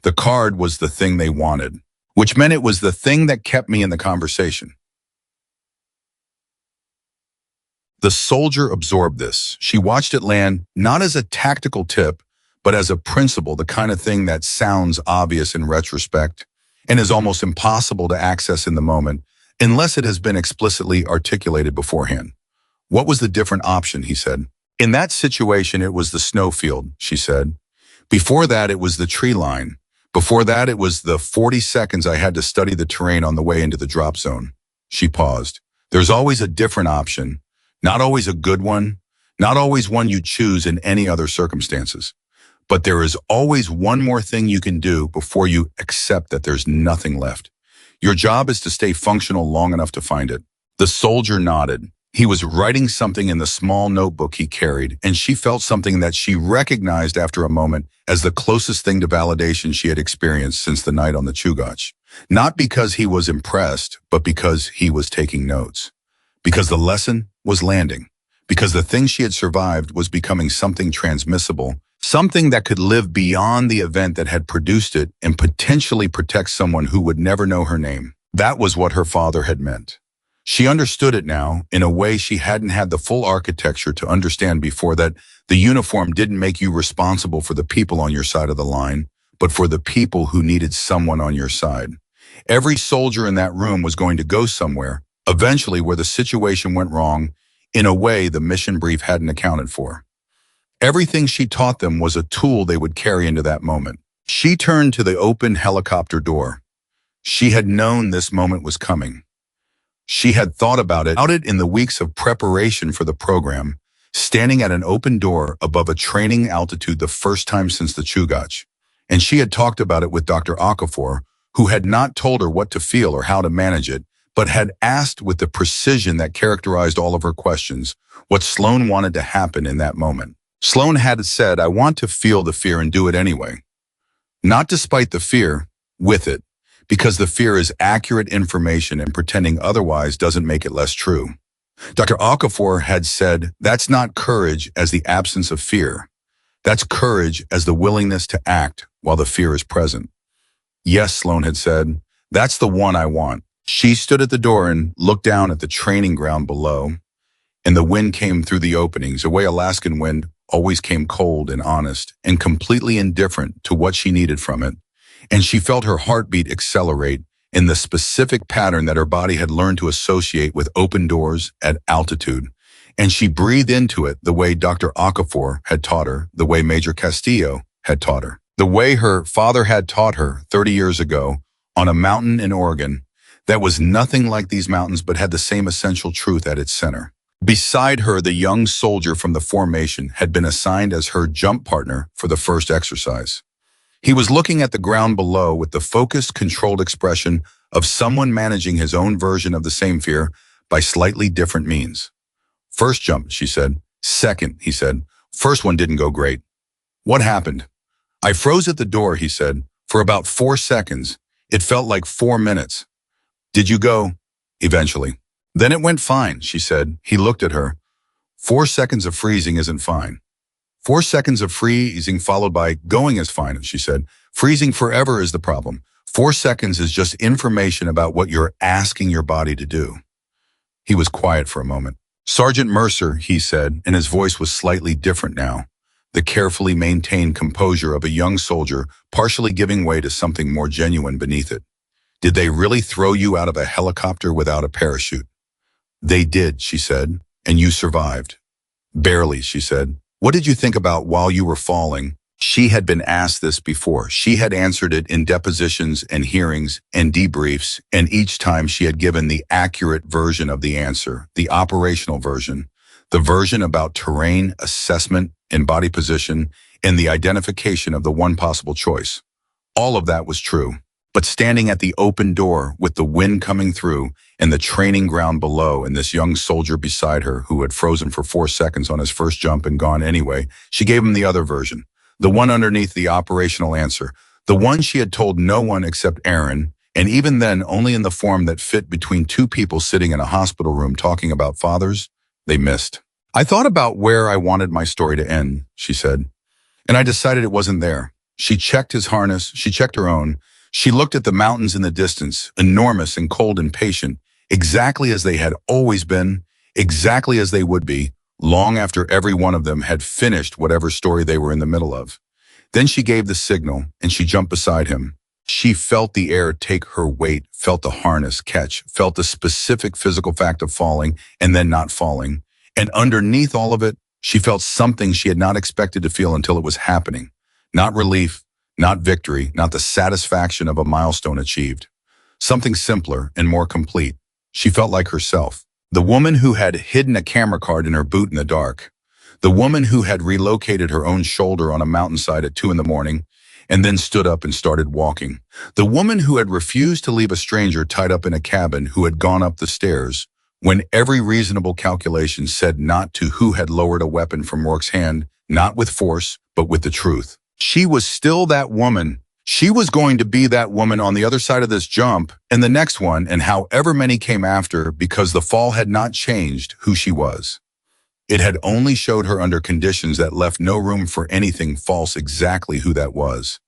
The card was the thing they wanted, which meant it was the thing that kept me in the conversation." The soldier absorbed this. She watched it land not as a tactical tip, but as a principle, the kind of thing that sounds obvious in retrospect and is almost impossible to access in the moment unless it has been explicitly articulated beforehand. "What was the different option?" he said. "In that situation, it was the snowfield," she said. "Before that, it was the tree line. Before that, it was the 40 seconds I had to study the terrain on the way into the drop zone." She paused. "There's always a different option, not always a good one, not always one you choose in any other circumstances. But there is always one more thing you can do before you accept that there's nothing left. Your job is to stay functional long enough to find it." The soldier nodded. He was writing something in the small notebook he carried, and she felt something that she recognized after a moment as the closest thing to validation she had experienced since the night on the Chugach. Not because he was impressed, but because he was taking notes. Because the lesson was landing. Because the thing she had survived was becoming something transmissible, something that could live beyond the event that had produced it and potentially protect someone who would never know her name. That was what her father had meant. She understood it now in a way she hadn't had the full architecture to understand before, that the uniform didn't make you responsible for the people on your side of the line, but for the people who needed someone on your side. Every soldier in that room was going to go somewhere, eventually where the situation went wrong in a way the mission brief hadn't accounted for. Everything she taught them was a tool they would carry into that moment. She turned to the open helicopter door. She had known this moment was coming. She had thought about it in the weeks of preparation for the program, standing at an open door above a training altitude the first time since the Chugach. And she had talked about it with Dr. Okafor, who had not told her what to feel or how to manage it, but had asked with the precision that characterized all of her questions what Sloane wanted to happen in that moment. Sloane had said, "I want to feel the fear and do it anyway." Not despite the fear, with it, because the fear is accurate information and pretending otherwise doesn't make it less true. Dr. Okafor had said, "That's not courage as the absence of fear. That's courage as the willingness to act while the fear is present." "Yes," Sloane had said, "that's the one I want." She stood at the door and looked down at the training ground below, and the wind came through the openings, a way Alaskan wind always came, cold and honest and completely indifferent to what she needed from it. And she felt her heartbeat accelerate in the specific pattern that her body had learned to associate with open doors at altitude. And she breathed into it the way Dr. Okafor had taught her, the way Major Castillo had taught her, the way her father had taught her 30 years ago on a mountain in Oregon that was nothing like these mountains but had the same essential truth at its center. Beside her, the young soldier from the formation had been assigned as her jump partner for the first exercise. He was looking at the ground below with the focused, controlled expression of someone managing his own version of the same fear by slightly different means. "First jump," she said. "Second," he said. "First one didn't go great." "What happened?" "I froze at the door," he said, "for about 4 seconds. It felt like 4 minutes. Did you go? Eventually. Then it went fine, she said. He looked at her. 4 seconds of freezing isn't fine. 4 seconds of freezing followed by going is fine, she said. Freezing forever is the problem. 4 seconds is just information about what you're asking your body to do. He was quiet for a moment. Sergeant Mercer, he said, and his voice was slightly different now. The carefully maintained composure of a young soldier partially giving way to something more genuine beneath it. Did they really throw you out of a helicopter without a parachute? They did, she said, and you survived. Barely, she said. What did you think about while you were falling? She had been asked this before. She had answered it in depositions and hearings and debriefs, and each time she had given the accurate version of the answer, the operational version, the version about terrain, assessment, and body position, and the identification of the one possible choice. All of that was true. But standing at the open door with the wind coming through and the training ground below and this young soldier beside her who had frozen for 4 seconds on his first jump and gone anyway, she gave him the other version, the one underneath the operational answer, the one she had told no one except Aaron, and even then only in the form that fit between two people sitting in a hospital room talking about fathers they missed. I thought about where I wanted my story to end, she said, and I decided it wasn't there. She checked his harness, she checked her own. She looked at the mountains in the distance, enormous and cold and patient, exactly as they had always been, exactly as they would be, long after every one of them had finished whatever story they were in the middle of. Then she gave the signal, and she jumped beside him. She felt the air take her weight, felt the harness catch, felt the specific physical fact of falling and then not falling. And underneath all of it, she felt something she had not expected to feel until it was happening. Not relief, not victory, not the satisfaction of a milestone achieved. Something simpler and more complete. She felt like herself. The woman who had hidden a camera card in her boot in the dark. The woman who had relocated her own shoulder on a mountainside at 2 a.m. and then stood up and started walking. The woman who had refused to leave a stranger tied up in a cabin who had gone up the stairs when every reasonable calculation said not to, who had lowered a weapon from Rourke's hand, not with force, but with the truth. She was still that woman. She was going to be that woman on the other side of this jump and the next one and however many came after, because the fall had not changed who she was. It had only showed her under conditions that left no room for anything false exactly who that was.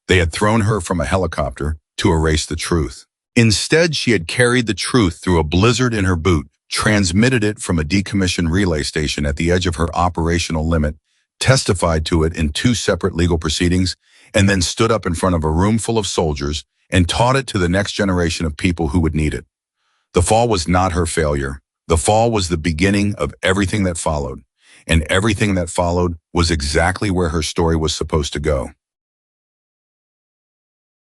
They had thrown her from a helicopter to erase the truth. Instead, she had carried the truth through a blizzard in her boot, transmitted it from a decommissioned relay station at the edge of her operational limit, testified to it in 2 separate legal proceedings, and then stood up in front of a room full of soldiers and taught it to the next generation of people who would need it. The fall was not her failure. The fall was the beginning of everything that followed, and everything that followed was exactly where her story was supposed to go.